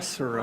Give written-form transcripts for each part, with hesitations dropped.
Ross or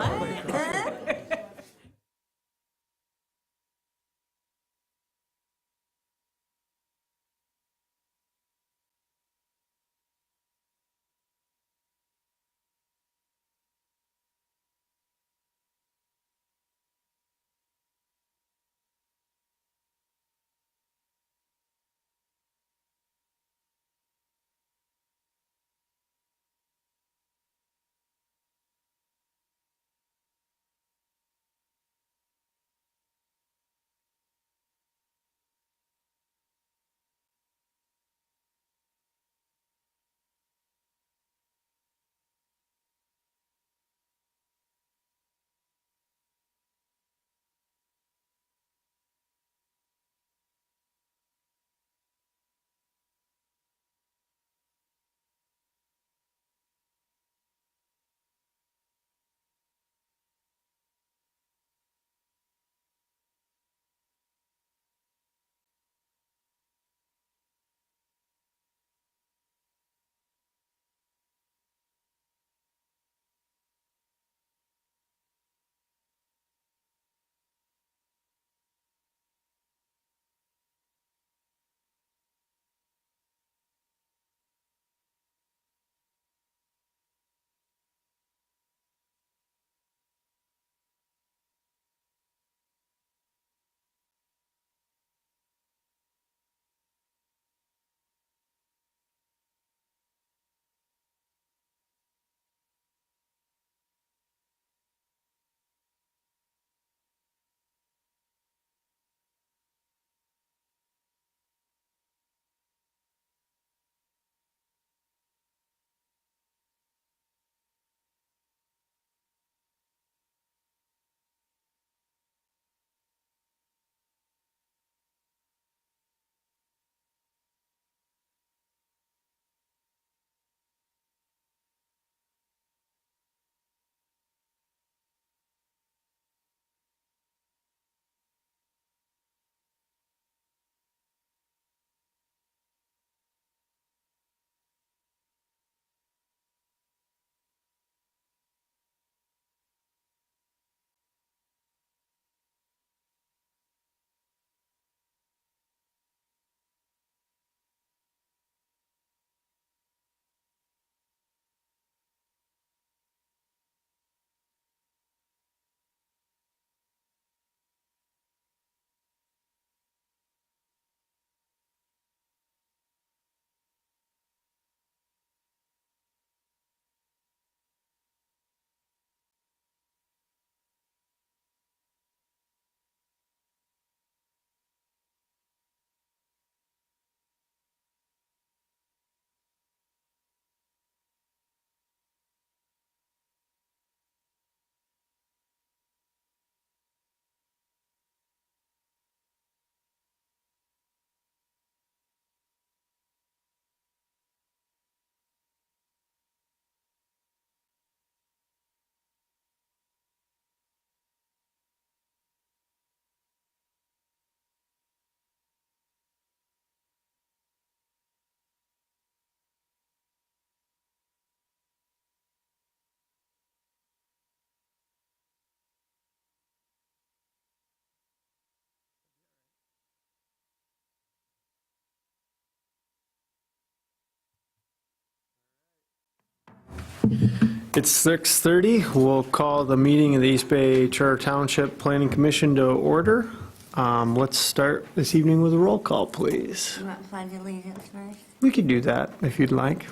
It's 6:30. We'll call the meeting of the East Bay Charter Township Planning Commission to order. Let's start this evening with a roll call, please. You want pledge allegiance first? We could do that if you'd like.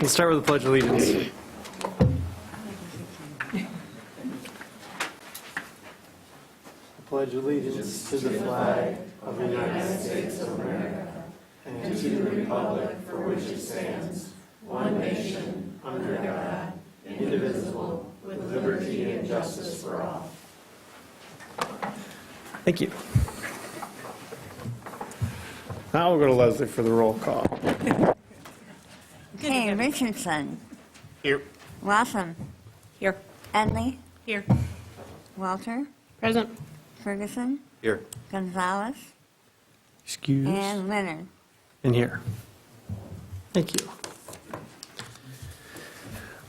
We'll start with the Pledge of Allegiance. Pledge allegiance to the flag of the United States of America and to the republic for which it stands, one nation, under God, indivisible, with liberty and justice for all. Thank you. Now we'll go to Leslie for the roll call. Okay, Richardson. Here. Wassam. Here. Edley. Here. Walter. Present. Ferguson. Here. Gonzalez. Excuse. And Leonard. In here. Thank you.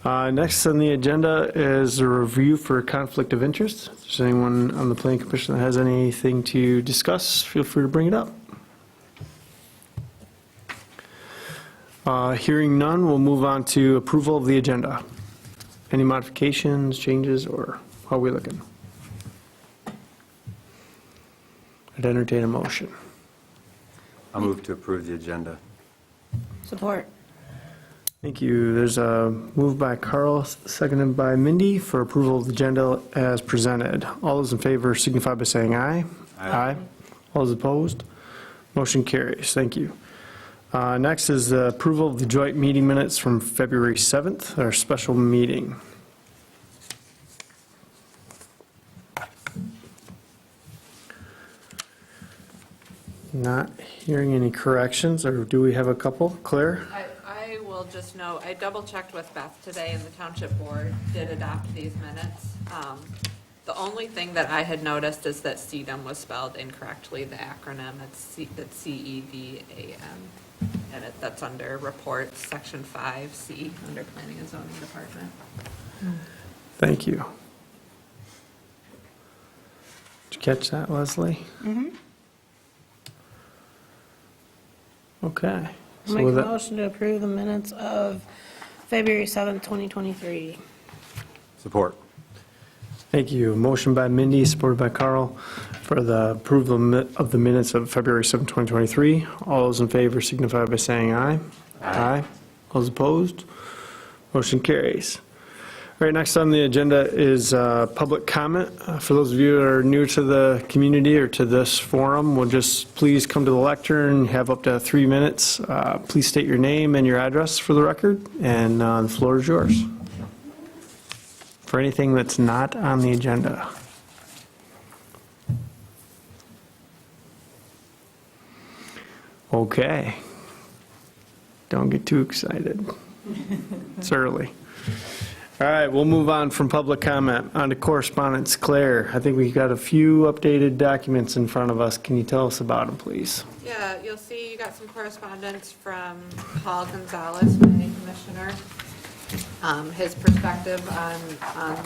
Next on the agenda is a review for conflict of interest. If there's anyone on the planning commission that has anything to discuss, feel free to bring it up. Hearing none, we'll move on to approval of the agenda. Any modifications, changes, or how are we looking? I'd entertain a motion. I'll move to approve the agenda. Support. Thank you. There's a move by Carl, seconded by Mindy for approval of the agenda as presented. All those in favor signify by saying aye. Aye. All those opposed? Motion carries. Thank you. Next is the approval of the joint meeting minutes from February 7th, our special meeting. Not hearing any corrections, or do we have a couple? Claire? I will just note, I double-checked with Beth today, and the township board did adopt these minutes. The only thing that I had noticed is that CEDAM was spelled incorrectly, the acronym, it's CEDAM, and that's under reports, section 5C, under planning and zoning department. Thank you. Did you catch that, Leslie? Mm-hmm. Okay. So Make a with that- motion to approve the minutes of February 7th, 2023. Support. Thank you. Motion by Mindy, supported by Carl, for the approval of the minutes of February 7, 2023. All those in favor signify by saying aye. Aye. All those opposed? Motion carries. All right, next on the agenda is public comment. For those of you that are new to the community or to this forum, we'll just please come to the lectern, have up to 3 minutes. Please state your name and your address for the record, and the floor is yours. For anything that's not on the agenda. Okay. Don't get too excited. It's early. All right, we'll move on from public comment on to correspondence. Claire, I think we got a few updated documents in front of us. Can you tell us about them, please? Yeah, you'll see you got some correspondence from Paul Gonzalez, planning commissioner. His perspective on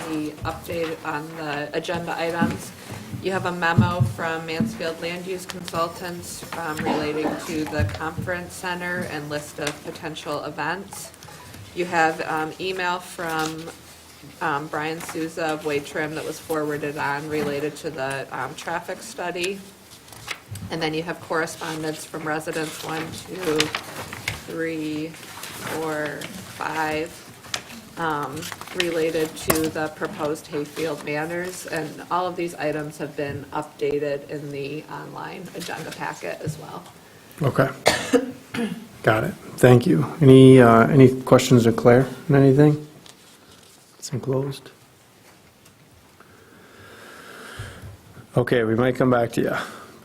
the update on the agenda items. You have a memo from Mansfield Land Use Consultants relating to the conference center and list of potential events. You have email from Brian Souza of Waitrim that was forwarded on related to the traffic study. And then you have correspondence from residents 1, 2, 3, 4, 5, related to the proposed Hayfield Manors. And all of these items have been updated in the online agenda packet as well. Okay. Got it. Thank you. Any questions of Claire on anything? It's enclosed. Okay, we might come back to you,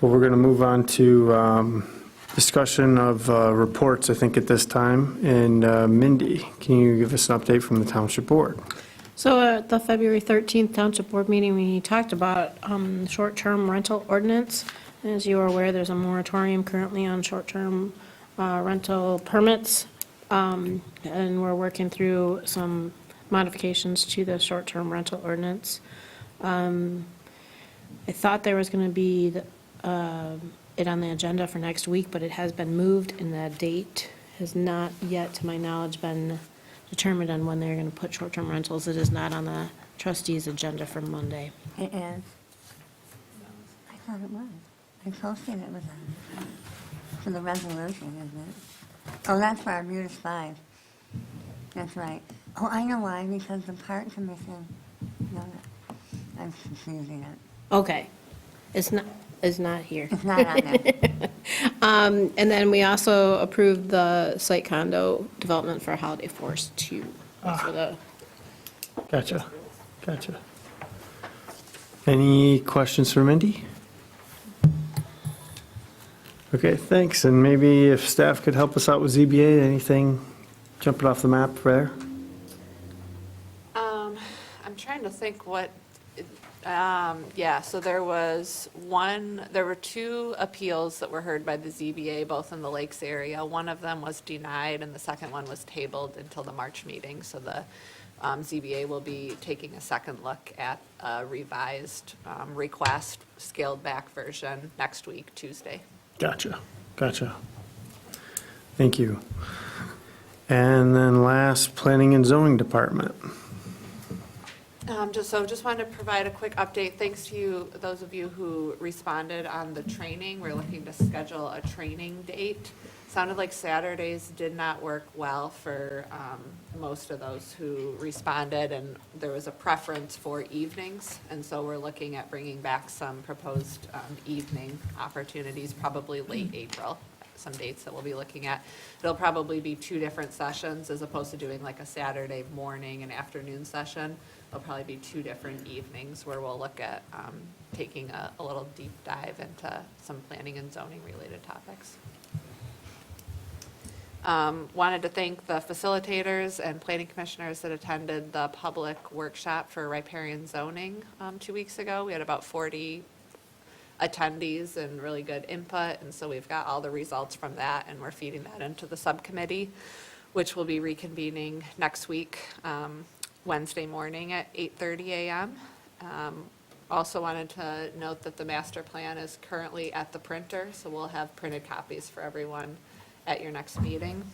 but we're going to move on to discussion of reports, I think, at this time. And Mindy, can you give us an update from the Township Board? So at the February 13th Township Board meeting, we talked about short-term rental ordinance. As you are aware, there's a moratorium currently on short-term rental permits, and we're working through some modifications to the short-term rental ordinance. I thought there was going to be it on the agenda for next week, but it has been moved, and the date has not yet, to my knowledge, been determined on when they're going to put short-term rentals. It is not on the trustees' agenda for Monday. It is. I thought it was. I posted it was on. For the resolution, isn't it? Oh, that's for Arbutus 5. That's right. Oh, I know why, because the Park Commission, no, I'm confusing it. Okay. It's not here. It's not on there. And then we also approved the site condo development for Holiday Forest 2. For the, Gotcha. Any questions for Mindy? Okay, thanks. And maybe if staff could help us out with ZBA, anything jumping off the map there? I'm trying to think what, so there were 2 appeals that were heard by the ZBA, both in the Lakes area. One of them was denied, and the second one was tabled until the March meeting. So the ZBA will be taking a second look at a revised request, scaled-back version next week, Tuesday. Gotcha. Thank you. And then last, Planning and Zoning Department. Just wanted to provide a quick update. Thanks to you, those of you who responded on the training. We're looking to schedule a training date. Sounded like Saturdays did not work well for most of those who responded, and there was a preference for evenings. And so we're looking at bringing back some proposed evening opportunities, probably late April, some dates that we'll be looking at. It'll probably be 2 different sessions as opposed to doing like a Saturday morning and afternoon session. There'll probably be 2 different evenings where we'll look at taking a little deep dive into some planning and zoning related topics. Wanted to thank the facilitators and planning commissioners that attended the public workshop for riparian zoning 2 weeks ago. We had about 40 attendees and really good input, and so we've got all the results from that, and we're feeding that into the subcommittee, which will be reconvening next week, Wednesday morning at 8:30 a.m. Also wanted to note that the master plan is currently at the printer, so we'll have printed copies for everyone at your next meeting.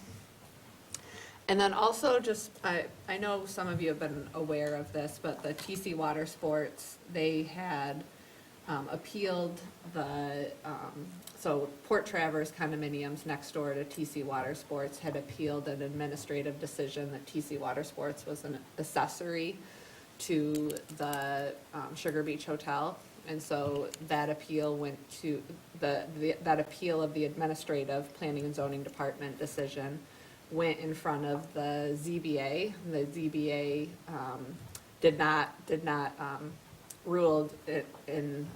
And then also just, I know some of you have been aware of this, but the TC Water Sports, they had appealed so Port Travers condominiums next door to TC Water Sports had appealed an administrative decision that TC Water Sports was an accessory to the Sugar Beach Hotel. And so that appeal went to that appeal of the administrative planning and zoning department decision went in front of the ZBA. The ZBA did not ruled it in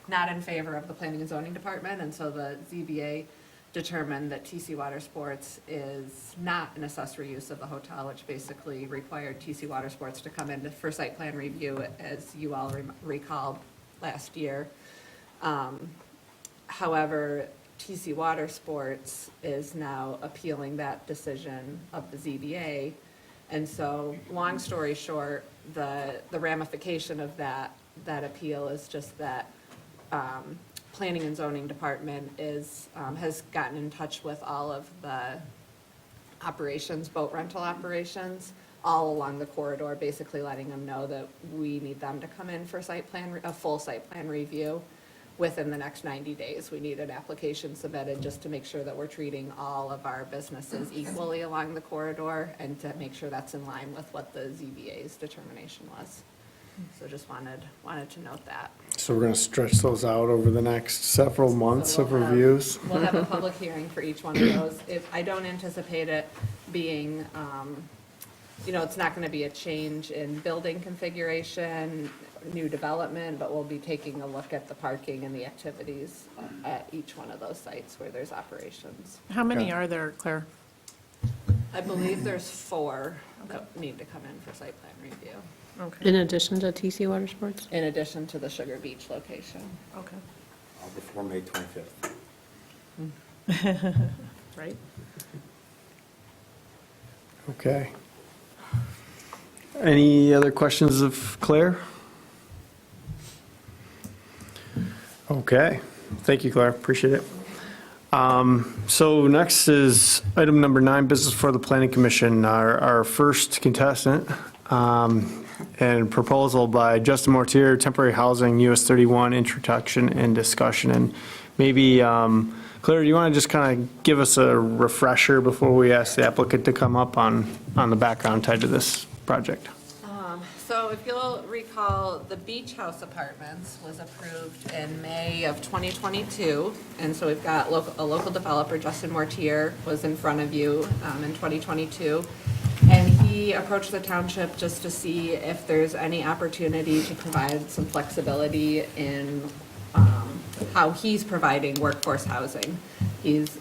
not in favor of the planning and zoning department, and so the ZBA determined that TC Water Sports is not an accessory use of the hotel, which basically required TC Water Sports to come in for site plan review, as you all recall last year. However, TC Water Sports is now appealing that decision of the ZBA. And so, long story short, the ramification of that appeal is just that Planning and Zoning Department has gotten in touch with all of the operations, boat rental operations, all along the corridor, basically letting them know that we need them to come in for a full site plan review within the next 90 days. We need an application submitted just to make sure that we're treating all of our businesses equally along the corridor and to make sure that's in line with what the ZBA's determination was. So just wanted to note that. So we're going to stretch those out over the next several months So of we'll have- reviews? We'll have a public hearing for each one of those. I don't anticipate it being, it's not going to be a change in building configuration, new development, but we'll be taking a look at the parking and the activities at each one of those sites where there's operations. How many are there, Claire? I believe there's 4 that need to come in for site plan review, Okay, In addition to TC Water Sports? in addition to the Sugar Beach location. okay, Before May 25th. right. Okay. Any other questions of Claire? Okay, thank you, Claire, appreciate it. So next is item number 9, business for the Planning Commission, our first contestant, and proposal by Justin Mortier, temporary housing, US 31, introduction and discussion. And maybe, Claire, do you want to just kind of give us a refresher before we ask the applicant to come up on the background tied to this project? So if you'll recall, the Beach House Apartments was approved in May of 2022. And so we've got a local developer, Justin Mortier, was in front of you in 2022. And he approached the township just to see if there's any opportunity to provide some flexibility in how he's providing workforce housing. He's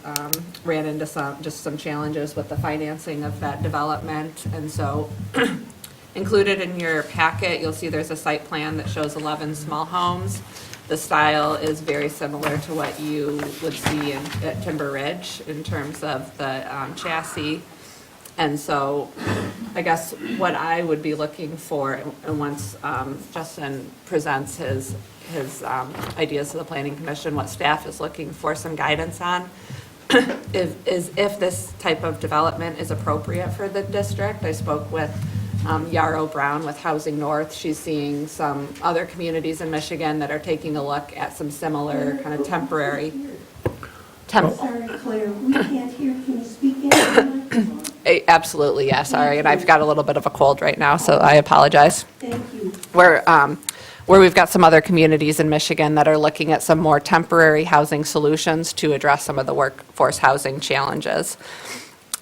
ran into some challenges with the financing of that development. And so included in your packet, you'll see there's a site plan that shows 11 small homes. The style is very similar to what you would see at Timber Ridge in terms of the chassis And so I guess what I would be looking for, and once Justin presents his ideas to the Planning Commission, what staff is looking for some guidance on, is if this type of development is appropriate for the district. I spoke with Yarrow Brown with Housing North. She's seeing some other communities in Michigan that are taking a look at some similar kind of temporary. Sorry, Claire, we can't hear. Can you speak into the microphone? Absolutely, yeah, sorry, and I've got a little bit of a cold right now, so I apologize. Thank you. Where we've got some other communities in Michigan that are looking at some more temporary housing solutions to address some of the workforce housing challenges.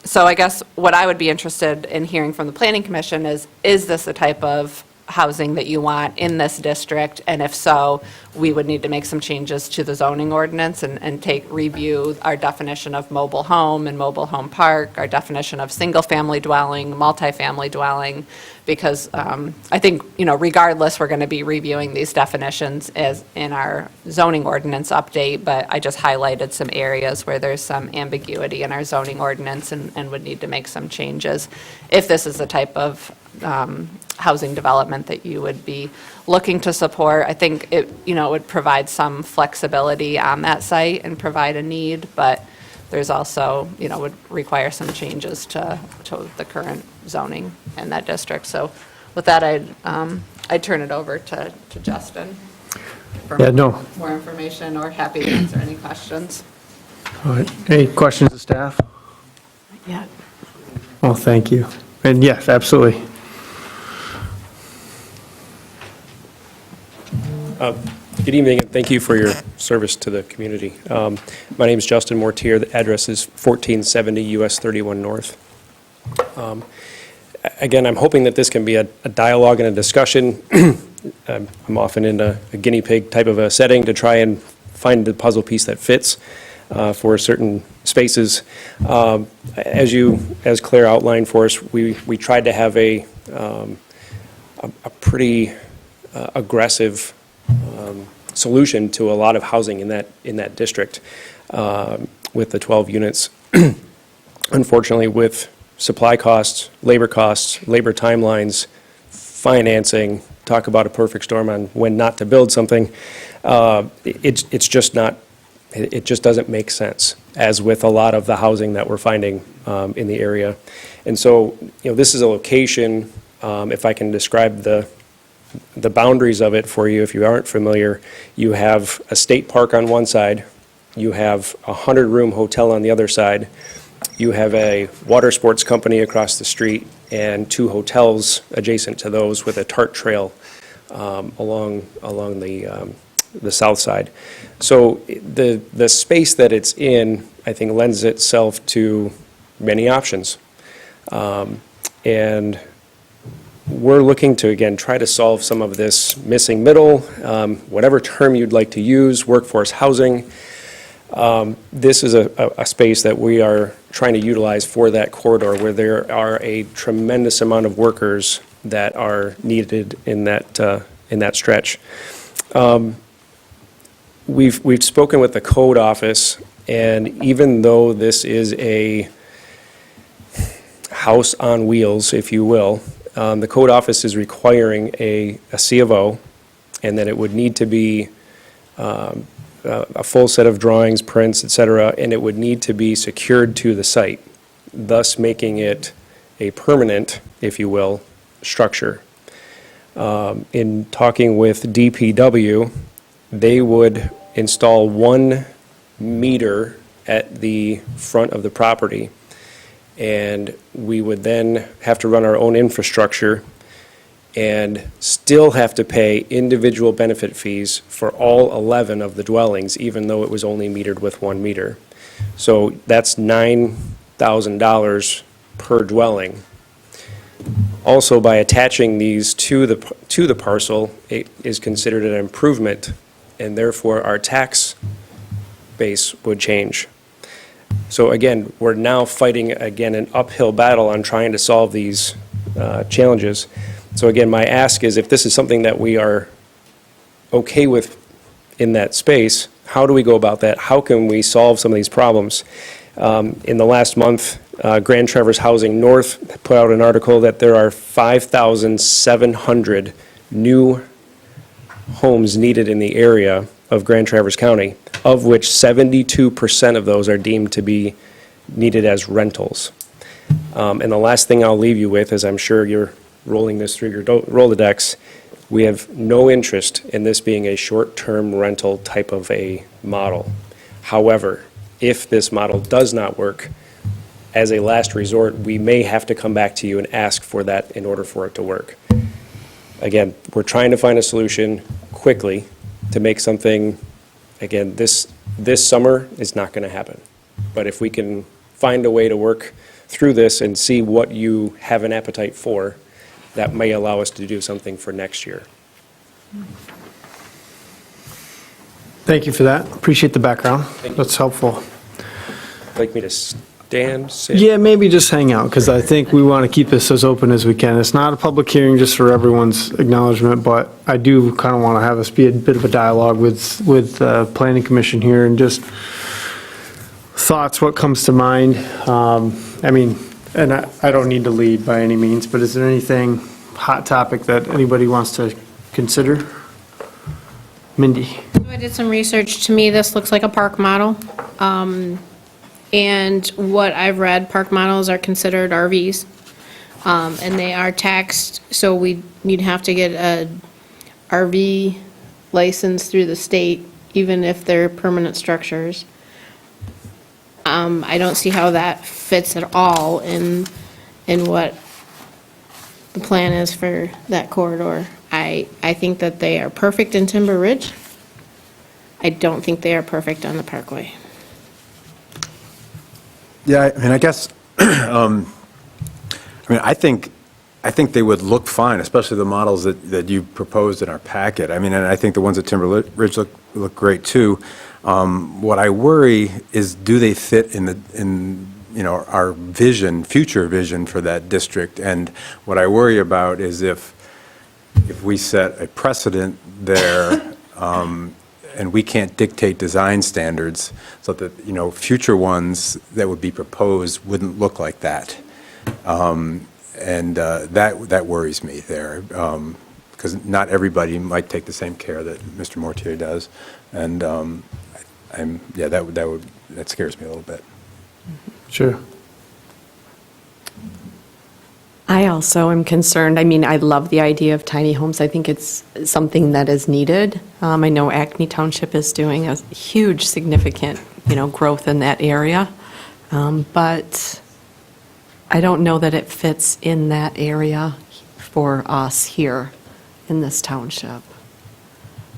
So I guess what I would be interested in hearing from the Planning Commission is this the type of housing that you want in this district? And if so, we would need to make some changes to the zoning ordinance and review our definition of mobile home and mobile home park, our definition of single-family dwelling, multifamily dwelling, because I think, regardless, we're going to be reviewing these definitions as in our zoning ordinance update, but I just highlighted some areas where there's some ambiguity in our zoning ordinance and would need to make some changes if this is the type of housing development that you would be looking to support. I think it, would provide some flexibility on that site and provide a need, but there's also, would require some changes to the current zoning in that district. So with that, I'd turn it over to Justin for more information, or happy to answer any questions. All right. Any questions of staff? Yeah. Well, thank you. And yes, absolutely. Good evening, and thank you for your service to the community. My name is Justin Mortier. The address is 1470 US 31 North. Again, I'm hoping that this can be a dialogue and a discussion. I'm often in a guinea pig type of a setting to try and find the puzzle piece that fits for certain spaces. As Claire outlined for us, we tried to have a pretty aggressive solution to a lot of housing in that district with the 12 units. Unfortunately, with supply costs, labor timelines, financing, talk about a perfect storm on when not to build something, it's just not, it just doesn't make sense, as with a lot of the housing that we're finding in the area. And so, this is a location, if I can describe the boundaries of it for you, if you aren't familiar, you have a state park on one side, you have a 100-room hotel on the other side, you have a water sports company across the street, and 2 hotels adjacent to those with a TART trail along the south side. So the space that it's in, I think, lends itself to many options. And we're looking to, again, try to solve some of this missing middle, whatever term you'd like to use, workforce housing. This is a space that we are trying to utilize for that corridor, where there are a tremendous amount of workers that are needed in that stretch. We've spoken with the code office, and even though this is a house on wheels, if you will, the code office is requiring a C of O, and that it would need to be a full set of drawings, prints, et cetera, and it would need to be secured to the site, thus making it a permanent, if you will, structure. In talking with DPW, they would install 1 meter at the front of the property, and we would then have to run our own infrastructure and still have to pay individual benefit fees for all 11 of the dwellings, even though it was only metered with 1 meter. So that's $9,000 per dwelling. Also, by attaching these to the parcel, it is considered an improvement, and therefore our tax base would change. So again, we're now fighting, again, an uphill battle on trying to solve these challenges. So again, my ask is, if this is something that we are okay with in that space, how do we go about that? How can we solve some of these problems? In the last month, Grand Traverse Housing North put out an article that there are 5,700 new homes needed in the area of Grand Traverse County, of which 72% of those are deemed to be needed as rentals. And the last thing I'll leave you with, as I'm sure you're rolling this through your Rolodex, we have no interest in this being a short-term rental type of a model. However, if this model does not work, as a last resort, we may have to come back to you and ask for that in order for it to work. Again, we're trying to find a solution quickly to make something, again, this summer is not going to happen. But if we can find a way to work through this and see what you have an appetite for, that may allow us to do something for next year. Thank you for that. Appreciate the background. That's helpful. Like me to stand, sit? Yeah, maybe just hang out, because I think we want to keep this as open as we can. It's not a public hearing just for everyone's acknowledgement, but I do kind of want to have us be a bit of a dialogue with the Planning Commission here, and just thoughts, what comes to mind. I mean, and I don't need to lead by any means, but is there anything, hot topic, that anybody wants to consider? Mindy? I did some research. To me, this looks like a park model. And what I've read, park models are considered RVs. And they are taxed, so you'd have to get a RV license through the state, even if they're permanent structures. I don't see how that fits at all in what the plan is for that corridor. I think that they are perfect in Timber Ridge. I don't think they are perfect on the Parkway. Yeah, I mean, I guess, I think they would look fine, especially the models that you proposed in our packet. I mean, and I think the ones at Timber Ridge look great too. What I worry is, do they fit in our vision, future vision for that district? And what I worry about is if we set a precedent there, and we can't dictate design standards, so that, future ones that would be proposed wouldn't look like that. That worries me there, because not everybody might take the same care that Mr. Mortier does. And that scares me a little bit. Sure. I also am concerned. I mean, I love the idea of tiny homes. I think it's something that is needed. I know Acme Township is doing a huge, significant, growth in that area. But I don't know that it fits in that area for us here in this township.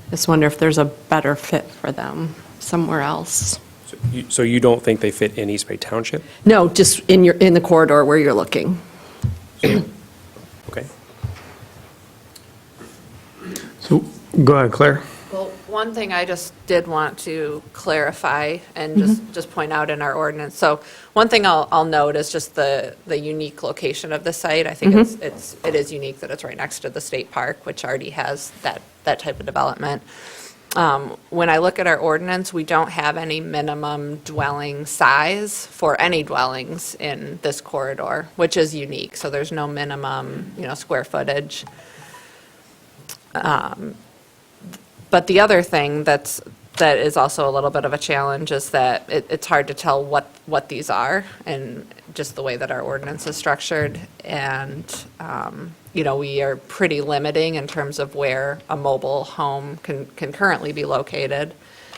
Just wonder if there's a better fit for them somewhere else. So you don't think they fit in East Bay Township? No, just in the corridor where you're looking. Okay. So, go ahead, Claire. Well, one thing I just did want to clarify and just point out in our ordinance. So one thing I'll note is just the unique location of the site. I think it is unique that it's right next to the state park, which already has that type of development. When I look at our ordinance, we don't have any minimum dwelling size for any dwellings in this corridor, which is unique. So there's no minimum, square footage. But the other thing that is also a little bit of a challenge is that it's hard to tell what these are, and just the way that our ordinance is structured. And we are pretty limiting in terms of where a mobile home can currently be located.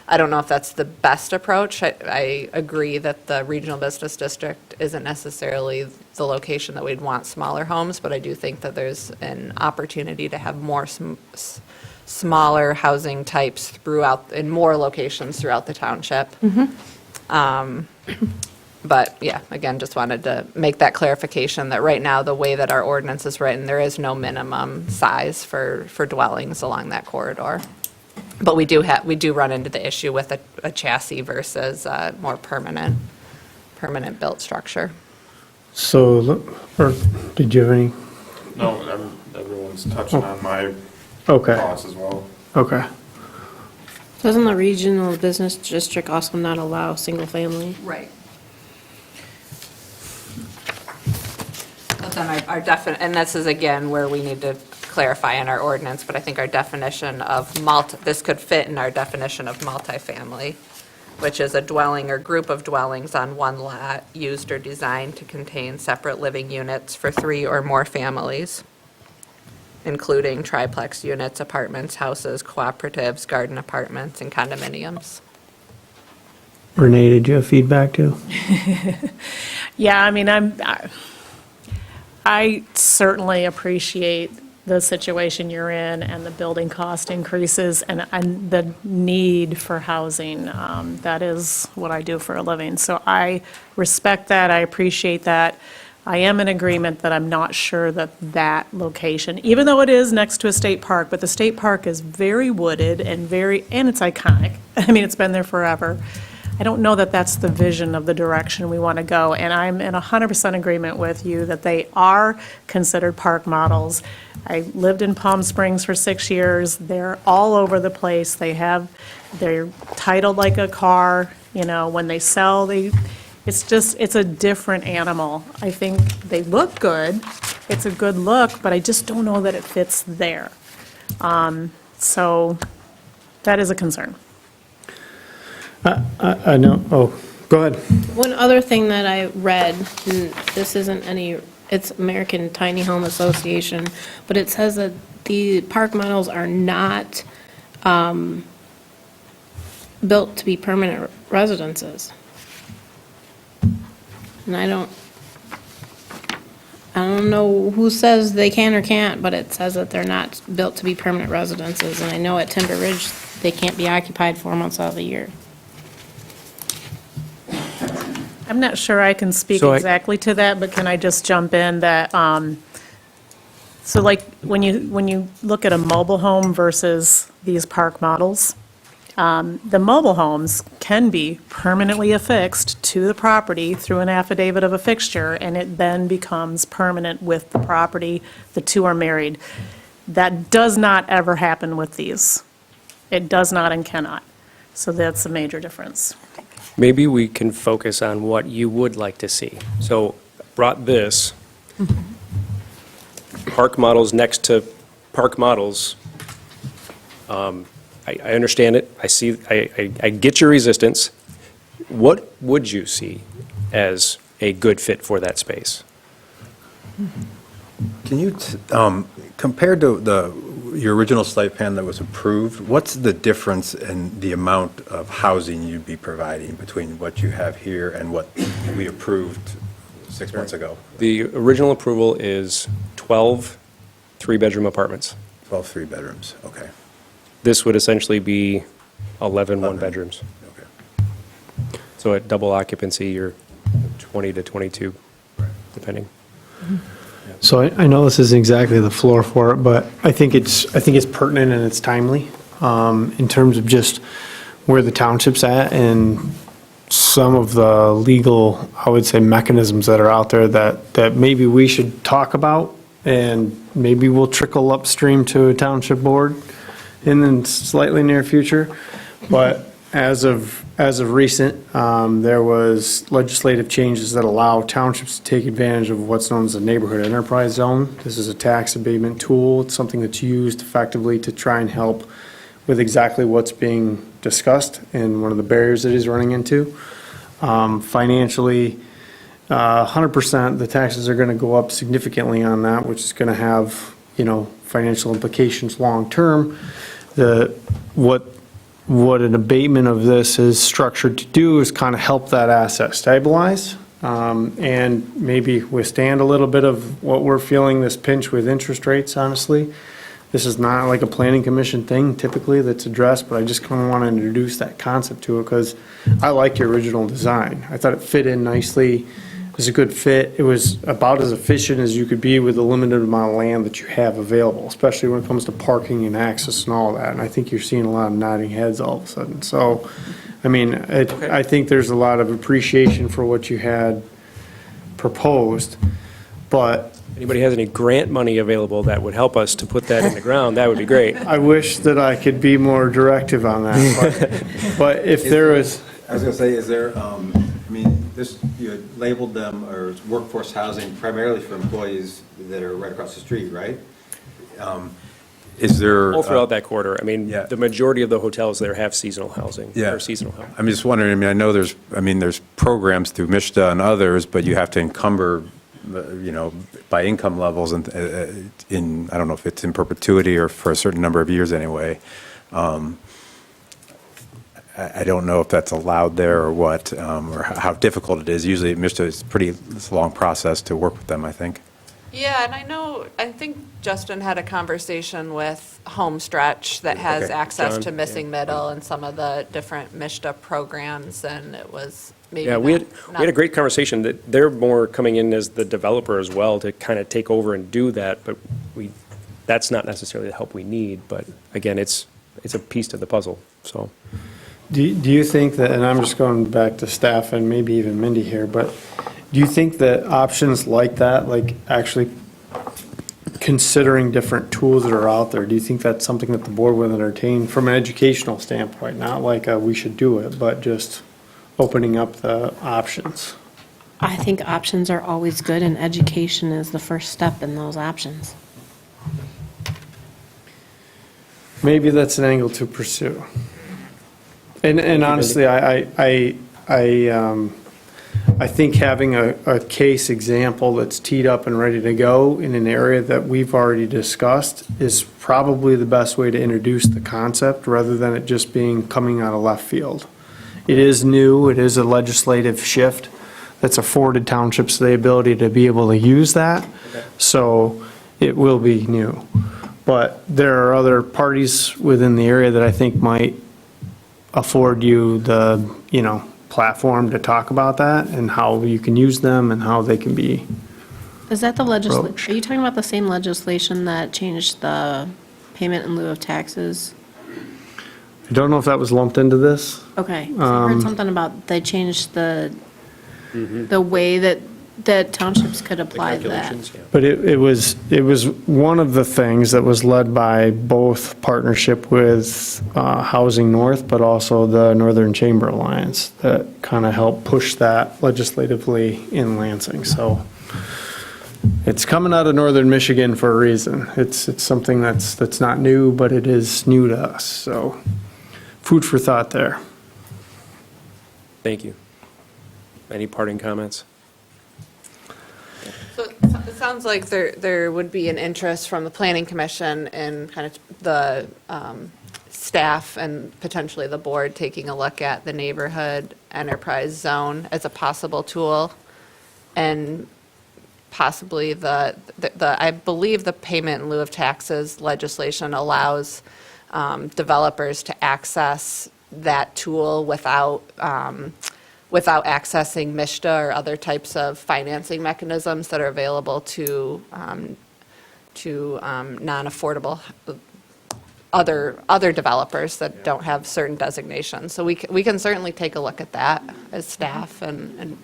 I don't know if that's the best approach. I agree that the regional business district isn't necessarily the location that we'd want smaller homes, but I do think that there's an opportunity to have more smaller housing types in more locations throughout the township. But yeah, again, just wanted to make that clarification that right now, the way that our ordinance is written, there is no minimum size for dwellings along that corridor. But we do run into the issue with a chassis versus a more permanent built structure. So, did you have any? No, everyone's touching on my Okay, thoughts as well. okay. Doesn't the regional business district also not allow single family? Right. then and this is again where we need to clarify in our ordinance, but I think our definition of this could fit in our definition of multifamily, which is a dwelling or group of dwellings on one lot used or designed to contain separate living units for 3 or more families, including triplex units, apartments, houses, cooperatives, garden apartments, and condominiums. Renee, did you have feedback too? Yeah, I mean, I certainly appreciate the situation you're in and the building cost increases and the need for housing. That is what I do for a living. So I respect that, I appreciate that. I am in agreement that I'm not sure that that location, even though it is next to a state park, but the state park is very wooded and it's iconic. I mean, it's been there forever. I don't know that that's the vision of the direction we want to go, and I'm in 100% agreement with you that they are considered park models. I lived in Palm Springs for 6 years. They're all over the place. They're titled like a car. You know, when they sell, it's a different animal. I think they look good. It's a good look, but I just don't know that it fits there. So that is a concern. I know, go ahead. One other thing that I read, and this isn't it's American Tiny Home Association, but it says that the park models are not built to be permanent residences. And I don't know who says they can or can't, but it says that they're not built to be permanent residences. And I know at Timber Ridge, they can't be occupied 4 months out of the year. I'm not sure I can speak So exactly to that, but can I just jump in that, so like, when you look at a mobile home versus these park models, the mobile homes can be permanently affixed to the property through an affidavit of a fixture, and it then becomes permanent with the property. The two are married. That does not ever happen with these. It does not and cannot. So that's a major difference. Maybe we can focus on what you would like to see. So brought this, park models next to park models. I understand it. I get your resistance. What would you see as a good fit for that space? Can you, compared to your original site plan that was approved, what's the difference in the amount of housing you'd be providing between what you have here and what we approved 6 months ago? The original approval is 12 three-bedroom apartments. 12 three-bedrooms, okay. This would essentially be 11 one-bedrooms. Okay. So at double occupancy, you're 20 to 22, depending. So I know this isn't exactly the floor for it, but I think it's pertinent and it's timely in terms of just where the township's at and some of the legal, I would say, mechanisms that are out there that maybe we should talk about, and maybe we'll trickle upstream to a township board in the slightly near future. But as of recent, there was legislative changes that allow townships to take advantage of what's known as a neighborhood enterprise zone. This is a tax abatement tool. It's something that's used effectively to try and help with exactly what's being discussed and one of the barriers that he's running into. Financially, 100%, the taxes are going to go up significantly on that, which is going to have, financial implications long-term. What an abatement of this is structured to do is kind of help that asset stabilize and maybe withstand a little bit of what we're feeling, this pinch with interest rates, honestly. This is not like a planning commission thing typically that's addressed, but I just kind of want to introduce that concept to it because I like your original design. I thought it fit in nicely. It was a good fit. It was about as efficient as you could be with the limited amount of land that you have available, especially when it comes to parking and access and all that. And I think you're seeing a lot of nodding heads all of a sudden. So, I mean, I think there's a lot of appreciation for what you had proposed, but Anybody has any grant money available that would help us to put that in the ground, that would be great. I wish that I could be more directive on that. But if there was, I was going to say, is there, I mean, this, you had labeled them or workforce housing primarily for employees that are right across the street, right? Is there? All throughout that quarter. I mean, Yeah. the majority of the hotels there have seasonal housing. Yeah. Or seasonal housing. I'm just wondering, I mean, I know there's programs through MISTA and others, but you have to encumber, by income levels and I don't know if it's in perpetuity or for a certain number of years anyway. I don't know if that's allowed there or what, or how difficult it is. Usually at MISTA, it's a long process to work with them, I think. Yeah, and I think Justin had a conversation with Homestretch that has Okay. access John, to Missing yeah. Middle and some of the different MISTA programs, and it was maybe Yeah, we had a not- great conversation that they're more coming in as the developer as well to kind of take over and do that, but that's not necessarily the help we need, but again, it's a piece to the puzzle, so. Do you think that, and I'm just going back to staff and maybe even Mindy here, but do you think that options like that, like actually considering different tools that are out there, do you think that's something that the board would entertain from an educational standpoint? Not like we should do it, but just opening up the options. I think options are always good, and education is the first step in those options. Maybe that's an angle to pursue. And honestly, I think having a case example that's teed up and ready to go in an area that we've already discussed is probably the best way to introduce the concept, rather than it just being coming out of left field. It is new, it is a legislative shift that's afforded townships the ability to be able to use that, so it will be new. But there are other parties within the area that I think might afford you the, platform to talk about that and how you can use them and how they can be. Is that the legislation, Approach. are you talking about the same legislation that changed the payment in lieu of taxes? I don't know if that was lumped into this. Okay, so I heard something about they changed the way that townships could The apply that. calculations, yeah. But it was one of the things that was led by both partnership with Housing North, but also the Northern Chamber Alliance that kind of helped push that legislatively in Lansing. So it's coming out of Northern Michigan for a reason. It's something that's not new, but it is new to us. So food for thought there. Thank you. Any parting comments? So it sounds like there would be an interest from the planning commission and kind of the staff and potentially the board taking a look at the neighborhood enterprise zone as a possible tool. And possibly I believe the payment in lieu of taxes legislation allows developers to access that tool without accessing MISTA or other types of financing mechanisms that are available to non-affordable other developers that don't have certain designations. So we can certainly take a look at that as staff and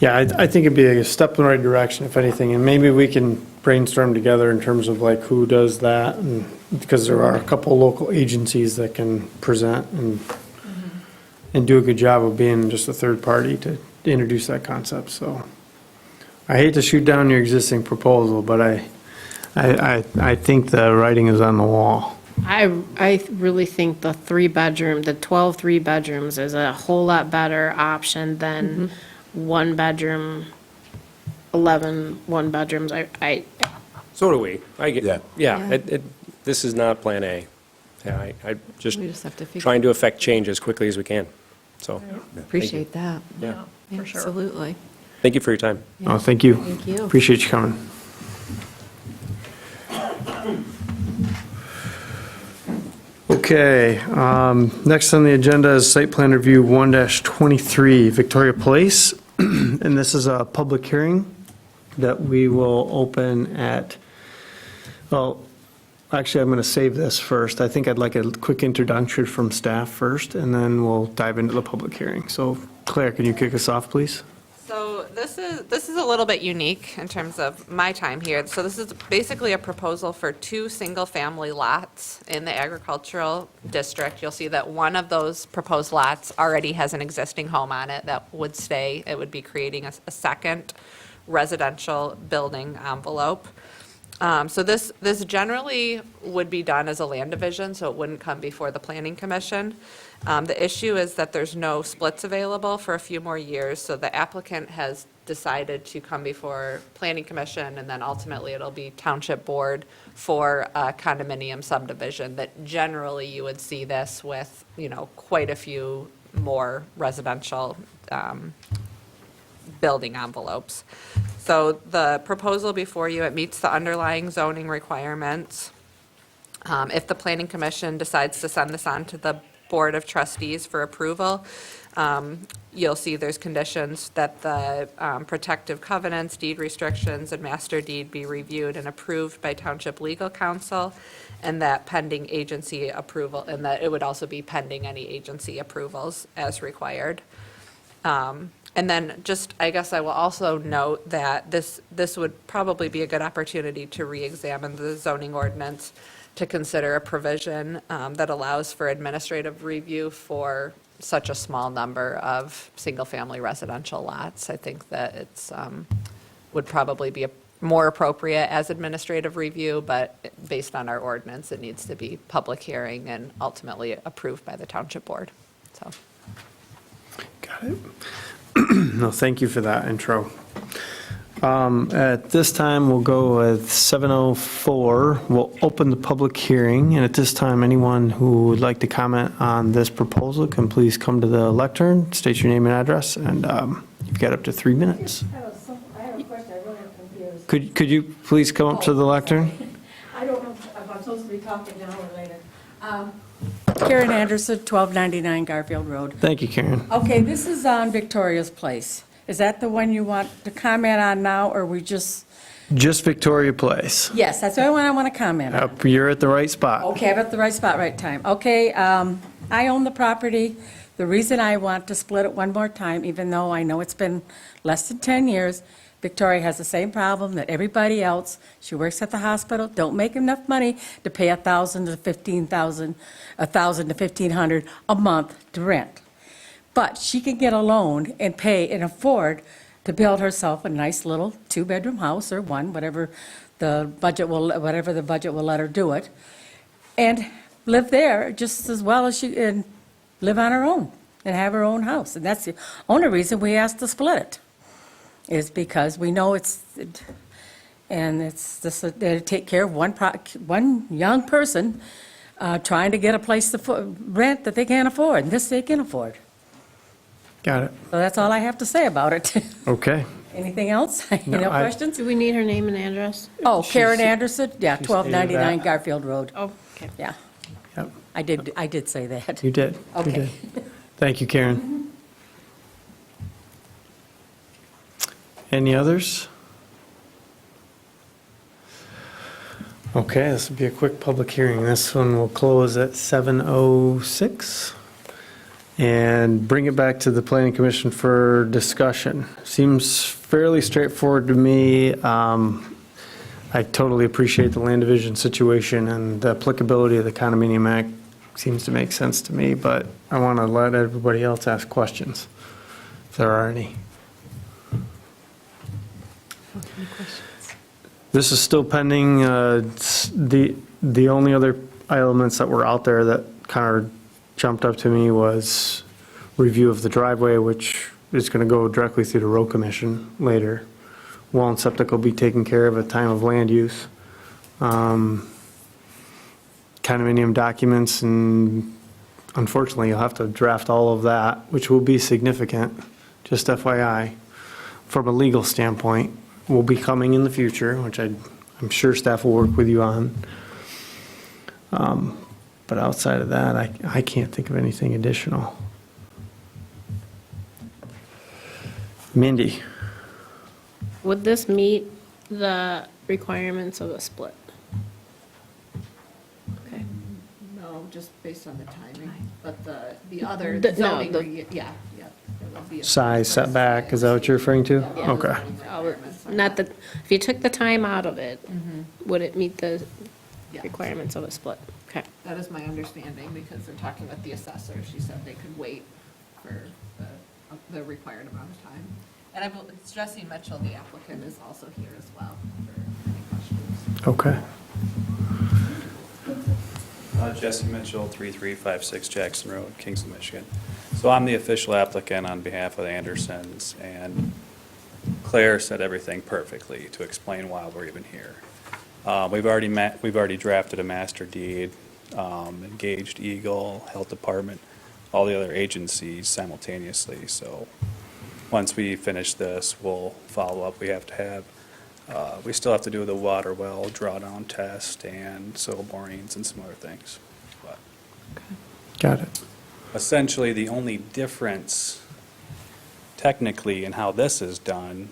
Yeah, I think it'd be a step in the right direction, if anything, and maybe we can brainstorm together in terms of like who does that, and because there are a couple local agencies that can present and do a good job of being just a third party to introduce that concept, so. I hate to shoot down your existing proposal, but I think the writing is on the wall. I really think the 12 3-bedrooms is a whole lot better option than 1-bedroom, 11 1-bedrooms. So do we. I get, Yeah. yeah, this is not Plan A. Yeah, I just We just have to figure, trying to affect change as quickly as we can, so. appreciate that. Yeah. For sure. Absolutely. Thank you for your time. Oh, thank you. Thank you. Appreciate you coming. Okay, next on the agenda is site plan review 1-23 Victoria Place. And this is a public hearing that we will open at, well, actually, I'm going to save this first. I think I'd like a quick introduction from staff first, and then we'll dive into the public hearing. So Claire, can you kick us off, please? So this is a little bit unique in terms of my time here. So this is basically a proposal for 2 single-family lots in the agricultural district. You'll see that one of those proposed lots already has an existing home on it that would stay. It would be creating a second residential building envelope. So this generally would be done as a land division, so it wouldn't come before the planning commission. The issue is that there's no splits available for a few more years, so the applicant has decided to come before planning commission, and then ultimately it'll be township board for a condominium subdivision, that generally you would see this with, quite a few more residential building envelopes. So the proposal before you, it meets the underlying zoning requirements. If the planning commission decides to send this on to the Board of Trustees for approval, you'll see there's conditions that the protective covenants, deed restrictions, and master deed be reviewed and approved by Township Legal Counsel, and that pending agency approval, and that it would also be pending any agency approvals as required. And then just, I guess I will also note that this would probably be a good opportunity to re-examine the zoning ordinance, to consider a provision that allows for administrative review for such a small number of single-family residential lots. I think that it's, would probably be more appropriate as administrative review, but based on our ordinance, it needs to be public hearing and ultimately approved by the township board, so. Got it. No, thank you for that intro. At this time, we'll go with 7:04. We'll open the public hearing, and at this time, anyone who would like to comment on this proposal can please come to the lectern, state your name and address, and you've got up to 3 minutes. I have a question, I really am confused. Could you please come up to the lectern? I don't know if I'm supposed to be talking now or later. Karen Anderson, 1299 Garfield Road. Thank you, Karen. Okay, this is on Victoria's Place. Is that the one you want to comment on now, or we just? Just Victoria Place. Yes, that's the only one I want to comment on. You're at the right spot. Okay, I'm at the right spot, right time. Okay, I own the property. The reason I want to split it one more time, even though I know it's been less than 10 years, Victoria has the same problem that everybody else. She works at the hospital, don't make enough money to pay $1,000 to $1,500 a month to rent. But she can get a loan and pay and afford to build herself a nice little 2-bedroom house, or one, whatever the budget will let her do it, and live there just as well as she, and live on her own and have her own house. And that's the only reason we asked to split it, is because we know it's this, to take care of one young person trying to get a place to rent that they can't afford, and this they can afford. Got it. So that's all I have to say about it. Okay. Anything else? Any No, I- questions? Do we need her name and address? Oh, Karen Anderson, yeah, she stated 1299 that. Garfield Road. Oh, okay. Yeah, Yep, I did say that. you did. You Okay. did. Thank you, Karen. Any others? Okay, this will be a quick public hearing. This one will close at 7:06 and bring it back to the planning commission for discussion. Seems fairly straightforward to me. I totally appreciate the land division situation, and the applicability of the condominium act seems to make sense to me, but I want to let everybody else ask questions, if there are any. This is still pending. The only other elements that were out there that kind of jumped up to me was review of the driveway, which is going to go directly through the road commission later. Well and septic will be taken care of at time of land use. Condominium documents, and unfortunately, you'll have to draft all of that, which will be significant, just FYI, from a legal standpoint. Will be coming in the future, which I'm sure staff will work with you on. But outside of that, I can't think of anything additional. Mindy? Would this meet the requirements of a split? Okay. No, just based on the timing, but the other No, zoning, the- yeah. size setback, is that what you're referring to? Okay. Not that, if you took the time out of it, would it meet the requirements of a split? Okay. That is my understanding, because they're talking with the assessor. She said they could wait for the required amount of time. And I believe Jesse Mitchell, the applicant, is also here as well for any questions. Okay. Jesse Mitchell, 3356 Jackson Road, Kingston, Michigan. So I'm the official applicant on behalf of the Andersons, and Claire said everything perfectly to explain why we're even here. We've already drafted a master deed, engaged Eagle, Health Department, all the other agencies simultaneously. So once we finish this, we'll follow up. We still have to do the water well drawdown test and soil borings and some other things. But Got it. essentially, the only difference technically in how this is done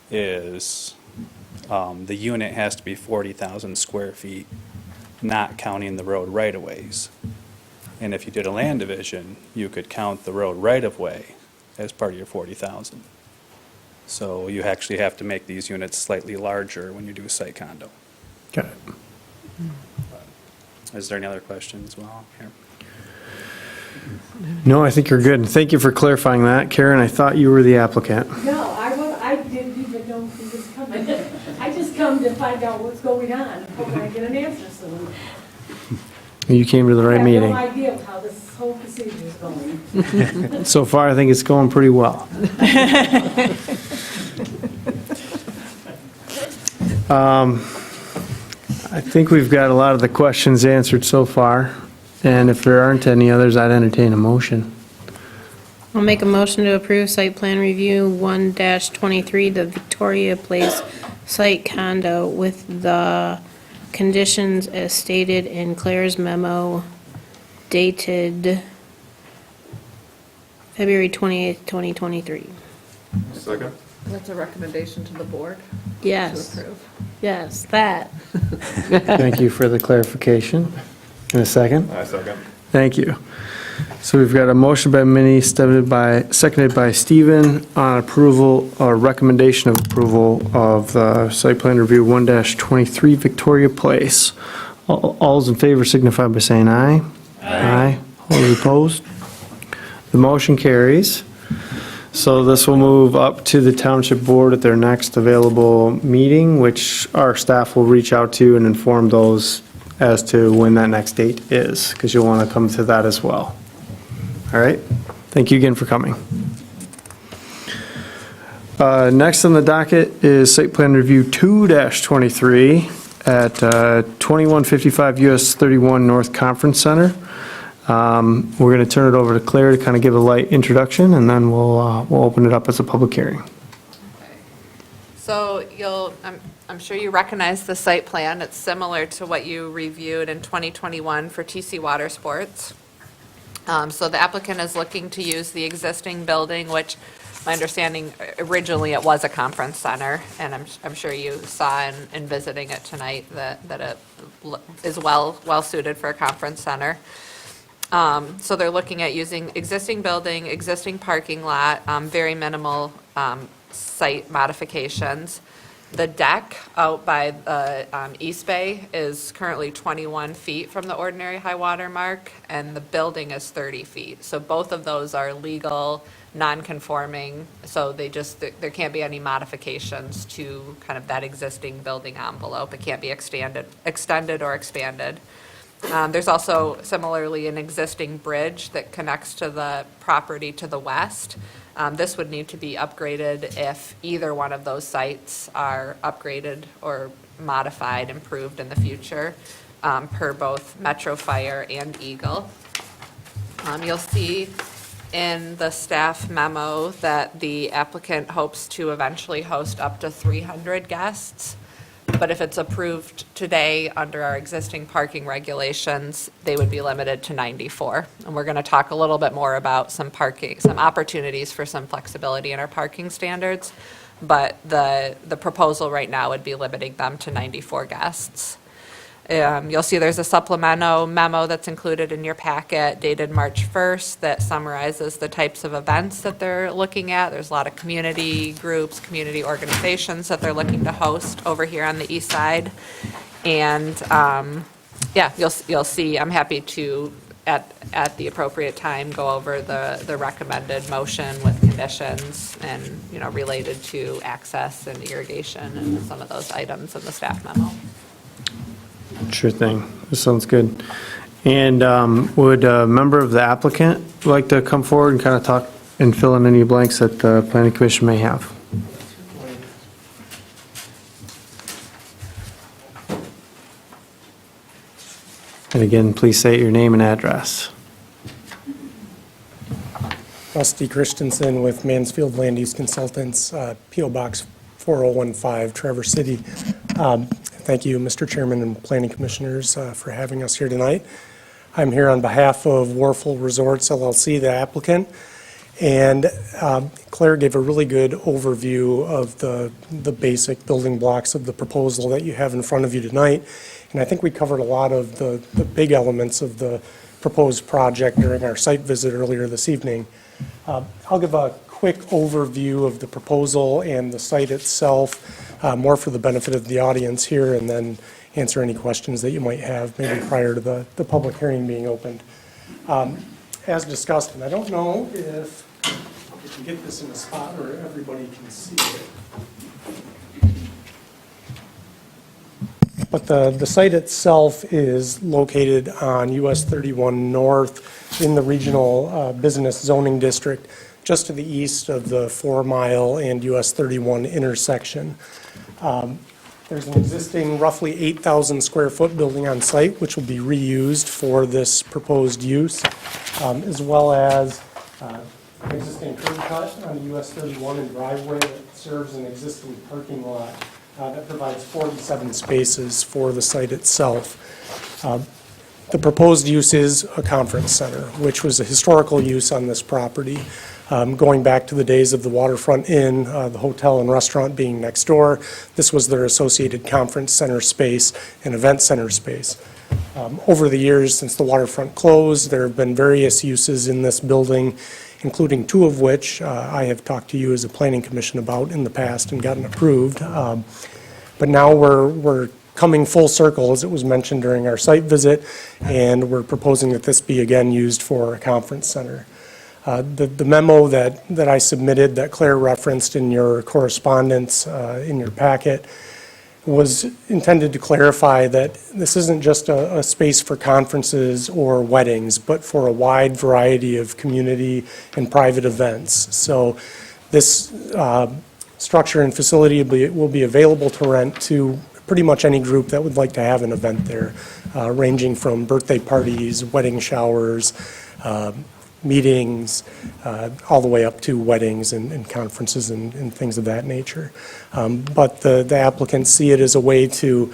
is the unit has to be 40,000 square feet, not counting the road right-of-ways. And if you did a land division, you could count the road right-of-way as part of your 40,000. So you actually have to make these units slightly larger when you do a site condo. Got it. Is there any other questions? Well, here. No, I think you're good. Thank you for clarifying that. Karen, I thought you were the applicant. No, I didn't even know who was coming. I just come to find out what's going on, hoping I get an answer soon. You came to the right I meeting. have no idea how this whole procedure is going. So far, I think it's going pretty well. I think we've got a lot of the questions answered so far, and if there aren't any others, I'd entertain a motion. I'll make a motion to approve site plan review 1-23, the Victoria Place site condo with the conditions as stated in Claire's memo dated February 28th, 2023. Second? That's a recommendation to the board to Yes, approve. yes, that. Thank you for the clarification. In a second? I second. Thank you. So we've got a motion by Minnie, seconded by Stephen on approval, or recommendation of approval of the site plan review 1-23 Victoria Place. All's in favor signify by saying aye. Aye. All those opposed? The motion carries. So this will move up to the township board at their next available meeting, which our staff will reach out to and inform those as to when that next date is, because you'll want to come to that as well. All right? Thank you again for coming. Next on the docket is site plan review 2-23 at 2155 US 31 North Conference Center. We're going to turn it over to Claire to kind of give a light introduction, and then we'll open it up as a public hearing. So I'm sure you recognize the site plan. It's similar to what you reviewed in 2021 for TC Water Sports. So the applicant is looking to use the existing building, which my understanding, originally it was a conference center, and I'm sure you saw in visiting it tonight that it is well suited for a conference center. So they're looking at using existing building, existing parking lot, very minimal site modifications. The deck out by the East Bay is currently 21 feet from the ordinary high water mark, and the building is 30 feet. So both of those are legal, non-conforming, so there can't be any modifications to kind of that existing building envelope. It can't be extended or expanded. There's also similarly an existing bridge that connects to the property to the west. This would need to be upgraded if either one of those sites are upgraded or modified, improved in the future, per both Metro Fire and Eagle. You'll see in the staff memo that the applicant hopes to eventually host up to 300 guests. But if it's approved today under our existing parking regulations, they would be limited to 94. And we're going to talk a little bit more about some opportunities for some flexibility in our parking standards. But the proposal right now would be limiting them to 94 guests. You'll see there's a supplemental memo that's included in your packet dated March 1st that summarizes the types of events that they're looking at. There's a lot of community groups, community organizations that they're looking to host over here on the east side. And, yeah, you'll see, I'm happy to, at the appropriate time, go over the recommended motion with conditions and, related to access and irrigation and some of those items in the staff memo. Sure thing. This sounds good. And would a member of the applicant like to come forward and kind of talk and fill in any blanks that the planning commission may have? And again, please state your name and address. Rusty Christensen with Mansfield Land Use Consultants, P.O. Box 4015, Traverse City. Thank you, Mr. Chairman and Planning Commissioners, for having us here tonight. I'm here on behalf of Warfel Resorts LLC, the applicant, and Claire gave a really good overview of the basic building blocks of the proposal that you have in front of you tonight. And I think we covered a lot of the big elements of the proposed project during our site visit earlier this evening. I'll give a quick overview of the proposal and the site itself, more for the benefit of the audience here, and then answer any questions that you might have maybe prior to the public hearing being opened. As discussed, and I don't know if we can get this in a spot where everybody can see it. But the site itself is located on US 31 North in the regional business zoning district, just to the east of the 4 Mile and US 31 intersection. There's an existing roughly 8,000 square foot building on site, which will be reused for this proposed use, as well as an existing curb cut on the US 31 and driveway that serves an existing parking lot that provides 47 spaces for the site itself. The proposed use is a conference center, which was a historical use on this property, going back to the days of the Waterfront Inn, the hotel and restaurant being next door. This was their associated conference center space and event center space. Over the years, since the waterfront closed, there have been various uses in this building, including 2 of which I have talked to you as a planning commission about in the past and gotten approved. But now we're coming full circle, as it was mentioned during our site visit, and we're proposing that this be again used for a conference center. The memo that I submitted, that Claire referenced in your correspondence in your packet, was intended to clarify that this isn't just a space for conferences or weddings, but for a wide variety of community and private events. So this structure and facility will be available to rent to pretty much any group that would like to have an event there, ranging from birthday parties, wedding showers, meetings, all the way up to weddings and conferences and things of that nature. But the applicants see it as a way to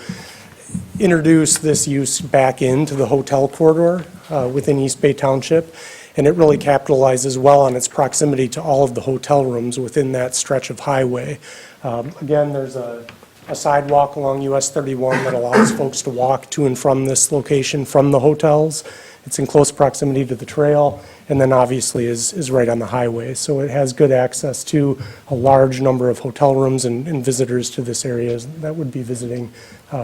introduce this use back into the hotel corridor within East Bay Township, and it really capitalizes well on its proximity to all of the hotel rooms within that stretch of highway. Again, there's a sidewalk along US 31 that allows folks to walk to and from this location from the hotels. It's in close proximity to the trail, and then obviously is right on the highway. So it has good access to a large number of hotel rooms and visitors to this area that would be visiting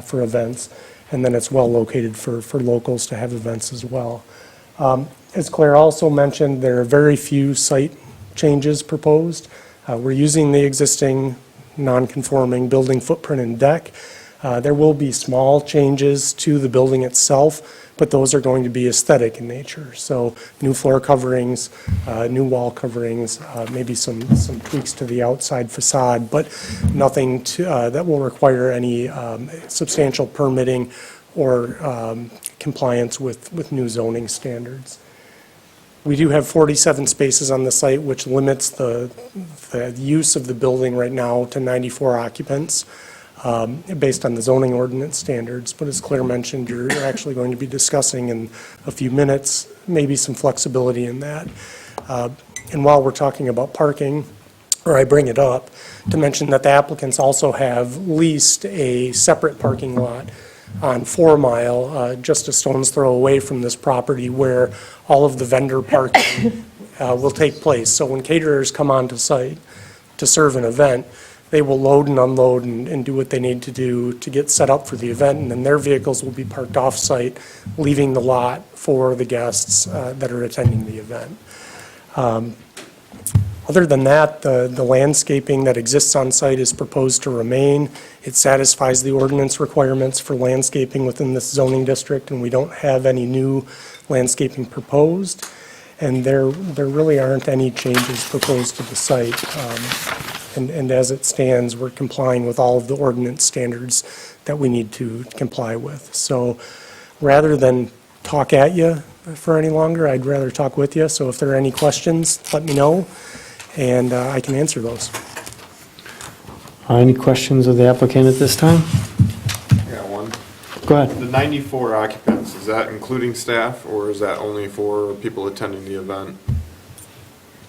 for events. And then it's well located for locals to have events as well. As Claire also mentioned, there are very few site changes proposed. We're using the existing non-conforming building footprint and deck. There will be small changes to the building itself, but those are going to be aesthetic in nature. So new floor coverings, new wall coverings, maybe some tweaks to the outside facade, but nothing that will require any substantial permitting or compliance with new zoning standards. We do have 47 spaces on the site, which limits the use of the building right now to 94 occupants based on the zoning ordinance standards. But as Claire mentioned, you're actually going to be discussing in a few minutes maybe some flexibility in that. And while we're talking about parking, or I bring it up, to mention that the applicants also have leased a separate parking lot on 4 Mile, just a stone's throw away from this property where all of the vendor parking will take place. So when caterers come onto site to serve an event, they will load and unload and do what they need to do to get set up for the event, and then their vehicles will be parked off-site, leaving the lot for the guests that are attending the event. Other than that, the landscaping that exists on site is proposed to remain. It satisfies the ordinance requirements for landscaping within this zoning district, and we don't have any new landscaping proposed. And there really aren't any changes proposed to the site. And as it stands, we're complying with all of the ordinance standards that we need to comply with. So rather than talk at you for any longer, I'd rather talk with you. So if there are any questions, let me know, and I can answer those. Any questions of the applicant at this time? I got one. Go ahead. The 94 occupants, is that including staff, or is that only for people attending the event?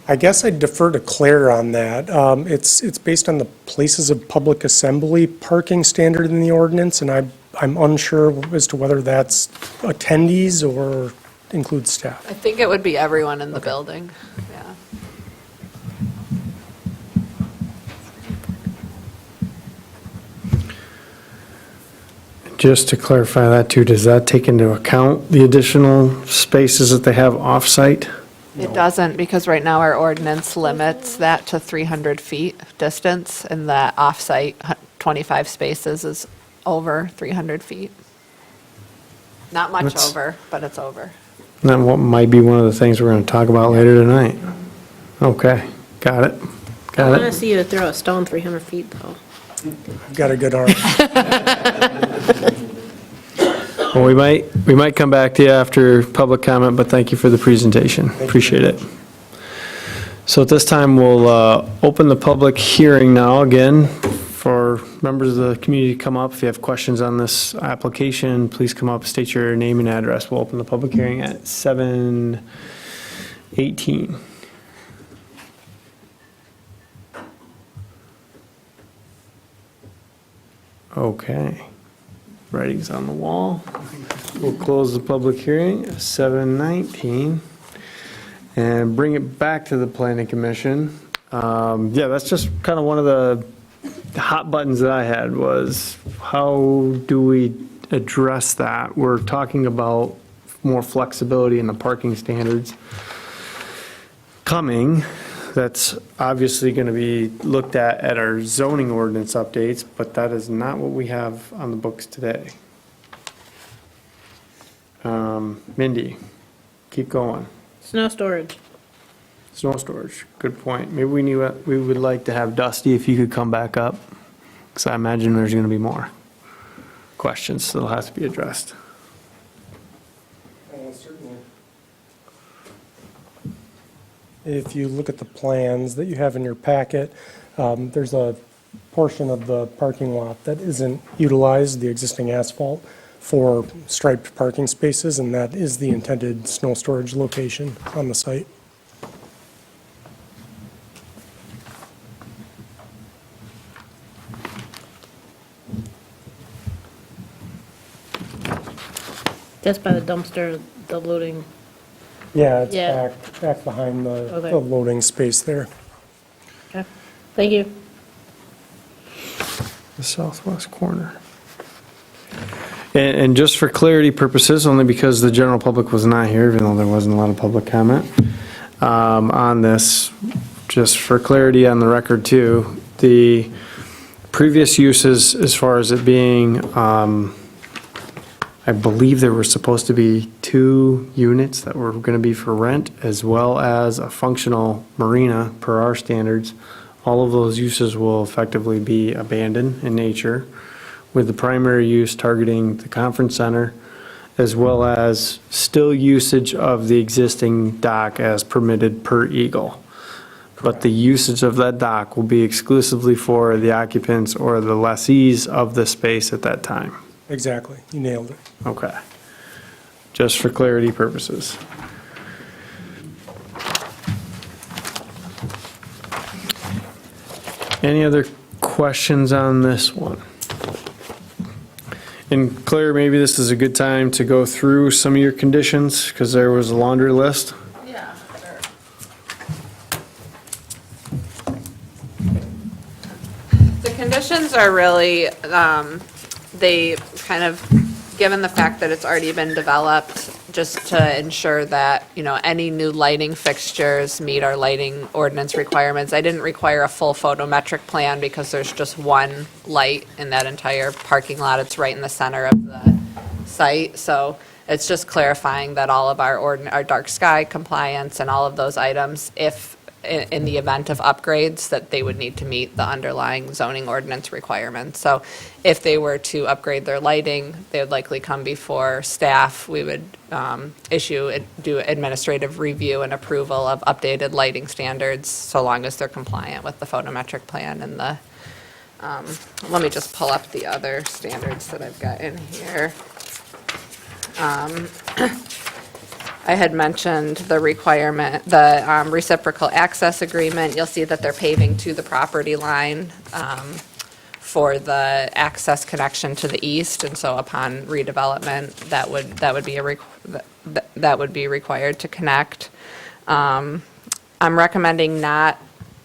I guess I'd defer to Claire on that. It's based on the places of public assembly parking standard in the ordinance, and I'm unsure as to whether that's attendees or includes staff. I think it would be everyone in the building, yeah. Just to clarify that too, does that take into account the additional spaces that they have off-site? It doesn't, because right now our ordinance limits that to 300 feet distance, and the off-site 25 spaces is over 300 feet. Not much That's- over, but it's over. That might be one of the things we're going to talk about later tonight. Okay, got it. I Got want to it. see you to throw a stone 300 feet, though. I've got a good arm. Well, we might come back to you after public comment, but thank you for the presentation. Appreciate it. So at this time, we'll open the public hearing now again for members of the community to come up. If you have questions on this application, please come up, state your name and address. We'll open the public hearing at 7:18. Okay. Writing's on the wall. We'll close the public hearing at 7:19 and bring it back to the planning commission. Yeah, that's just kind of one of the hot buttons that I had was how do we address that? We're talking about more flexibility in the parking standards coming. That's obviously going to be looked at our zoning ordinance updates, but that is not what we have on the books today. Mindy, keep going. Snow storage. Snow storage, good point. Maybe we would like to have Dusty, if you could come back up, because I imagine there's going to be more questions that'll have to be addressed. Certainly. If you look at the plans that you have in your packet, there's a portion of the parking lot that isn't utilized, the existing asphalt, for striped parking spaces, and that is the intended snow storage location on the site. That's by the dumpster, the loading. Yeah, it's Yeah. back behind Okay. the loading space there. Okay. Thank you. The southwest corner. And just for clarity purposes, only because the general public was not here, even though there wasn't a lot of public comment on this, just for clarity on the record too, the previous uses, as far as it being, I believe there were supposed to be 2 units that were going to be for rent, as well as a functional marina per our standards. All of those uses will effectively be abandoned in nature, with the primary use targeting the conference center, as well as still usage of the existing dock as permitted per Eagle. But the usage of that dock will be exclusively for the occupants or the lessees of the space at that time. Exactly, you nailed it. Okay. Just for clarity purposes. Any other questions on this one? And Claire, maybe this is a good time to go through some of your conditions, because there was a laundry list. Yeah, sure. The conditions are really, they kind of, given the fact that it's already been developed, just to ensure that, any new lighting fixtures meet our lighting ordinance requirements. I didn't require a full photometric plan because there's just one light in that entire parking lot. It's right in the center of the site. So it's just clarifying that all of our dark sky compliance and all of those items, if in the event of upgrades, that they would need to meet the underlying zoning ordinance requirements. So if they were to upgrade their lighting, they would likely come before staff. We would do administrative review and approval of updated lighting standards, so long as they're compliant with the photometric plan and the, let me just pull up the other standards that I've got in here. I had mentioned the requirement, the reciprocal access agreement. You'll see that they're paving to the property line for the access connection to the east, and so upon redevelopment, that would be required to connect. I'm recommending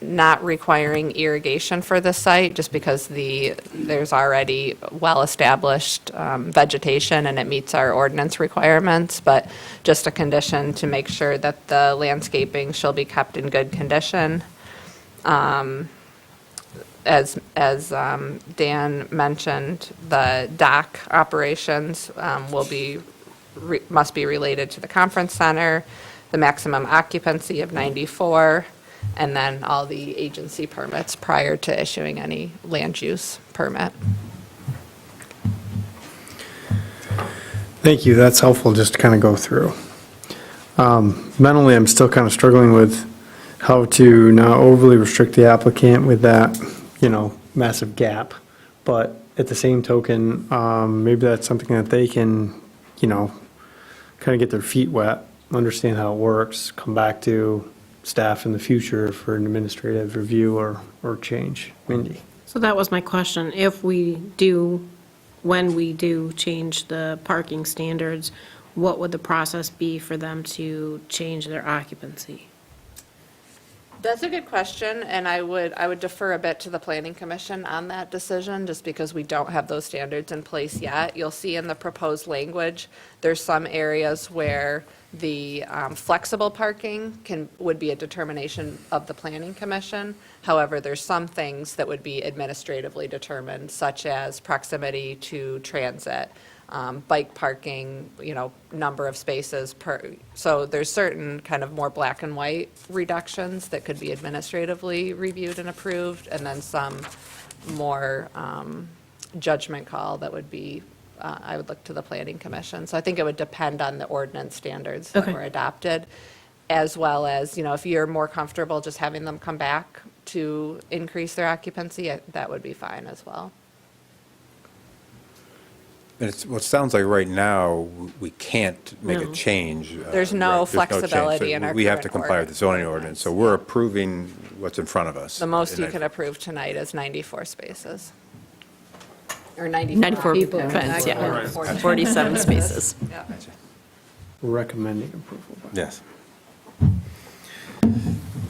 not requiring irrigation for this site, just because there's already well-established vegetation and it meets our ordinance requirements, but just a condition to make sure that the landscaping shall be kept in good condition. As Dan mentioned, the dock operations must be related to the conference center, the maximum occupancy of 94, and then all the agency permits prior to issuing any land use permit. Thank you, that's helpful just to kind of go through. Mentally, I'm still kind of struggling with how to not overly restrict the applicant with that, massive gap. But at the same token, maybe that's something that they can, kind of get their feet wet, understand how it works, come back to staff in the future for an administrative review or change. Mindy? So that was my question. When we do change the parking standards, what would the process be for them to change their occupancy? That's a good question, and I would defer a bit to the Planning Commission on that decision, just because we don't have those standards in place yet. You'll see in the proposed language, there's some areas where the flexible parking would be a determination of the Planning Commission. However, there's some things that would be administratively determined, such as proximity to transit, bike parking, number of spaces per. So there's certain kind of more black and white reductions that could be administratively reviewed and approved, and then some more judgment call that would be, I would look to the Planning Commission. So I think it would depend on the ordinance standards that were adopted, as well as, if you're more comfortable just having them come back to increase their occupancy, that would be fine as well. It sounds like right now, we can't make a change. There's no flexibility in our We have to current comply with the zoning ordinance, so we're approving what's in front of us. The most you And can approve tonight is 94 spaces. Or 94 people. fence, yeah. 94. 47 spaces. Yeah. Recommending approval. Yes.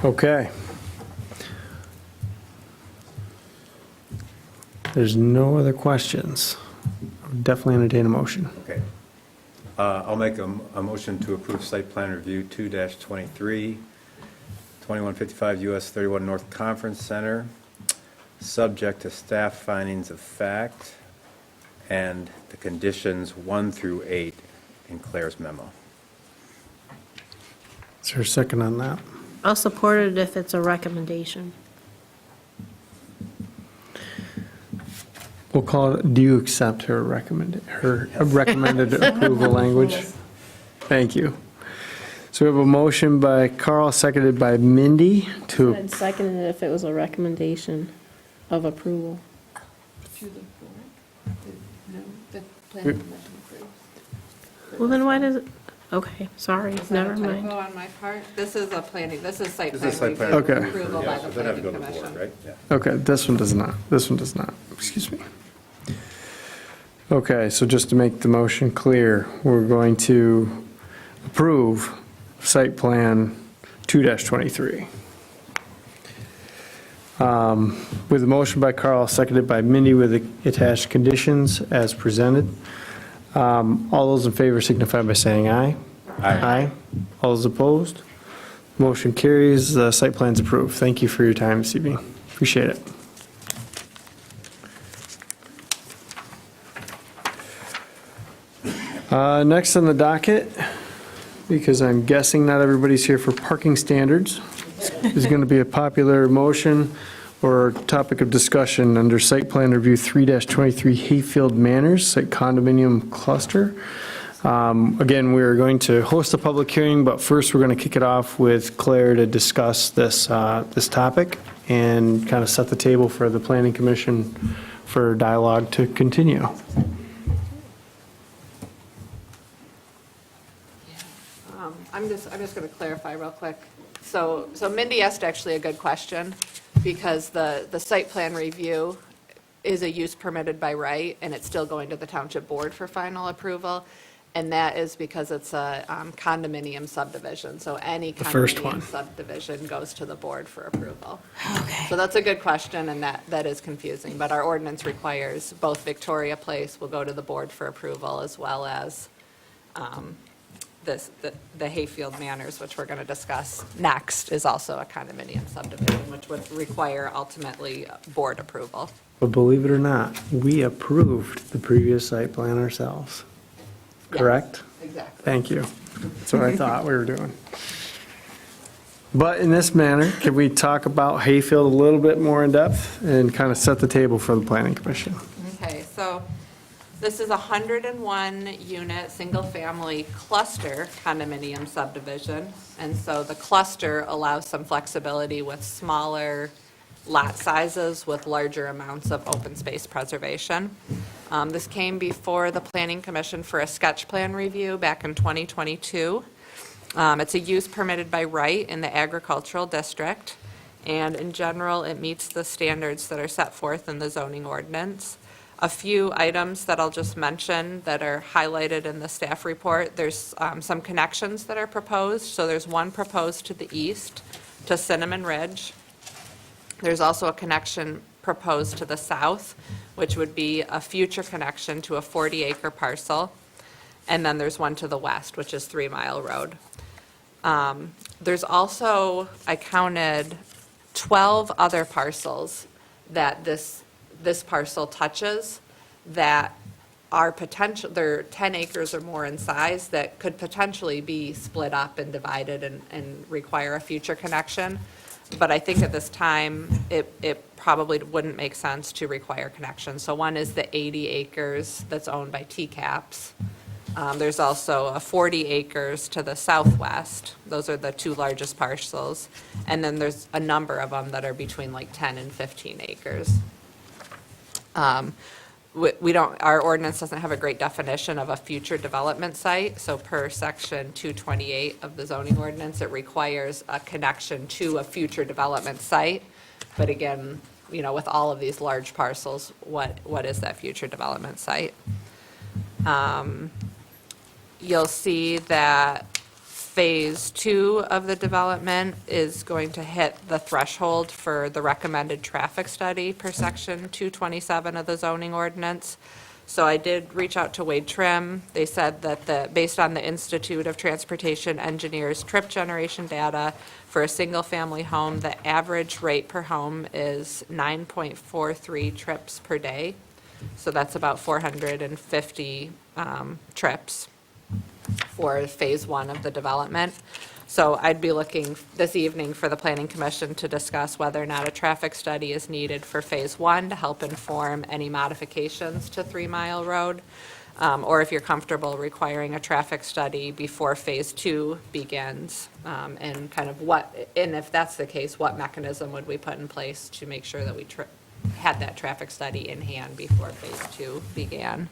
Okay. There's no other questions. I would definitely entertain a motion. Okay. I'll make a motion to approve site plan review 2-23, 2155 US 31 North Conference Center, subject to staff findings of fact and the conditions 1 through 8 in Claire's memo. Is there a second on that? I'll support it if it's a recommendation. We'll call it, do you accept her recommended approval language? Thank you. So we have a motion by Carl, seconded by Mindy to, I'd second it if it was a recommendation of approval. Well, then why does it, okay, sorry, never mind. Typo on my part. This is site plan This is site review plan. Okay. approval by Yeah, the so then have to Planning go to the board, Commission. right? Yeah. okay, this one does not, excuse me. Okay, so just to make the motion clear, we're going to approve site plan 2-23. With a motion by Carl, seconded by Mindy with the attached conditions as presented. All those in favor signify by saying aye. Aye. All those opposed? Motion carries, the site plan's approved. Thank you for your time this evening. Appreciate it. Next on the docket, because I'm guessing not everybody's here for parking standards, is going to be a popular motion or topic of discussion under site plan review 3-23 Hayfield Manors, site condominium cluster. Again, we're going to host a public hearing, but first we're going to kick it off with Claire to discuss this topic and kind of set the table for the Planning Commission for dialogue to continue. I'm just going to clarify real quick. So Mindy asked actually a good question, because the site plan review is a use permitted by right, and it's still going to the township board for final approval. And that is because it's a condominium subdivision, so any first one. condominium subdivision goes to the board for approval. Okay. So that's a good question, and that is confusing, but our ordinance requires both Victoria Place will go to the board for approval, as well as the Hayfield Manors, which we're going to discuss next, is also a condominium subdivision, which would require ultimately board approval. But believe it or not, we approved the previous site plan ourselves. Correct? Exactly. Thank you. That's what I thought we were doing. But in this manner, can we talk about Hayfield a little bit more in depth and kind of set the table for the Planning Commission? Okay, so this is a 101-unit, single-family cluster condominium subdivision. And so the cluster allows some flexibility with smaller lot sizes with larger amounts of open space preservation. This came before the Planning Commission for a sketch plan review back in 2022. It's a use permitted by right in the agricultural district, and in general, it meets the standards that are set forth in the zoning ordinance. A few items that I'll just mention that are highlighted in the staff report. There's some connections that are proposed. So there's one proposed to the east to Cinnamon Ridge. There's also a connection proposed to the south, which would be a future connection to a 40-acre parcel. And then there's one to the west, which is 3 Mile Road. There's also, I counted 12 other parcels that this parcel touches that are potential, they're 10 acres or more in size, that could potentially be split up and divided and require a future connection. But I think at this time, it probably wouldn't make sense to require connection. So one is the 80 acres that's owned by TCAPS. There's also a 40 acres to the southwest. Those are the two largest parcels. And then there's a number of them that are between like 10 and 15 acres. Our ordinance doesn't have a great definition of a future development site. So per section 228 of the zoning ordinance, it requires a connection to a future development site. But again, with all of these large parcels, what is that future development site? You'll see that phase 2 of the development is going to hit the threshold for the recommended traffic study per section 227 of the zoning ordinance. So I did reach out to Wade Trim. They said that based on the Institute of Transportation Engineers trip generation data for a single-family home, the average rate per home is 9.43 trips per day. So that's about 450 trips for phase 1 of the development. So I'd be looking this evening for the Planning Commission to discuss whether or not a traffic study is needed for phase 1 to help inform any modifications to 3 Mile Road, or if you're comfortable requiring a traffic study before phase 2 begins, and kind of and if that's the case, what mechanism would we put in place to make sure that we had that traffic study in hand before phase 2 began.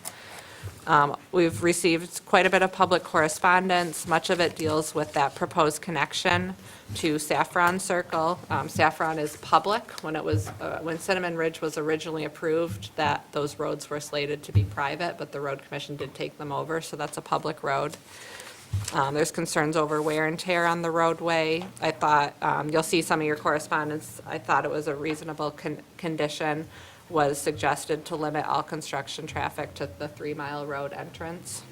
We've received quite a bit of public correspondence. Much of it deals with that proposed connection to Saffron Circle. Saffron is public. When Cinnamon Ridge was originally approved, those roads were slated to be private, but the road commission did take them over, so that's a public road. There's concerns over wear and tear on the roadway. I thought, you'll see some of your correspondence, I thought it was a reasonable condition, was suggested to limit all construction traffic to the 3 Mile Road entrance.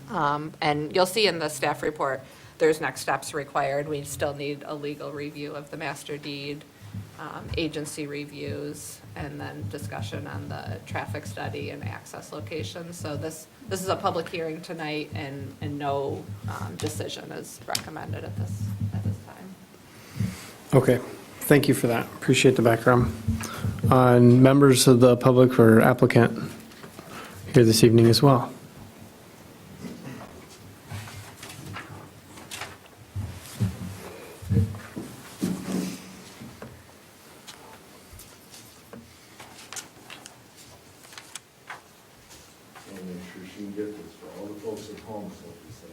And you'll see in the staff report, there's next steps required. We still need a legal review of the master deed, agency reviews, and then discussion on the traffic study and access locations. So this is a public hearing tonight, and no decision is recommended at this time. Okay, thank you for that. Appreciate the background. And members of the public or applicant here this evening as well. And make sure she can get this for all the folks at home, so we said.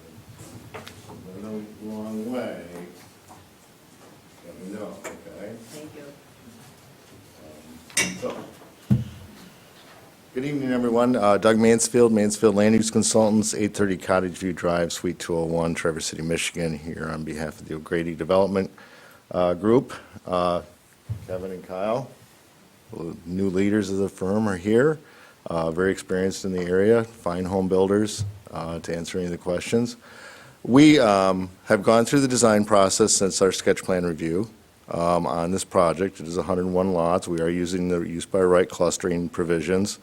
If I know the wrong way, let me know, okay? Thank you. Good evening, everyone. Doug Mansfield, Mansfield Land Use Consultants, 830 Cottage View Drive, Suite 201, Traverse City, Michigan, here on behalf of the O'Grady Development Group. Kevin and Kyle, new leaders of the firm, are here. Very experienced in the area, fine home builders, to answer any of the questions. We have gone through the design process since our sketch plan review on this project. It is 101 lots. We are using the use by right clustering provisions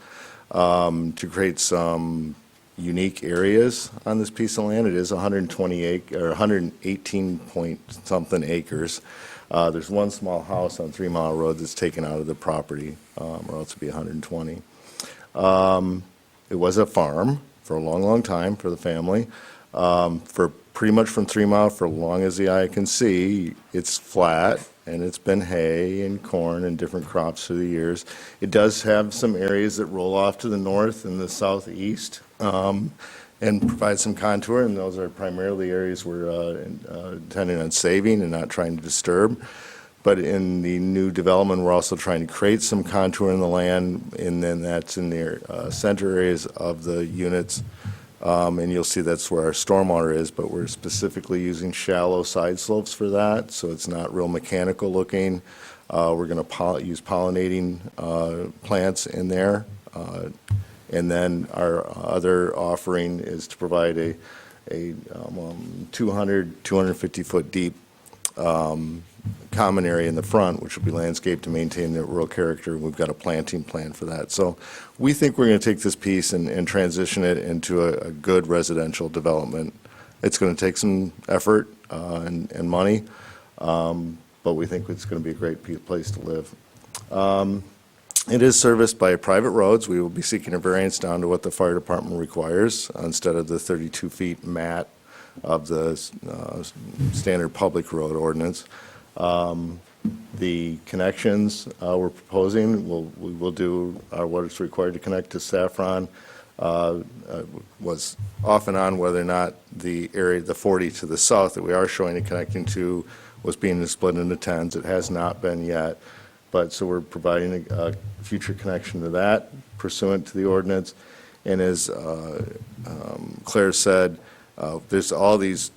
to create some unique areas on this piece of land. It is 118 point something acres. There's one small house on 3 Mile Road that's taken out of the property, or else it'd be 120. It was a farm for a long, long time for the family. For pretty much from 3 Mile, for as long as the eye can see, it's flat, and it's been hay and corn and different crops through the years. It does have some areas that roll off to the north and the southeast, and provide some contour, and those are primarily areas we're intending on saving and not trying to disturb. But in the new development, we're also trying to create some contour in the land, and then that's in the center areas of the units. And you'll see that's where our stormwater is, but we're specifically using shallow side slopes for that, so it's not real mechanical looking. We're going to use pollinating plants in there. And then our other offering is to provide a 250-foot deep common area in the front, which will be landscaped to maintain the rural character. We've got a planting plan for that. So we think we're going to take this piece and transition it into a good residential development. It's going to take some effort and money, but we think it's going to be a great place to live. It is serviced by private roads. We will be seeking a variance down to what the fire department requires instead of the 32 feet mat of the standard public road ordinance. The connections we're proposing, we will do what is required to connect to Saffron. Was off and on whether or not the area, the 40 to the south that we are showing it connecting to, was being split into 10s. It has not been yet. But so we're providing a future connection to that pursuant to the ordinance. And as Claire said, there's all these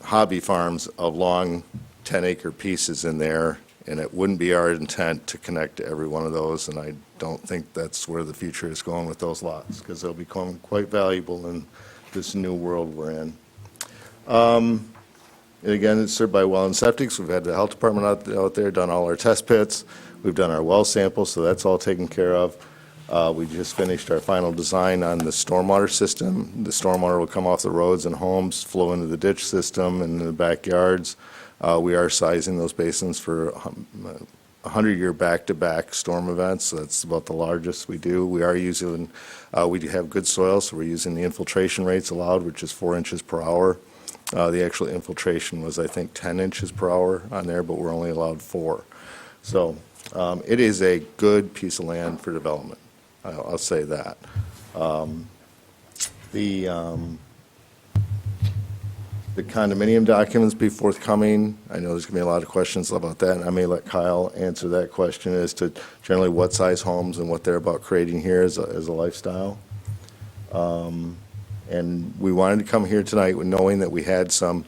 hobby farms of long 10-acre pieces in there, and it wouldn't be our intent to connect to every one of those, and I don't think that's where the future is going with those lots, because they'll become quite valuable in this new world we're in. And again, it's served by well and septics. We've had the health department out there, done all our test pits. We've done our well samples, so that's all taken care of. We just finished our final design on the stormwater system. The stormwater will come off the roads and homes, flow into the ditch system and in the backyards. We are sizing those basins for 100-year back-to-back storm events. So that's about the largest we do. We are using, we do have good soil, so we're using the infiltration rates allowed, which is 4 inches per hour. The actual infiltration was, I think, 10 inches per hour on there, but we're only allowed 4. So it is a good piece of land for development. I'll say that. the condominium documents be forthcoming? I know there's going to be a lot of questions about that, and I may let Kyle answer that question as to generally what size homes and what they're about creating here as a lifestyle. And we wanted to come here tonight with knowing that we had some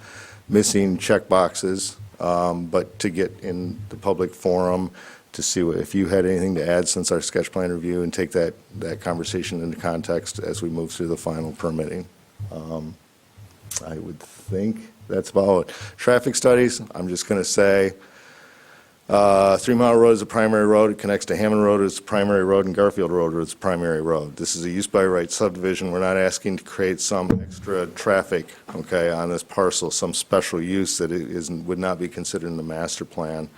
missing check boxes, but to get in the public forum to see if you had anything to add since our sketch plan review and take that conversation into context as we move through the final permitting. I would think that's about it. Traffic studies, I'm just going to say, 3 Mile Road is a primary road. It connects to Hammond Road as a primary road, and Garfield Road is a primary road. This is a use by right subdivision. We're not asking to create some extra traffic, okay, on this parcel, some special use that would not be considered in the master plan.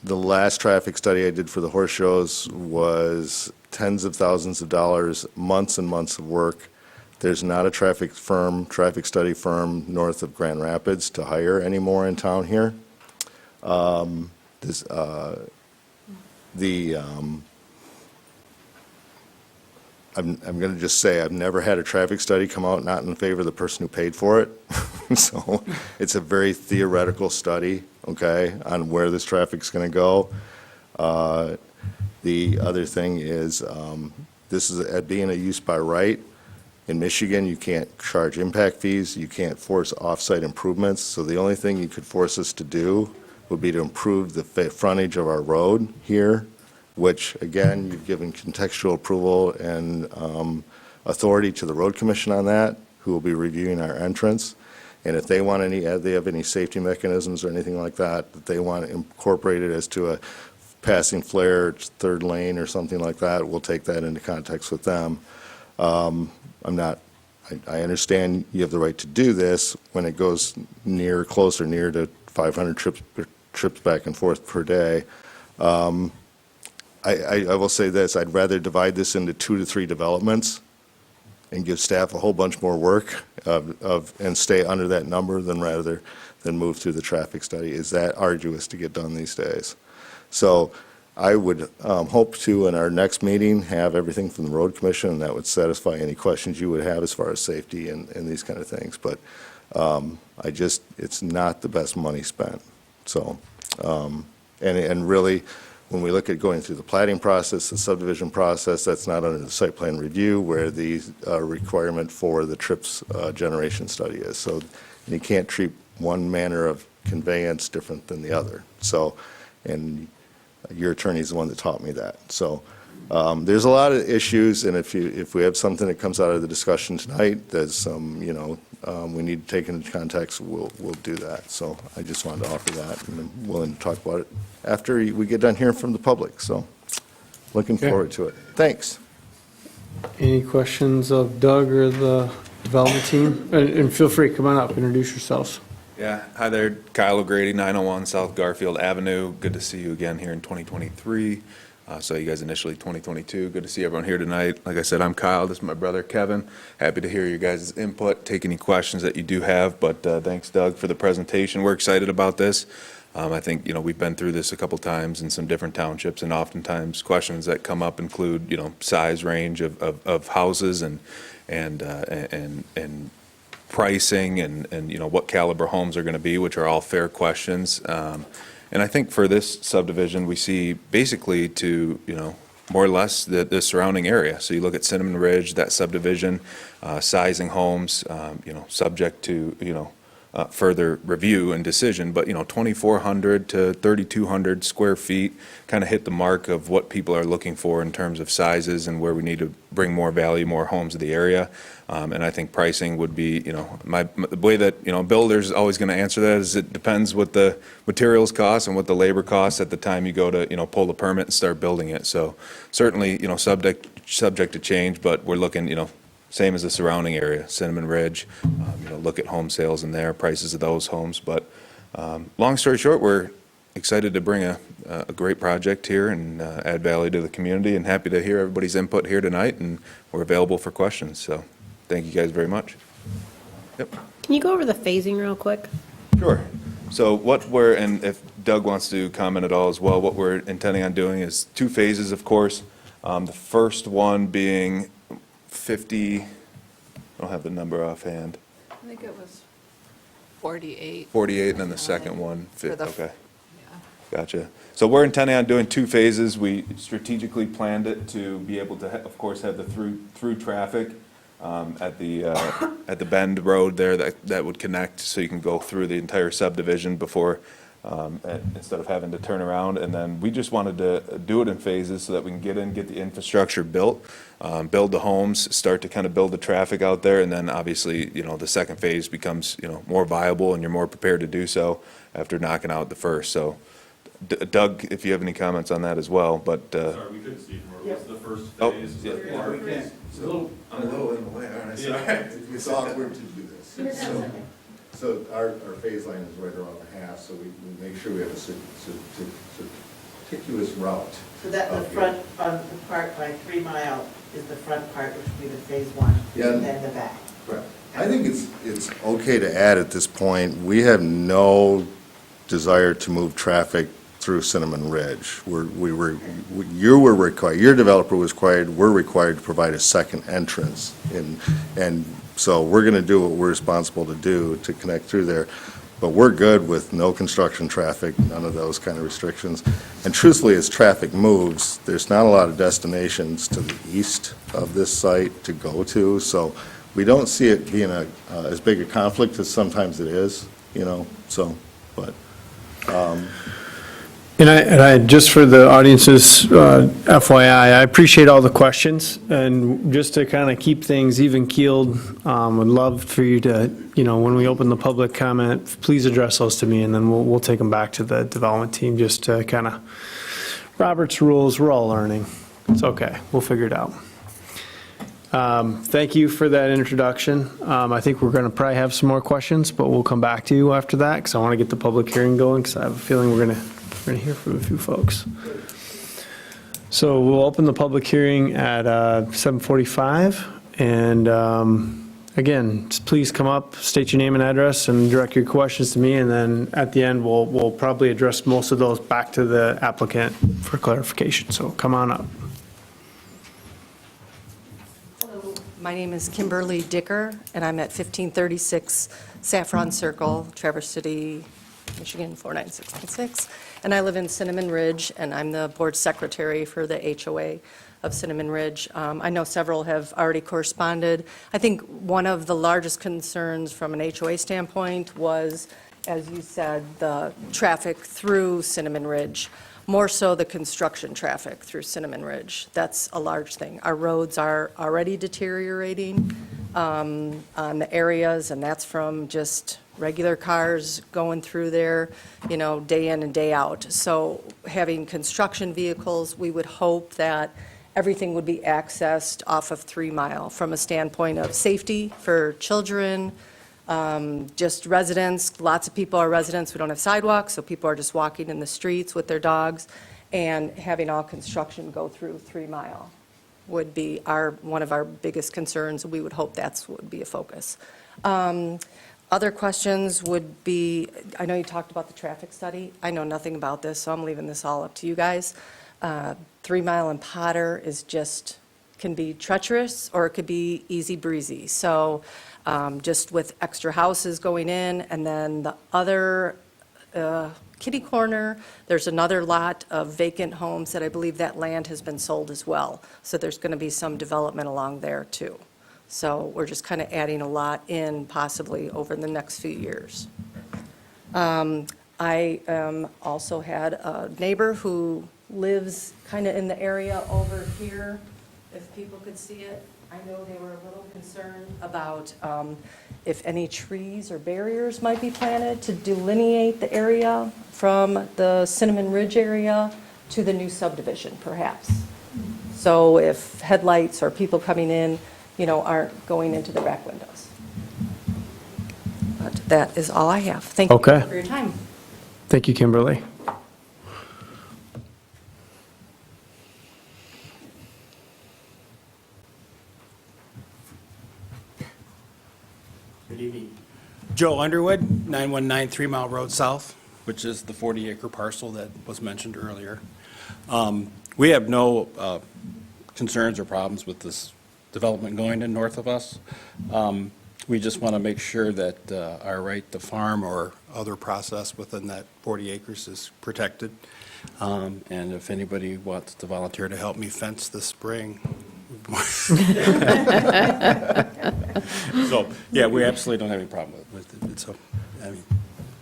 The last traffic study I did for the horse shows was tens of thousands of dollars, months and months of work. There's not a traffic study firm north of Grand Rapids to hire anymore in town here. I'm going to just say I've never had a traffic study come out not in favor of the person who paid for it. So it's a very theoretical study, okay, on where this traffic's going to go. The other thing is this is being a use by right. In Michigan, you can't charge impact fees. You can't force off-site improvements. So the only thing you could force us to do would be to improve the frontage of our road here, which, again, you've given contextual approval and authority to the road commission on that, who will be reviewing our entrance. And if they want they have any safety mechanisms or anything like that, that they want incorporated as to a passing flare, third lane or something like that, we'll take that into context with them. I understand you have the right to do this when it goes near to 500 trips back and forth per day. I will say this, I'd rather divide this into 2 to 3 developments and give staff a whole bunch more work and stay under that number rather than move through the traffic study. Is that arduous to get done these days? So I would hope to, in our next meeting, have everything from the road commission, and that would satisfy any questions you would have as far as safety and these kind of things. But it's not the best money spent. So, and really, when we look at going through the plating process, the subdivision process, that's not under the site plan review where the requirement for the TRIPS generation study is. So you can't treat one manner of conveyance different than the other. So, and your attorney is the one that taught me that. So there's a lot of issues, and if we have something that comes out of the discussion tonight, there's some, we need to take into context, we'll do that. So I just wanted to offer that, and I'm willing to talk about it after we get done hearing from the public. So looking forward to it. Thanks. Any questions of Doug or the development team? And feel free, come on up, introduce yourselves. Yeah, hi there, Kyle O'Grady, 901 South Garfield Avenue. Good to see you again here in 2023. Saw you guys initially 2022. Good to see everyone here tonight. Like I said, I'm Kyle. This is my brother, Kevin. Happy to hear your guys' input, take any questions that you do have. But thanks, Doug, for the presentation. We're excited about this. I think, we've been through this a couple times in some different townships, and oftentimes questions that come up include, size range of houses and pricing and what caliber homes are going to be, which are all fair questions. And I think for this subdivision, we see basically to, more or less the surrounding area. So you look at Cinnamon Ridge, that subdivision, sizing homes, subject to, further review and decision, but 2,400 to 3,200 square feet kind of hit the mark of what people are looking for in terms of sizes and where we need to bring more value, more homes to the area. And I think pricing would be, the way that, a builder's always going to answer that is it depends what the materials cost and what the labor costs at the time you go to, pull the permit and start building it. So certainly, subject to change, but we're looking, same as the surrounding area, Cinnamon Ridge, look at home sales in there, prices of those homes. But long story short, we're excited to bring a great project here and add value to the community, and happy to hear everybody's input here tonight, and we're available for questions. So thank you guys very much. Yep. Can you go over the phasing real quick? Sure. So and if Doug wants to comment at all as well, what we're intending on doing is 2 phases, of course. The first one being 50, I don't have the number offhand, I think it was 48. 48, and then the second one, For the- okay. Yeah. Gotcha. So we're intending on doing 2 phases. We strategically planned it to be able to, of course, have the through traffic at the Bend Road there that would connect, so you can go through the entire subdivision before, instead of having to turn around. And then we just wanted to do it in phases so that we can get the infrastructure built, build the homes, start to kind of build the traffic out there. And then obviously, the second phase becomes, more viable, and you're more prepared to do so after knocking out the first. So Doug, if you have any comments on that as well, but. Sorry, we couldn't see from where it was the first Oh, phase. yeah. I'm a little in the way, aren't I? Sorry. It's awkward to do this. So our phase line is right around the half, so we make sure we have a contiguous route. So that the front, the part by 3 Mile is the front part, which would be the phase 1, Yeah. and then the back. Right. I think it's okay to add at this point, we have no desire to move traffic through Cinnamon Ridge. You were required, your developer was required, we're required to provide a second entrance. And so we're going to do what we're responsible to do to connect through there. But we're good with no construction traffic, none of those kind of restrictions. And truthfully, as traffic moves, there's not a lot of destinations to the east of this site to go to. So we don't see it being as big a conflict as sometimes it is, so, but. And I, just for the audience's FYI, I appreciate all the questions, and just to kind of keep things even keeled, would love for you to, when we open the public comment, please address those to me, and then we'll take them back to the development team, just to kind of, Robert's rules, we're all learning. It's okay, we'll figure it out. Thank you for that introduction. I think we're going to probably have some more questions, but we'll come back to you after that, because I want to get the public hearing going, because I have a feeling we're going to hear from a few folks. So we'll open the public hearing at 7:45, and again, just please come up, state your name and address, and direct your questions to me, and then at the end, we'll probably address most of those back to the applicant for clarification, so come on up. My name is Kimberly Dicker, and I'm at 1536 Saffron Circle, Traverse City, Michigan 49616. And I live in Cinnamon Ridge, and I'm the board secretary for the HOA of Cinnamon Ridge. I know several have already corresponded. I think one of the largest concerns from an HOA standpoint was, as you said, the traffic through Cinnamon Ridge. More so the construction traffic through Cinnamon Ridge. That's a large thing. Our roads are already deteriorating on the areas, and that's from just regular cars going through there, day in and day out. So having construction vehicles, we would hope that everything would be accessed off of 3 Mile from a standpoint of safety for children, just residents. Lots of people are residents. We don't have sidewalks, so people are just walking in the streets with their dogs, and having all construction go through 3 Mile would be one of our biggest concerns. We would hope would be a focus. Other questions would be, I know you talked about the traffic study. I know nothing about this, so I'm leaving this all up to you guys. 3 Mile and Potter can be treacherous, or it could be easy breezy. So just with extra houses going in, and then the other kitty corner, there's another lot of vacant homes that I believe that land has been sold as well. So there's going to be some development along there too. So we're just kind of adding a lot in possibly over the next few years. I also had a neighbor who lives kind of in the area over here, if people could see it. I know they were a little concerned about if any trees or barriers might be planted to delineate the area from the Cinnamon Ridge area to the new subdivision, perhaps. So if headlights or people coming in, aren't going into the back windows. But that is all I have. Thank you Okay. for your time. Thank you, Kimberly. Good evening. Joe Underwood, 919 3 Mile Road South, which is the 40-acre parcel that was mentioned earlier. We have no concerns or problems with this development going in north of us. We just want to make sure that our right to farm or other process within that 40 acres is protected. And if anybody wants to volunteer to help me fence this spring. So, yeah, we absolutely don't have any problem with it. It's I mean, it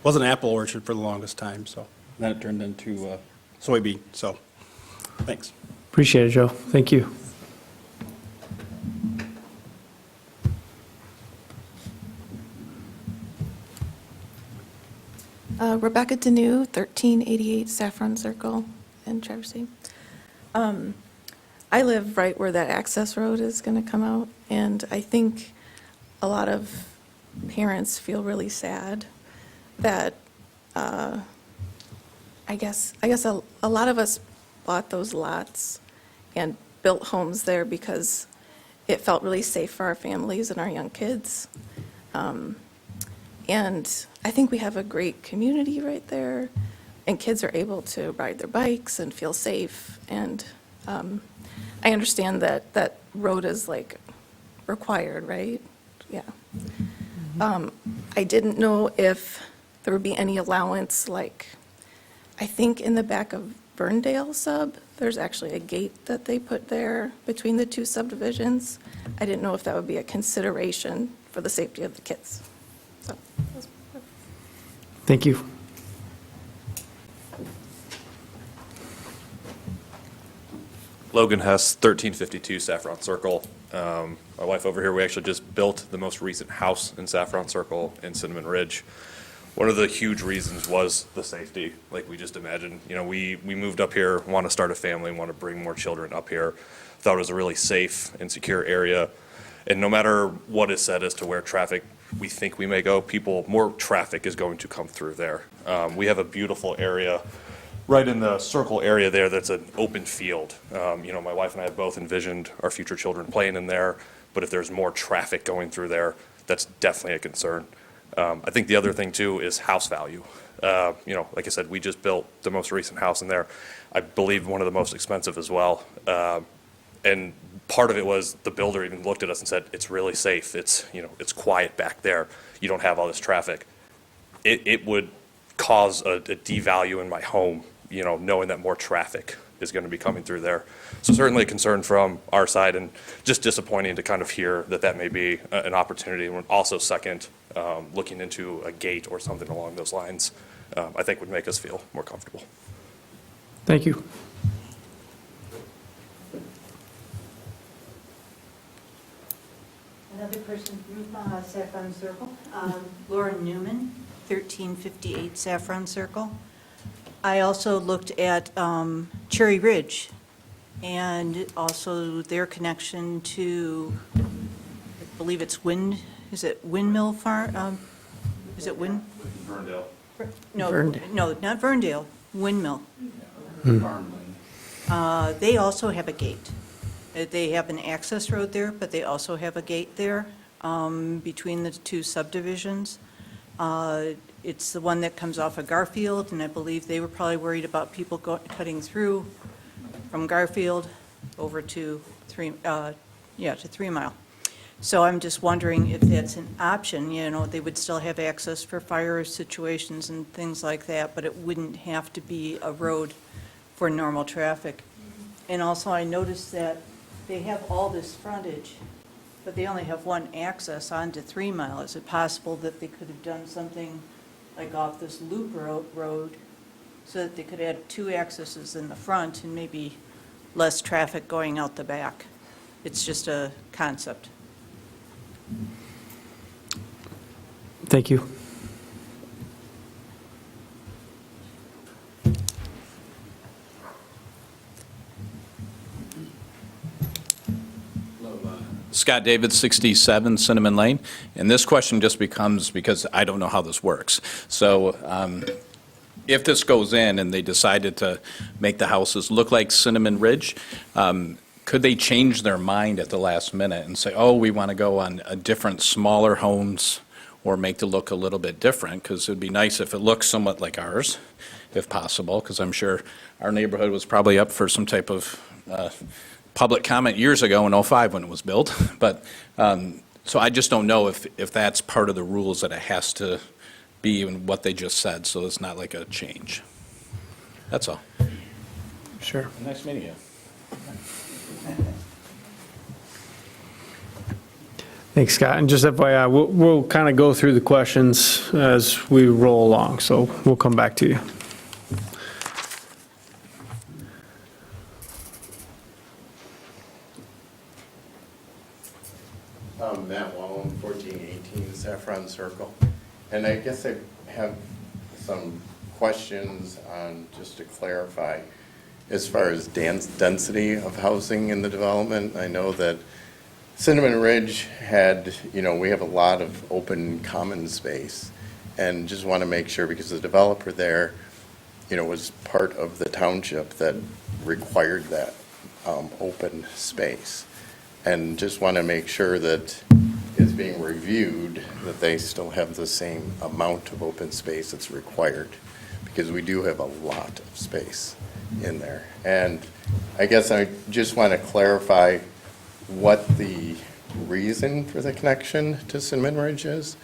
was an apple orchard for the longest time, so then it turned into soybean, so, thanks. Appreciate it, Joe. Thank you. Rebecca Deneau, 1388 Saffron Circle in Traverse City. I live right where that access road is going to come out, and I think a lot of parents feel really sad that, I guess a lot of us bought those lots and built homes there because it felt really safe for our families and our young kids. And I think we have a great community right there, and kids are able to ride their bikes and feel safe. And I understand that that road is like required, right? Yeah. I didn't know if there would be any allowance, like, I think in the back of Ferndale sub, there's actually a gate that they put there between the two subdivisions. I didn't know if that would be a consideration for the safety of the kids. So, Thank you. Logan Hess, 1352 Saffron Circle. My wife over here, we actually just built the most recent house in Saffron Circle in Cinnamon Ridge. One of the huge reasons was the safety, like we just imagined. You know, we moved up here, want to start a family, want to bring more children up here. Thought it was a really safe and secure area. And no matter what is said as to where traffic we think we may go, more traffic is going to come through there. We have a beautiful area right in the circle area there that's an open field. You know, my wife and I have both envisioned our future children playing in there, but if there's more traffic going through there, that's definitely a concern. I think the other thing too is house value. You know, like I said, we just built the most recent house in there. I believe one of the most expensive as well. And part of it was the builder even looked at us and said, it's really safe. It's, you know, it's quiet back there. You don't have all this traffic. It would cause a devalue in my home, you know, knowing that more traffic is going to be coming through there. So certainly a concern from our side, and just disappointing to kind of hear that that may be an opportunity. And also second, looking into a gate or something along those lines, I think would make us feel more comfortable. Thank you. Another person from Saffron Circle, Lauren Newman, 1358 Saffron Circle. I also looked at Cherry Ridge and also their connection to, I believe it's Windmill Farm? Is it Ferndale. No, not Ferndale, Windmill. They also have a gate. They have an access road there, but they also have a gate there between the two subdivisions. It's the one that comes off of Garfield, and I believe they were probably worried about people cutting through from Garfield over to 3 Mile. So I'm just wondering if that's an option. You know, they would still have access for fire situations and things like that, but it wouldn't have to be a road for normal traffic. And also, I noticed that they have all this frontage, but they only have one access onto 3 Mile. Is it possible that they could have done something like off this loop road so that they could add 2 accesses in the front and maybe less traffic going out the back? It's just a concept. Thank you. Scott David, 67 Cinnamon Lane. And this question just becomes because I don't know how this works. So if this goes in and they decided to make the houses look like Cinnamon Ridge, could they change their mind at the last minute and say, oh, we want to go on a different, smaller homes or make it look a little bit different? Because it would be nice if it looks somewhat like ours, if possible, because I'm sure our neighborhood was probably up for some type of public comment years ago in '05 when it was built, but, so I just don't know if that's part of the rules that it has to be in what they just said, so it's not like a change. That's all. Sure. Nice meeting you. Thanks, Scott. And just FYI, we'll kind of go through the questions as we roll along, so we'll come back to you. Matt Wallum, 1418 Saffron Circle. And I guess I have some questions on, just to clarify, as far as density of housing in the development. I know that Cinnamon Ridge had, we have a lot of open common space, and just want to make sure, because the developer there, was part of the township that required that open space. And just want to make sure that it's being reviewed, that they still have the same amount of open space that's required, because we do have a lot of space in there. And I guess I just want to clarify what the reason for the connection to Cinnamon Ridge is,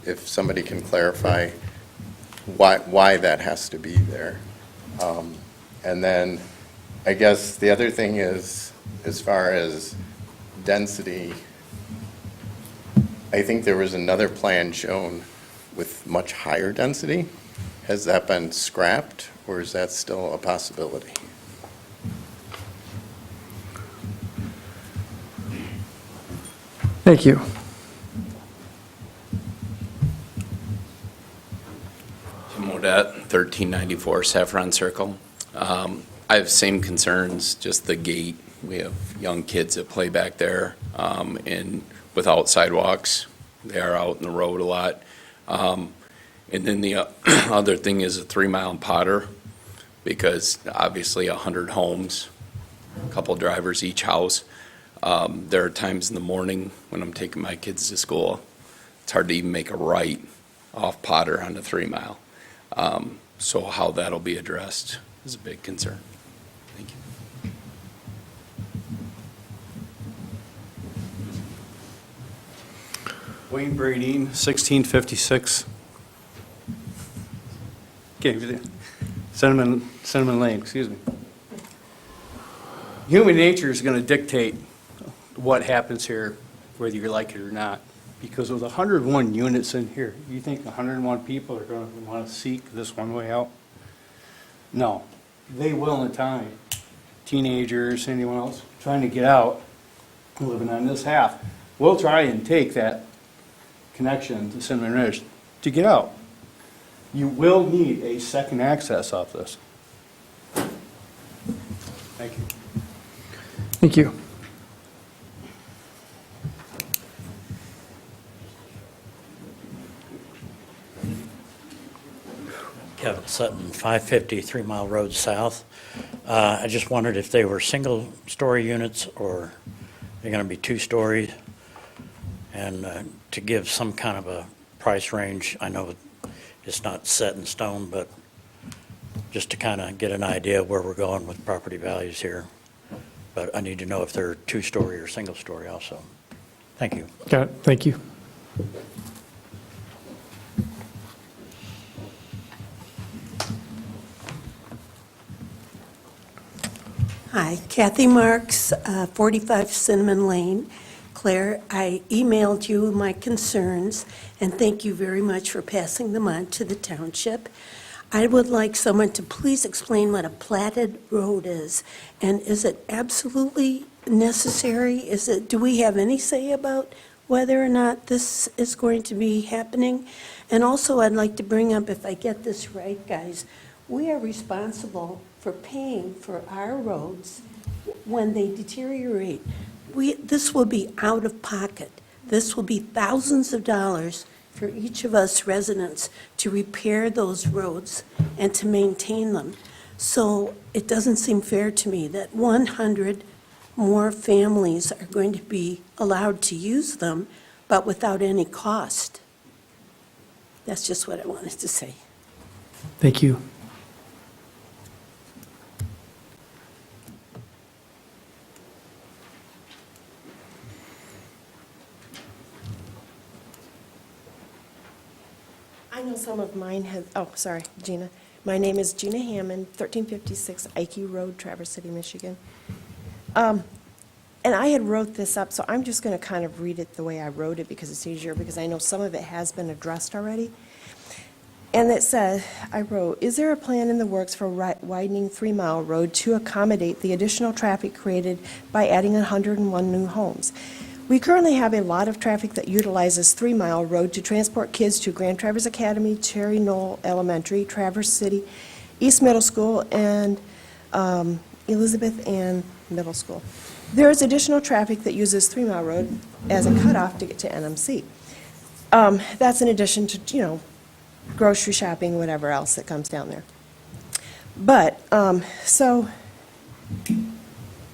if somebody can clarify why that has to be there. And then I guess the other thing is, as far as density, I think there was another plan shown with much higher density. Has that been scrapped, or is that still a possibility? Thank you. Jim Modette, 1394 Saffron Circle. I have same concerns, just the gate. We have young kids that play back there, and without sidewalks. They are out in the road a lot. And then the other thing is a 3-mile Potter, because obviously 100 homes, a couple drivers each house. There are times in the morning when I'm taking my kids to school, it's hard to even make a right off Potter on the 3-mile. So how that'll be addressed is a big concern. Thank you. Wayne Bradeen, 1656. Cinnamon Lane, excuse me. Human nature is going to dictate what happens here, whether you like it or not. Because with 101 units in here, you think 101 people are going to want to seek this one way out? No. They will in time. Teenagers, anyone else trying to get out, living on this half. We'll try and take that connection to Cinnamon Ridge to get out. You will need a second access off this. Thank you. Thank you. Kevin Sutton, 550 3 Mile Road South. I just wondered if they were single-story units or they're going to be 2-story, and to give some kind of a price range. I know it's not set in stone, but just to kind of get an idea of where we're going with property values here. But I need to know if they're 2-story or single-story also. Thank you. Got it. Thank you. Hi, Kathy Marks, 45 Cinnamon Lane. Claire, I emailed you my concerns, and thank you very much for passing them on to the township. I would like someone to please explain what a platted road is, and is it absolutely necessary? Do we have any say about whether or not this is going to be happening? And also, I'd like to bring up, if I get this right, guys, we are responsible for paying for our roads when they deteriorate. This will be out of pocket. This will be thousands of dollars for each of us residents to repair those roads and to maintain them. So it doesn't seem fair to me that 100 more families are going to be allowed to use them, but without any cost. That's just what I wanted to say. Thank you. I know some of mine have, oh, sorry, Gina. My name is Gina Hammond, 1356 Ike Road, Traverse City, Michigan. And I had wrote this up, so I'm just going to kind of read it the way I wrote it because it's easier, because I know some of it has been addressed already. And it said, I wrote, is there a plan in the works for widening 3 Mile Road to accommodate the additional traffic created by adding 101 new homes? We currently have a lot of traffic that utilizes 3 Mile Road to transport kids to Grand Traverse Academy, Cherry Knoll Elementary, Traverse City, East Middle School, and Elizabeth Ann Middle School. There is additional traffic that uses 3 Mile Road as a cutoff to get to NMC. That's in addition to, grocery shopping, whatever else that comes down there. But, so,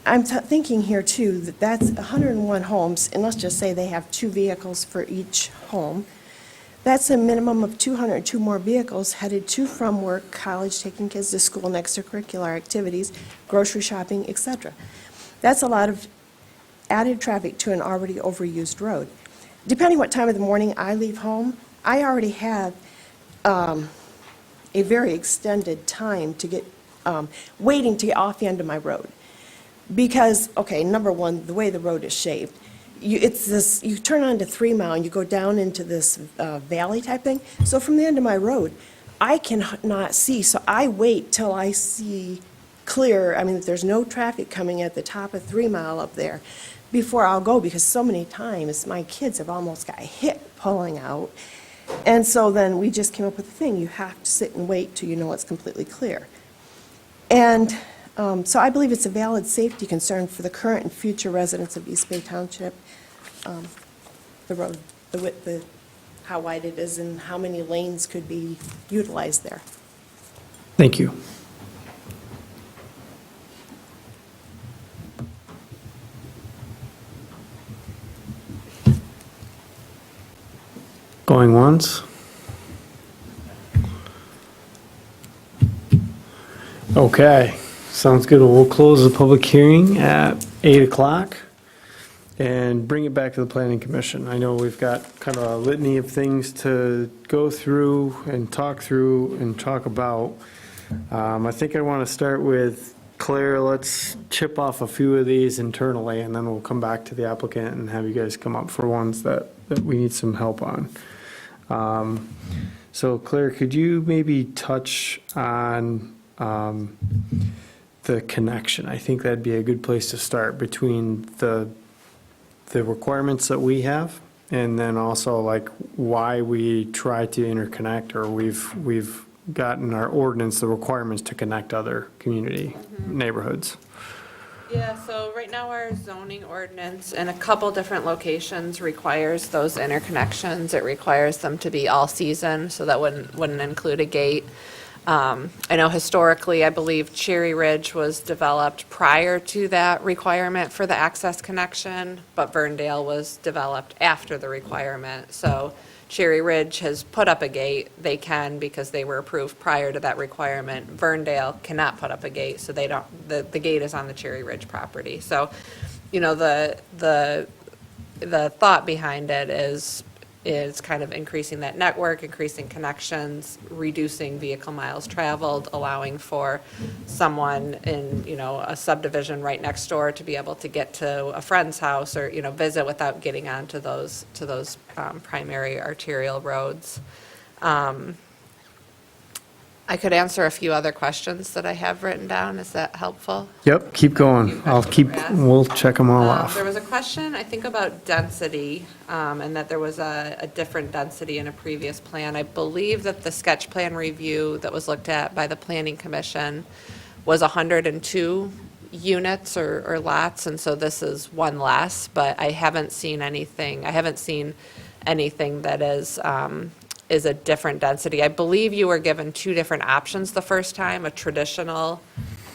I'm thinking here too, that that's 101 homes, and let's just say they have 2 vehicles for each home. That's a minimum of 202 more vehicles headed to from work, college, taking kids to school, and extracurricular activities, grocery shopping, etc. That's a lot of added traffic to an already overused road. Depending what time of the morning I leave home, I already have a very extended time to get, waiting to get off the end of my road. Because, okay, number one, the way the road is shaped, you turn onto 3 Mile and you go down into this valley type thing. So from the end of my road, I cannot see, so I wait till I see clear, if there's no traffic coming at the top of 3 Mile up there before I'll go, because so many times my kids have almost got hit pulling out. And so then we just came up with the thing, you have to sit and wait till you know it's completely clear. And so I believe it's a valid safety concern for the current and future residents of East Bay Township, the road, the width, how wide it is, and how many lanes could be utilized there. Thank you. Going once? Okay, sounds good. We'll close the public hearing at 8 o'clock and bring it back to the Planning Commission. I know we've got kind of a litany of things to go through and talk about. I think I want to start with Claire. Let's chip off a few of these internally, and then we'll come back to the applicant and have you guys come up for ones that we need some help on. So Claire, could you maybe touch on the connection? I think that'd be a good place to start between the requirements that we have, and then also like why we try to interconnect, or we've gotten our ordinance the requirements to connect other community neighborhoods. Yeah, so right now our zoning ordinance in a couple different locations requires those interconnections. It requires them to be all season, so that wouldn't include a gate. I know historically, I believe Cherry Ridge was developed prior to that requirement for the access connection, but Verndale was developed after the requirement. So Cherry Ridge has put up a gate. They can because they were approved prior to that requirement. Verndale cannot put up a gate, so they don't. The gate is on the Cherry Ridge property. So, the thought behind it is kind of increasing that network, increasing connections, reducing vehicle miles traveled, allowing for someone in, a subdivision right next door to be able to get to a friend's house or, visit without getting onto those primary arterial roads. I could answer a few other questions that I have written down. Is that helpful? Yep, keep going. We'll check them all off. There was a question, I think, about density, and that there was a different density in a previous plan. I believe that the sketch plan review that was looked at by the Planning Commission was 102 units or lots, and so this is one less, but I haven't seen anything that is a different density. I believe you were given 2 different options the first time, a traditional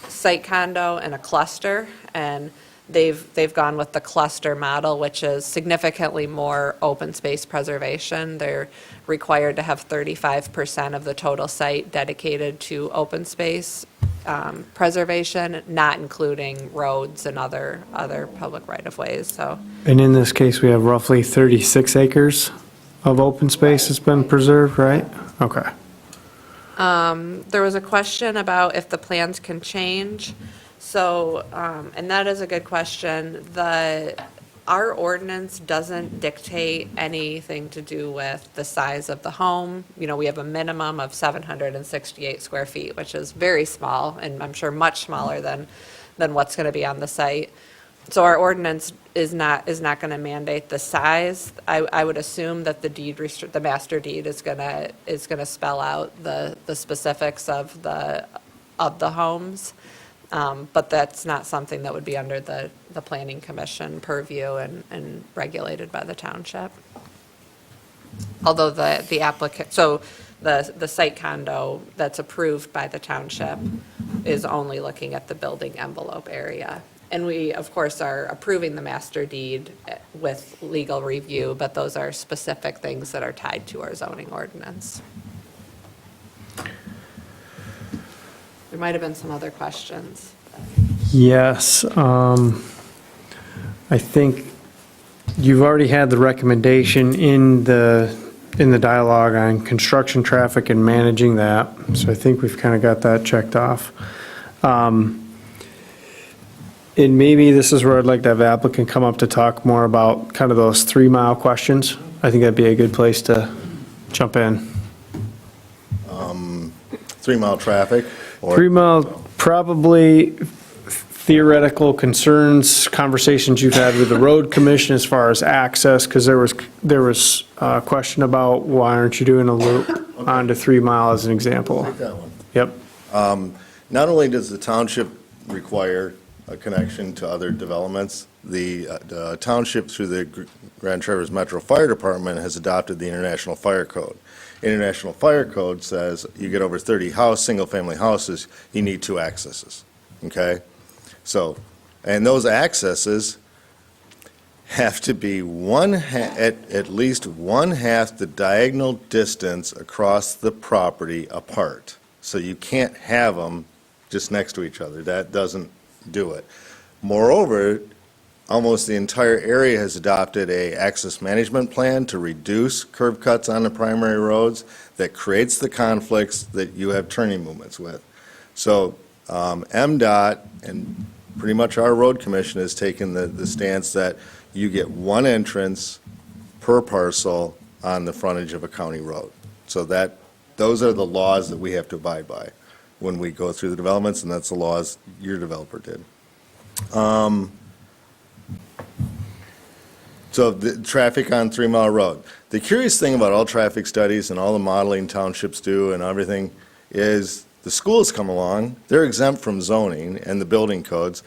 site condo and a cluster, and they've gone with the cluster model, which is significantly more open space preservation. They're required to have 35% of the total site dedicated to open space preservation, not including roads and other public right-of-ways. So, And in this case, we have roughly 36 acres of open space that's been preserved, right? Okay. There was a question about if the plans can change. So, and that is a good question. Our ordinance doesn't dictate anything to do with the size of the home. You know, we have a minimum of 768 square feet, which is very small, and I'm sure much smaller than what's going to be on the site. So our ordinance is not going to mandate the size. I would assume that the master deed is going to spell out the specifics of the homes. But that's not something that would be under the planning commission purview and regulated by the township. Although the applicant, so the site condo that's approved by the township is only looking at the building envelope area. And we, of course, are approving the master deed with legal review, but those are specific things that are tied to our zoning ordinance. There might have been some other questions. Yes, I think you've already had the recommendation in the dialogue on construction traffic and managing that, so I think we've kind of got that checked off. And maybe this is where I'd like to have the applicant come up to talk more about kind of those 3-mile questions. I think that'd be a good place to jump in. 3-mile traffic? Or 3-mile, probably theoretical concerns, conversations you've had with the road commission as far as access, because there was a question about why aren't you doing a loop onto 3 Mile as an example. Take that one. Yep. Not only does the township require a connection to other developments, the township through the Grand Traverse Metro Fire Department has adopted the International Fire Code. International Fire Code says you get over 30 single-family houses, you need 2 accesses, okay? So, and those accesses have to be at least 1/2 the diagonal distance across the property apart. So you can't have them just next to each other. That doesn't do it. Moreover, almost the entire area has adopted a access management plan to reduce curb cuts on the primary roads that creates the conflicts that you have turning movements with. So MDOT and pretty much our road commission has taken the stance that you get 1 entrance per parcel on the frontage of a county road. So those are the laws that we have to abide by when we go through the developments, and that's the laws your developer did. So the traffic on 3 Mile Road. The curious thing about all traffic studies and all the modeling townships do and everything is the schools come along, they're exempt from zoning and the building codes,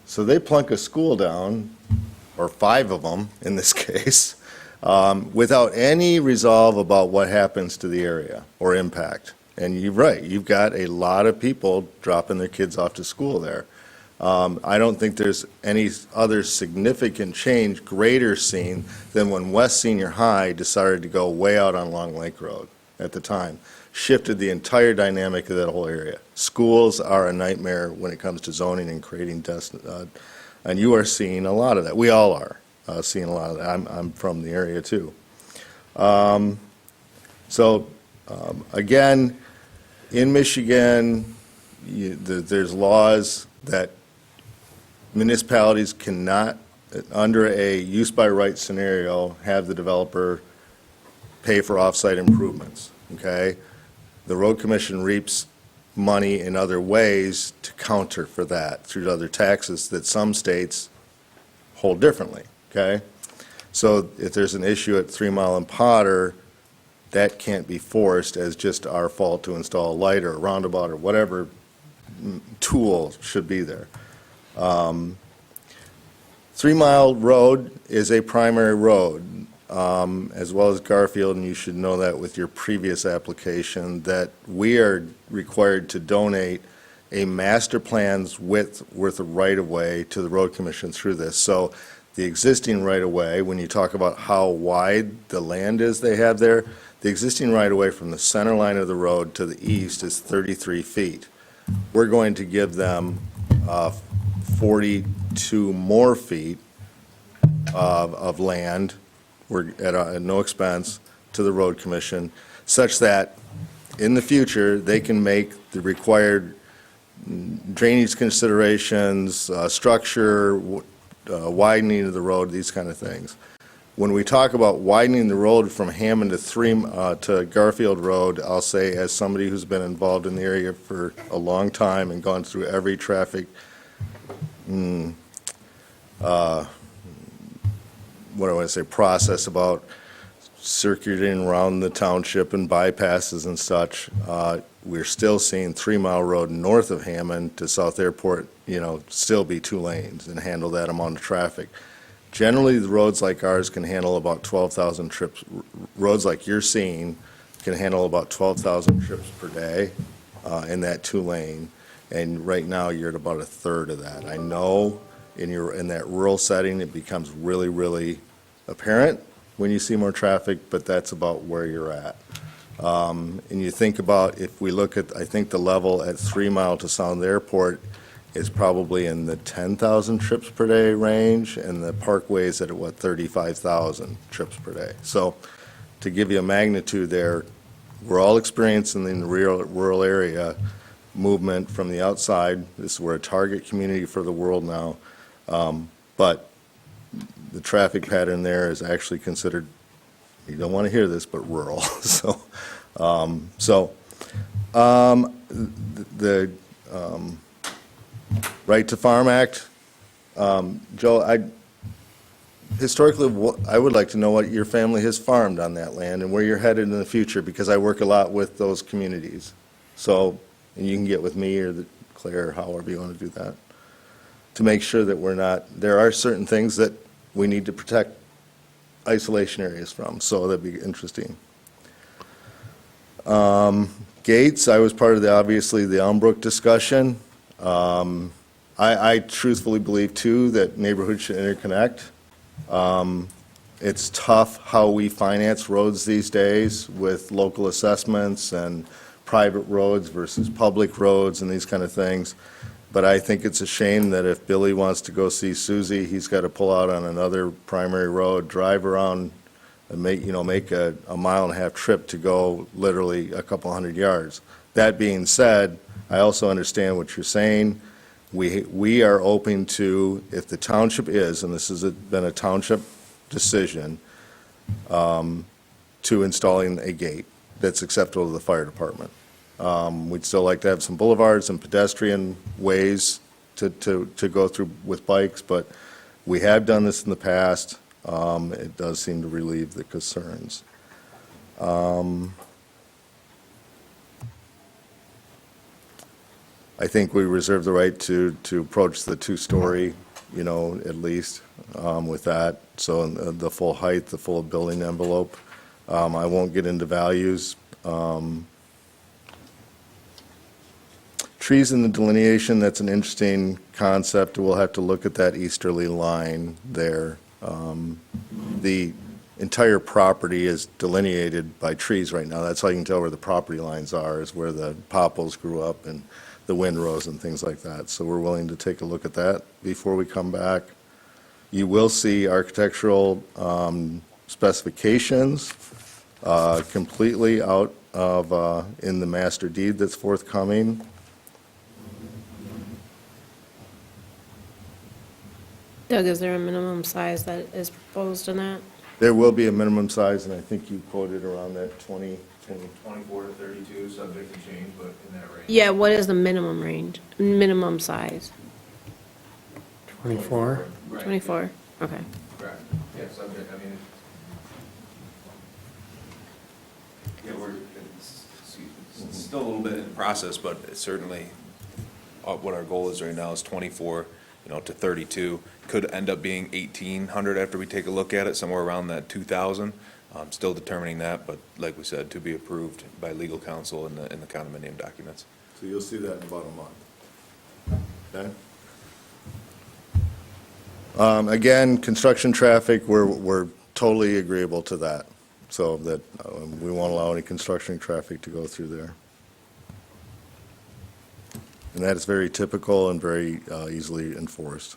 so they plunk a school down, or 5 of them in this case, without any resolve about what happens to the area or impact. And you're right, you've got a lot of people dropping their kids off to school there. I don't think there's any other significant change greater seen than when West Senior High decided to go way out on Long Lake Road at the time. Shifted the entire dynamic of that whole area. Schools are a nightmare when it comes to zoning and creating and you are seeing a lot of that. We all are seeing a lot of that. I'm from the area too. Again, in Michigan, there's laws that municipalities cannot, under a use by right scenario, have the developer pay for off-site improvements, okay? The road commission reaps money in other ways to counter for that through other taxes that some states hold differently, okay? So if there's an issue at 3 Mile and Potter, that can't be forced as just our fault to install a light or a roundabout or whatever tool should be there. 3 Mile Road is a primary road, as well as Garfield, and you should know that with your previous application, that we are required to donate a master plan's width worth of right-of-way to the road commission through this. So the existing right-of-way, when you talk about how wide the land is they have there, the existing right-of-way from the center line of the road to the east is 33 feet. We're going to give them 42 more feet of land, we're at no expense to the road commission. such that in the future, they can make the required drainage considerations, structure, widening of the road, these kind of things. When we talk about widening the road from Hammond to Garfield Road, I'll say as somebody who's been involved in the area for a long time and gone through every traffic, what do I want to say, process about circulating around the township and bypasses and such, we're still seeing 3 Mile Road north of Hammond to South Airport, still be 2 lanes and handle that amount of traffic. Generally, the roads like ours can handle about 12,000 trips. Roads like you're seeing can handle about 12,000 trips per day in that 2 lane. And right now, you're at about a third of that. I know in that rural setting, it becomes really, really apparent when you see more traffic, but that's about where you're at. And you think about, if we look at, I think the level at 3 Mile to Sound Airport is probably in the 10,000 trips per day range, and the Parkway is at, 35,000 trips per day. So to give you a magnitude there, we're all experiencing in the rural area movement from the outside. We're a target community for the world now, but the traffic pattern there is actually considered, you don't want to hear this, but rural. The Right to Farm Act, Joe, historically, I would like to know what your family has farmed on that land and where you're headed in the future, because I work a lot with those communities. So, and you can get with me or Claire, or however you want to do that, to make sure that there are certain things that we need to protect isolation areas from, so that'd be interesting. Gates, I was part of obviously the Elmbrook discussion. I truthfully believe too that neighborhoods should interconnect. It's tough how we finance roads these days with local assessments and private roads versus public roads and these kind of things. But I think it's a shame that if Billy wants to go see Susie, he's got to pull out on another primary road, drive around, and make a 1.5 mile trip to go literally a couple hundred yards. That being said, I also understand what you're saying. We are open to, if the township is, and this has been a township decision, to installing a gate that's acceptable to the fire department. We'd still like to have some boulevards and pedestrian ways to go through with bikes, but we have done this in the past. It does seem to relieve the concerns. I think we reserve the right to approach the 2-story, at least with that. So the full height, the full building envelope. I won't get into values. Trees in the delineation, that's an interesting concept. We'll have to look at that easterly line there. The entire property is delineated by trees right now. That's how you can tell where the property lines are, is where the popples grew up and the windrows and things like that. So we're willing to take a look at that before we come back. You will see architectural specifications completely out of in the master deed that's forthcoming. Doug, is there a minimum size that is proposed in that? There will be a minimum size, and I think you quoted around that 24 to 32, subject to change, but in that range. Yeah, what is the minimum range, minimum size? 24? 24, okay. Correct. Yeah, subject, It's still a little bit in the process, but it's certainly what our goal is right now is 24, to 32. Could end up being 1,800 after we take a look at it, somewhere around that 2,000. Still determining that, but like we said, to be approved by legal counsel in the condominium documents. So you'll see that in about a month. Okay? Again, construction traffic, we're totally agreeable to that. So that we won't allow any construction traffic to go through there. And that is very typical and very easily enforced.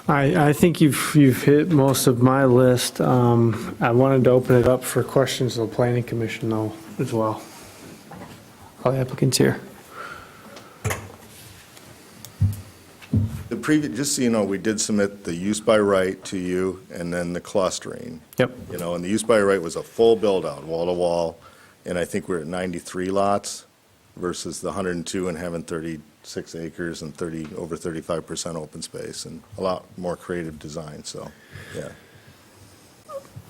I think you've hit most of my list. I wanted to open it up for questions to the planning commission though, as well. All the applicants here. The previous, just so you know, we did submit the use by right to you and then the clustering. Yep. You know, and the use by right was a full build-out, wall-to-wall, and I think we're at 93 lots versus the 102 and having 36 acres and over 35% open space and a lot more creative design, so, yeah.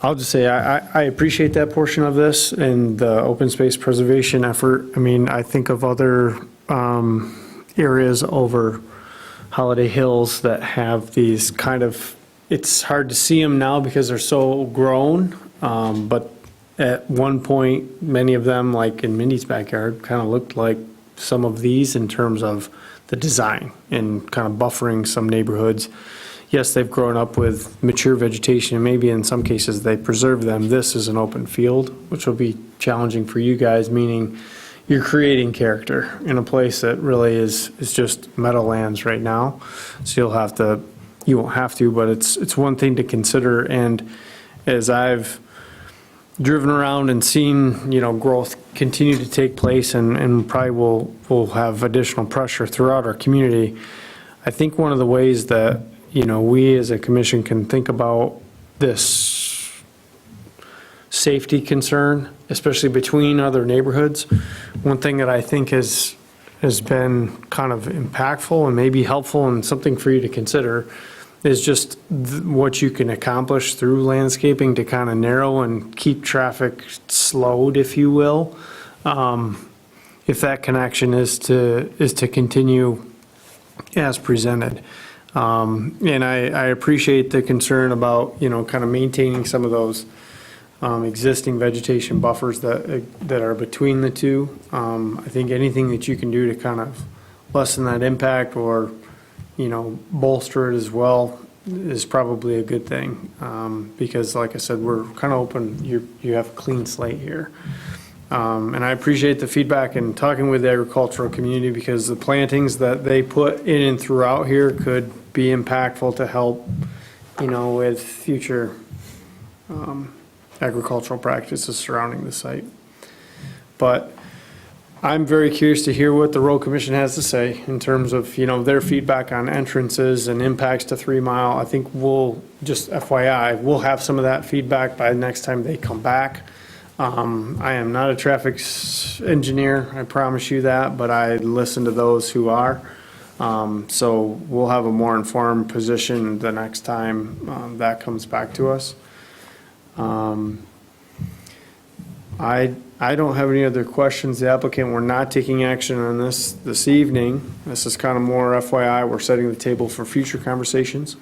I'll just say, I appreciate that portion of this and the open space preservation effort. I mean, I think of other areas over Holiday Hills that have these kind of, it's hard to see them now because they're so grown, but at one point, many of them, like in Mindy's backyard, kind of looked like some of these in terms of the design and kind of buffering some neighborhoods. Yes, they've grown up with mature vegetation, and maybe in some cases they preserve them. This is an open field, which will be challenging for you guys, meaning you're creating character in a place that really is just meadowlands right now. So you won't have to, but it's one thing to consider. And as I've driven around and seen, growth continue to take place and probably will have additional pressure throughout our community, I think one of the ways that, we as a commission can think about this safety concern, especially between other neighborhoods. One thing that I think has been kind of impactful and maybe helpful and something for you to consider is just what you can accomplish through landscaping to kind of narrow and keep traffic slowed, if you will. If that connection is to continue as presented. And I appreciate the concern about, kind of maintaining some of those existing vegetation buffers that are between the two. I think anything that you can do to kind of lessen that impact or, bolster it as well is probably a good thing. Because like I said, we're kind of open, you have a clean slate here. And I appreciate the feedback and talking with the agricultural community because the plantings that they put in and throughout here could be impactful to help, with future agricultural practices surrounding the site. But I'm very curious to hear what the road commission has to say in terms of, their feedback on entrances and impacts to 3 Mile. I think we'll, just FYI, we'll have some of that feedback by the next time they come back. I am not a traffic engineer, I promise you that, but I listen to those who are. So we'll have a more informed position the next time that comes back to us. I don't have any other questions. The applicant, we're not taking action on this evening. This is kind of more FYI. We're setting the table for future conversations.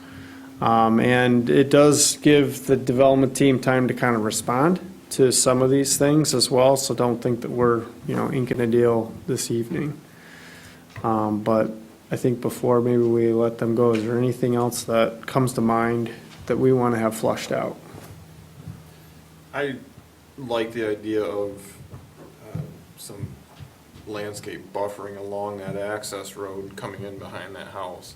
And it does give the development team time to kind of respond to some of these things as well. So don't think that we're, inking a deal this evening. But I think before maybe we let them go, is there anything else that comes to mind that we want to have flushed out? I like the idea of some landscape buffering along that access road coming in behind that house.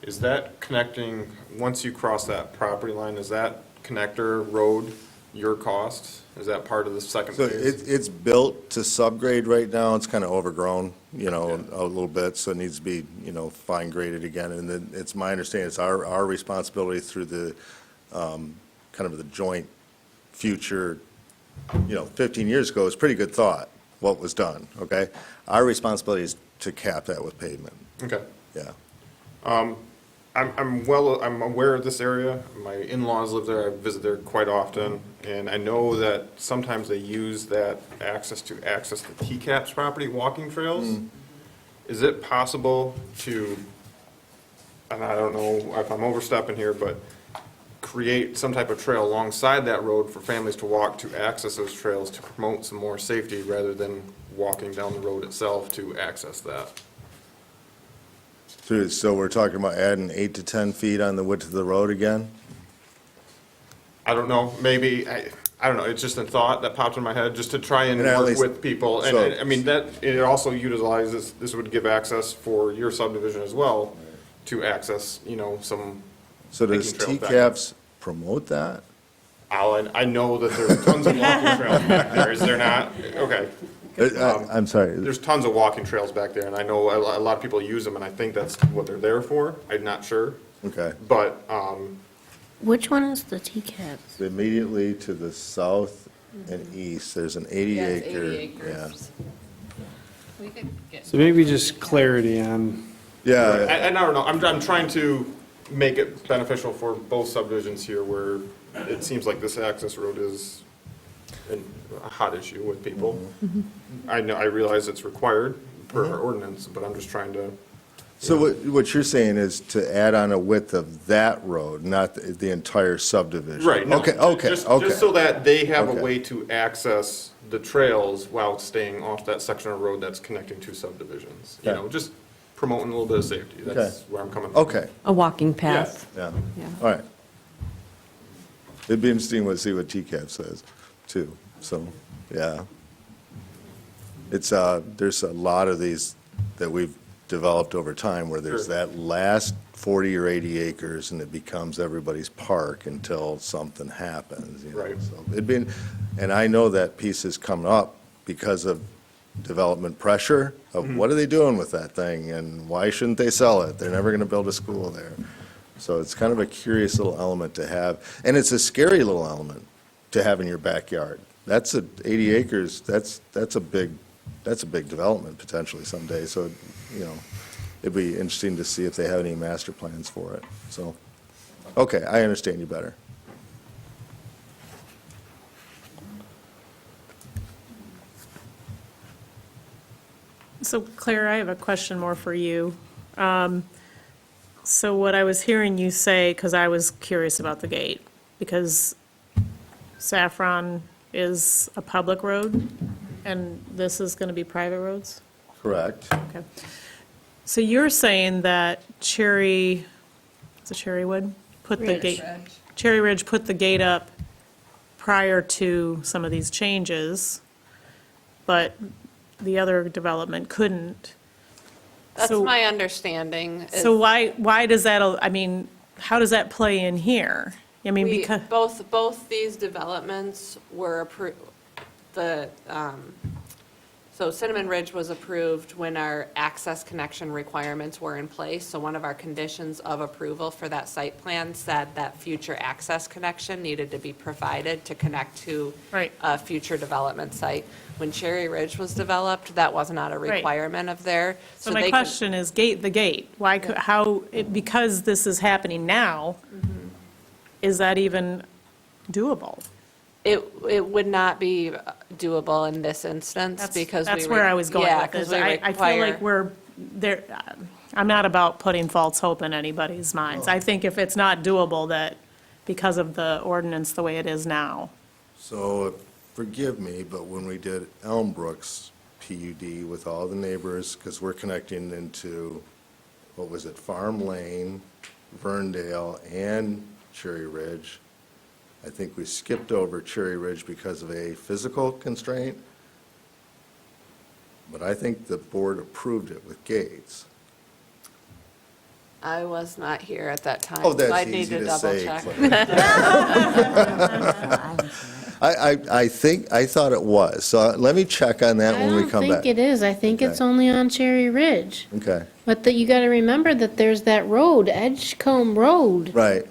Is that connecting, once you cross that property line, is that connector road your cost? Is that part of the second So phase? it's built to subgrade right now. It's kind of overgrown, a little bit, so it needs to be, fine graded again. And then it's my understanding, it's our responsibility through the, kind of the joint future, 15 years ago, it was pretty good thought, what was done, okay? Our responsibility is to cap that with pavement, Okay. yeah. I'm aware of this area. My in-laws live there. I visit there quite often. And I know that sometimes they use that access to access the TCAP's property, walking trails. Is it possible to, and I don't know if I'm overstepping here, but create some type of trail alongside that road for families to walk to access those trails to promote some more safety rather than walking down the road itself to access that? So we're talking about adding 8 to 10 feet on the width of the road again? I don't know, maybe, I don't know, it's just a thought that popped in my head, just to try and And at work least- with people. And, so- I mean, that, it also utilizes, this would give access for your subdivision as well, to access, some So does hiking trails back there. TCAPS promote that? I know that there's tons of walking trails back there, is there not? Okay. I'm sorry. There's tons of walking trails back there, and I know a lot of people use them, and I think that's what they're there for. I'm not sure. Okay. But, Which one is the TCAPS? Immediately to the south and east, there's an 80 Yeah, it's acre. 80 acres. We could get. So maybe just clarity on, Yeah, I don't know, I'm trying to make it beneficial for both subdivisions here where it seems like this access road is a hot issue with people. I know, I realize it's required per our ordinance, but I'm just trying to. so what you're saying is to add on a width of that road, not the entire subdivision? Right, no. Okay. Just so that they have a Okay. way to access the trails while staying off that section of road that's connecting two subdivisions. You Okay. know, just promoting a little bit of safety. That's Okay. where I'm coming from. Okay, A walking Yeah. path. yeah, Yeah. all right. It'd be interesting to see what TCAP says, too, so, yeah. It's, there's a lot of these that we've developed over time where there's Sure. that last 40 or 80 acres and it becomes everybody's park until something happens, you know? Right. So it'd been, and I know that piece is coming up because of development pressure of what are they doing with that thing and why shouldn't they sell it? They're never going to build a school there. So it's kind of a curious little element to have, and it's a scary little element to have in your backyard. That's 80 acres, that's a big development potentially someday, so, you know, it'd be interesting to see if they have any master plans for it, so. Okay, I understand you better. So Claire, I have a question more for you. So what I was hearing you say, because I was curious about the gate, because Saffron is a public road, and this is going to be private roads? Correct. Okay. So you're saying that Cherrywood put the Ridge. gate? Cherry Ridge put the gate up prior to some of these changes, but the other development couldn't. That's So- my understanding. is So why does that, I mean, how does that play in here? I mean, we- because, Both these developments were approved, so Cinnamon Ridge was approved when our access connection requirements were in place. So one of our conditions of approval for that site plan said that future access connection needed to be provided to connect to Right. a future development site. When Cherry Ridge was developed, that was not a Right. requirement of there. so they my could- question is, the gate, why, because this is happening now, is that even doable? It would not be doable in this instance because we. That's where I was going yeah, with 'cause this. we I feel like require- we're, there, I'm not about putting false hope in anybody's minds. I think if it's not doable, that because of the ordinance the way it is now. So, forgive me, but when we did Elmbrooks PUD with all the neighbors, because we're connecting into, what was it, Farm Lane, Verndale, and Cherry Ridge. I think we skipped over Cherry Ridge because of a physical constraint, but I think the board approved it with gates. I was not here at that time. Oh, so that's I'd need easy to double say, check. I thought it was, so let me check on that when we come I back. don't think it is. I think it's Okay. only on Cherry Ridge. Okay, But you got to remember that there's that road, Edgecombe Road, right,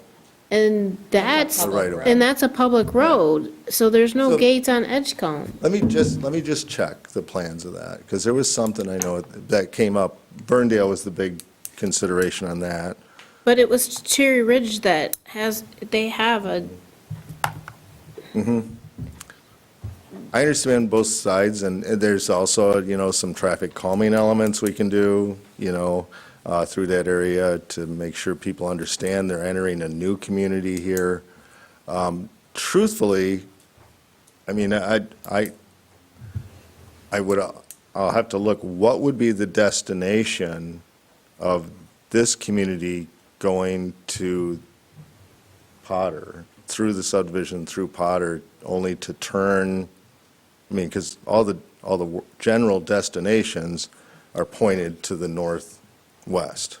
and that's, right away. and that's a public road. So there's no So- gates on Edgecombe. Let me just check the plans of that, because there was something I know that came up. Burndale was the big consideration on that. But it was Cherry Ridge that they have a, I understand both sides, and there's also, you know, some traffic calming elements we can do, you know, through that area to make sure people understand they're entering a new community here. Truthfully, I mean, I'll have to look, what would be the destination of this community going to Potter, through the subdivision, through Potter, only to turn, I mean, because all the general destinations are pointed to the northwest.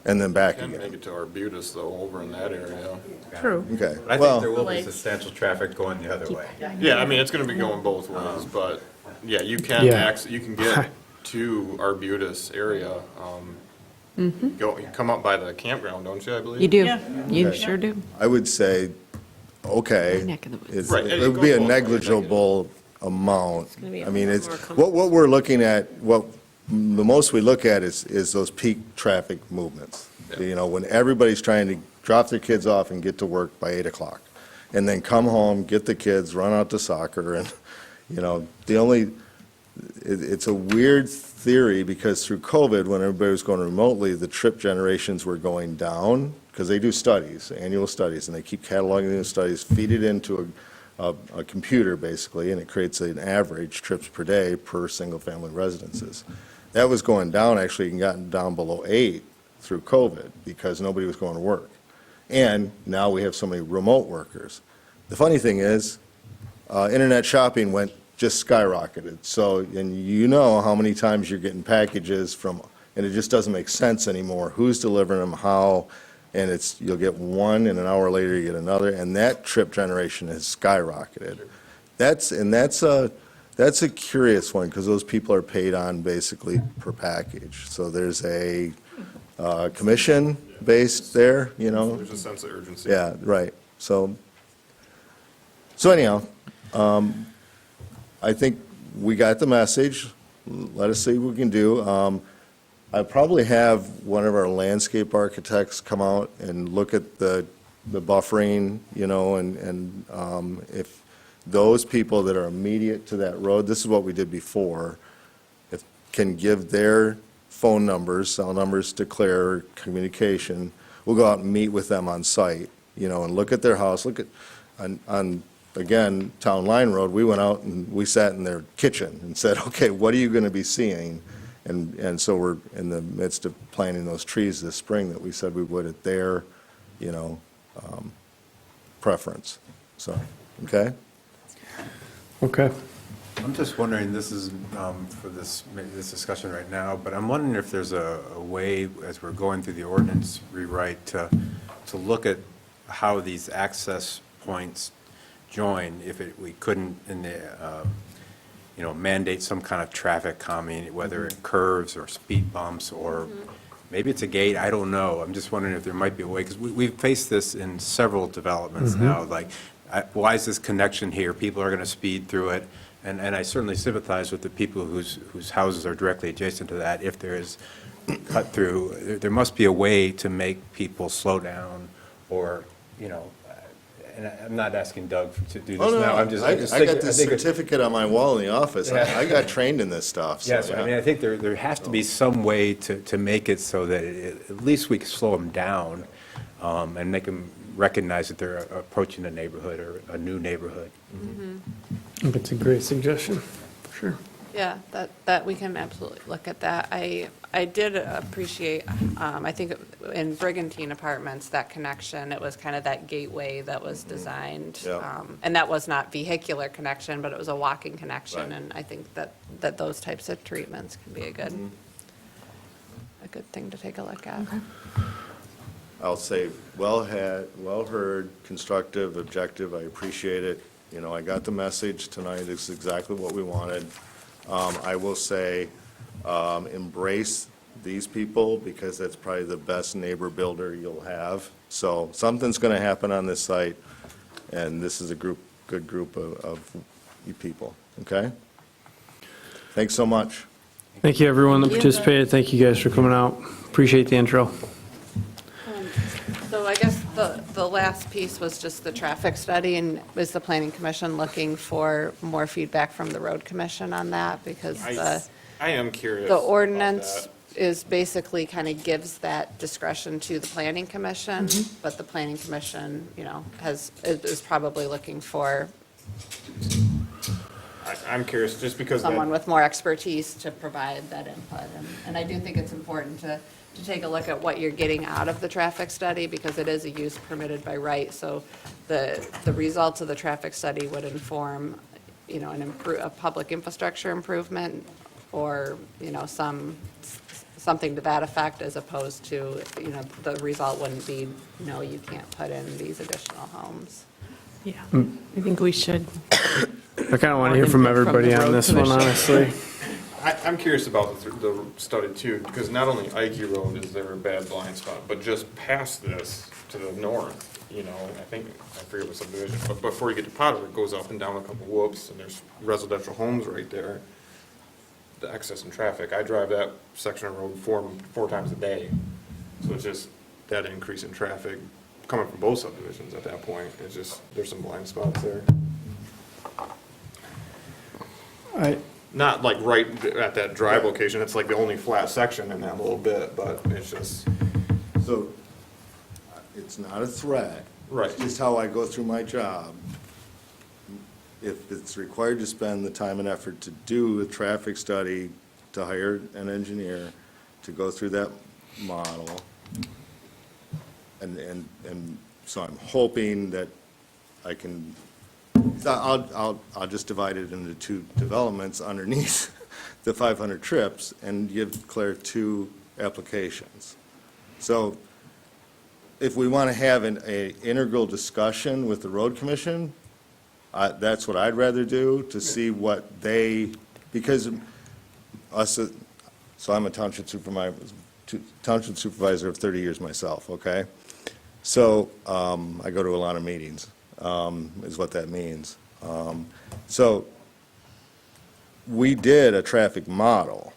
and then back Can again. make it to Arbutus though, over in that area. True. Okay, I well, think there will be Like- substantial traffic going the other way. Yeah, I mean, it's gonna be going both ways, but, yeah, you can Yeah. you can get to Arbutus area. You come up by the campground, don't you, I believe? You do. Yeah. You Okay. sure do. I would say, okay, Neck of the woods. it's- Right, it and would be a go both ways, I get it. negligible amount. gonna be a I mean, lot it's, more comfortable. what we're looking at, the most we look at is those peak traffic movements. You know, when everybody's trying to drop their kids off and get to work by 8 o'clock, and then come home, get the kids, run out to soccer, and, you know, it's a weird theory, because through COVID, when everybody was going remotely, the trip generations were going down, because they do studies, annual studies, and they keep cataloging those studies, feed it into a computer, basically, and it creates an average trips per day per single-family residences. That was going down, actually, and gotten down below 8 through COVID, because nobody was going to work. And now we have so many remote workers. The funny thing is, internet shopping just skyrocketed. So, and you know how many times you're getting packages from, and it just doesn't make sense anymore. Who's delivering them, how, and you'll get one, and an hour later you get another, and that trip generation has skyrocketed. That's a curious one, because those people are paid on basically per package. So there's a commission based there, you know? There's a sense of urgency. Yeah, right. So anyhow, I think we got the message. Let us see what we can do. I probably have one of our landscape architects come out and look at the buffering, you know, and if those people that are immediate to that road, this is what we did before, if can give their phone numbers, cell numbers to Claire, communication, we'll go out and meet with them on site, you know, and look at their house, look at, on again, Town Line Road, we went out and we sat in their kitchen and said, okay, what are you going to be seeing? And so we're in the midst of planting those trees this spring that we said we would at their, you know, preference. So, okay? Okay. I'm just wondering, this is for maybe this discussion right now, but I'm wondering if there's a way, as we're going through the ordinance rewrite, to look at how these access points join, if we couldn't you know, mandate some kind of traffic calming, whether it curves or speed bumps, or maybe it's a gate, I don't know. I'm just wondering if there might be a way, because we've faced this in several developments now, like, why is this connection here? People are going to speed through it. And I certainly sympathize with the people whose houses are directly adjacent to that. If there is cut through, there must be a way to make people slow down, or, you know, and I'm not asking Doug to do this Oh, no, now. no, I'm just I thinking- got this I think it- certificate on my wall in the office. I got trained in this stuff. so, Yes, I mean, I think there has to be some way to make it so that at least we can slow them down, and make them recognize that they're approaching a neighborhood or a new neighborhood. I think it's a great suggestion, for sure. Yeah, that we can absolutely look at that. I did appreciate, I think in Brigantine Apartments, that connection, it was kind of that gateway that was designed. Yeah. And that was not vehicular connection, but it was a walking connection. Right. And I think that those types of treatments can be a good thing to take a look at. I'll say, well heard, constructive, objective, I appreciate it. You know, I got the message tonight, this is exactly what we wanted. I will say, embrace these people, because that's probably the best neighbor builder you'll have. So something's going to happen on this site, and this is a good group of you people, okay? Thanks so much. Thank you, everyone that participated. Thank you guys for coming out. Appreciate the intro. So I guess the last piece was just the traffic study, and is the planning commission looking for more feedback from the road commission on that? Because I am curious. the about ordinance that. is basically kind of gives that discretion to the planning commission, Mm-hmm. but the planning commission, you know, is probably looking for I'm curious, just because that. someone with more expertise to provide that input. And I do think it's important to take a look at what you're getting out of the traffic study, because it is a use permitted by right. So the results of the traffic study would inform, you know, a public infrastructure improvement, or, you know, some something to that effect, as opposed to, the result wouldn't be, no, you can't put in these additional homes. Yeah, I think we should. I kind of want to hear from everybody on this one, honestly. I'm curious about the study too, because not only Ike Road is there a bad blind spot, but just past this to the north, I forget what subdivision, but before you get to Potter, it goes up and down a couple whoops, and there's residential homes right there. The excess in traffic, I drive that section of road four times a day, so it's just that increase in traffic coming from both subdivisions at that point. It's just, there's some blind spots there. Not like right at that drive location, it's like the only flat section in that little bit, but it's just. So, it's not a threat. Right. It's just how I go through my job. If it's required to spend the time and effort to do a traffic study, to hire an engineer, to go through that model, and so I'm hoping that I can, I'll just divide it into two developments underneath the 500 trips and give Claire 2 applications. So if we want to have an integral discussion with the road commission, that's what I'd rather do, to see what they, because us, so I'm a township supervisor of 30 years myself, okay? So I go to a lot of meetings, is what that means. So we did a traffic model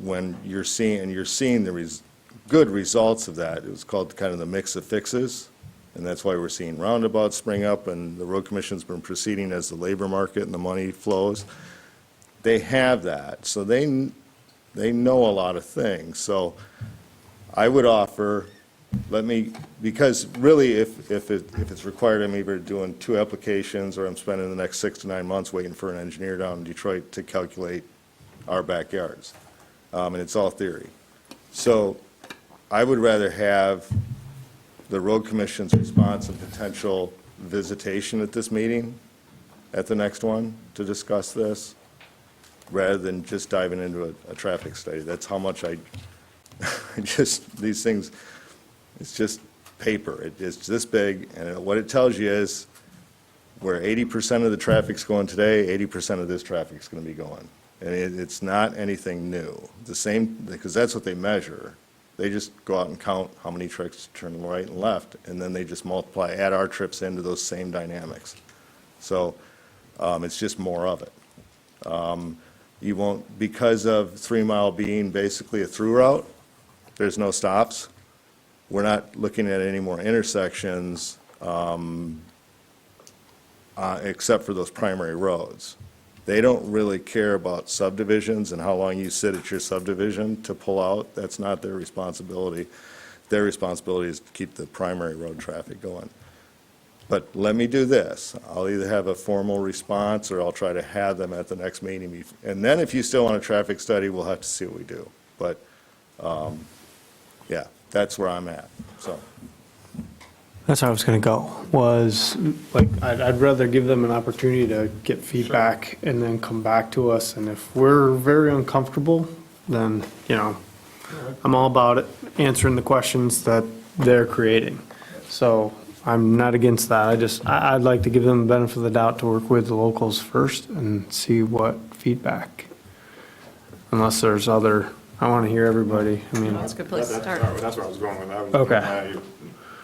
when you're seeing the good results of that. It was called kind of the mix of fixes, and that's why we're seeing roundabouts spring up, and the road commission's been proceeding as the labor market and the money flows. They have that, so they know a lot of things. So I would offer, because really, if it's required, I'm either doing 2 applications, or I'm spending the next 6 to 9 months waiting for an engineer down in Detroit to calculate our backyards. And it's all theory. So I would rather have the road commission's response and potential visitation at this meeting, at the next one, to discuss this, rather than just diving into a traffic study. That's how much these things, it's just paper. It's this big, and what it tells you is where 80% of the traffic's going today, 80% of this traffic's going to be going. And it's not anything new. The same, because that's what they measure. They just go out and count how many trips turn right and left, and then they just multiply, add our trips into those same dynamics. So it's just more of it. You won't, because of 3 Mile being basically a through route, there's no stops. We're not looking at any more intersections except for those primary roads. They don't really care about subdivisions and how long you sit at your subdivision to pull out. That's not their responsibility. Their responsibility is to keep the primary road traffic going. But let me do this. I'll either have a formal response, or I'll try to have them at the next meeting. And then if you still want a traffic study, we'll have to see what we do. But, yeah, that's where I'm at, so. That's how I was going to go, was, like, I'd rather give them an opportunity to get feedback and then come back to us, and if we're very uncomfortable, then, I'm all about it, answering the questions that they're creating. So I'm not against that, I'd like to give them the benefit of the doubt to work with the locals first and see what feedback, unless there's other, I want to hear everybody, I mean. That's a good place to start. That's where I was going with that. Okay.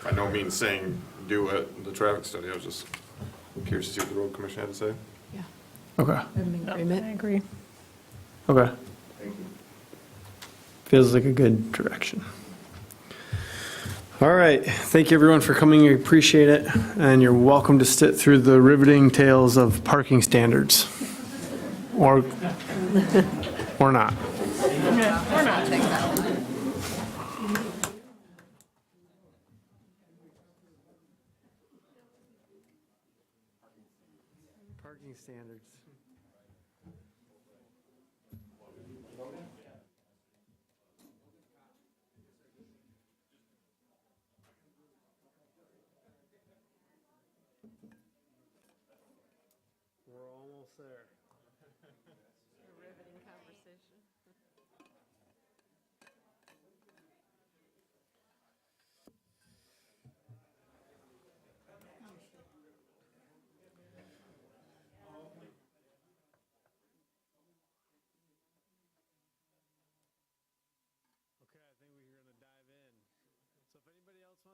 By no means saying do the traffic study, I was just curious to see what the road commission had to say. Okay, I'm in agreement. I agree. okay. Feels like a good direction. All right, thank you everyone for coming, we appreciate it, and you're welcome to sit through the riveting tales of parking standards. Or not. We're not. Parking standards. We're almost there. Riveting conversation.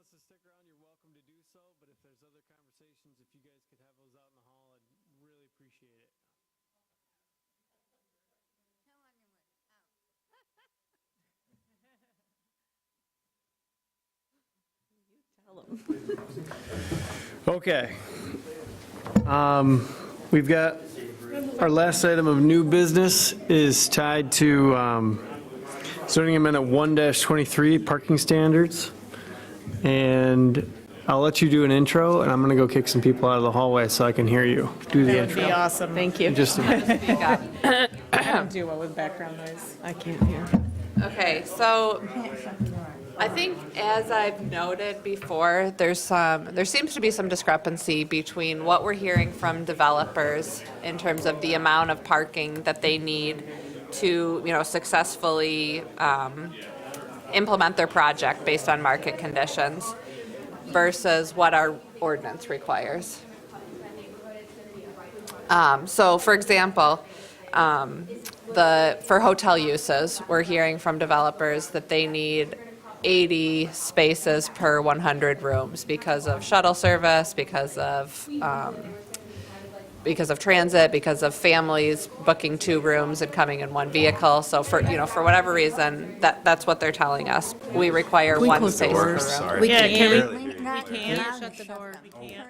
wants to stick around, you're welcome to do so, but if there's other conversations, if you guys could have those out in the hall, I'd really appreciate it. Okay. We've got, our last item of new business is tied to zoning amendment 1-23, parking standards. And I'll let you do an intro, and I'm going to go kick some people out of the hallway so I can hear you. Do the That would be intro. awesome. Thank you. Just a minute. I don't do well with background noise. I can't hear. Okay, so I think as I've noted before, there seems to be some discrepancy between what we're hearing from developers in terms of the amount of parking that they need to, successfully implement their project based on market conditions versus what our ordinance requires. So for example, for hotel uses, we're hearing from developers that they need 80 spaces per 100 rooms because of shuttle service, because of transit, because of families booking 2 rooms and coming in 1 vehicle. So for whatever reason, that's what they're telling us. We require 1 space per room. We Sorry. can't. Barely. We can't shut the door. We can't.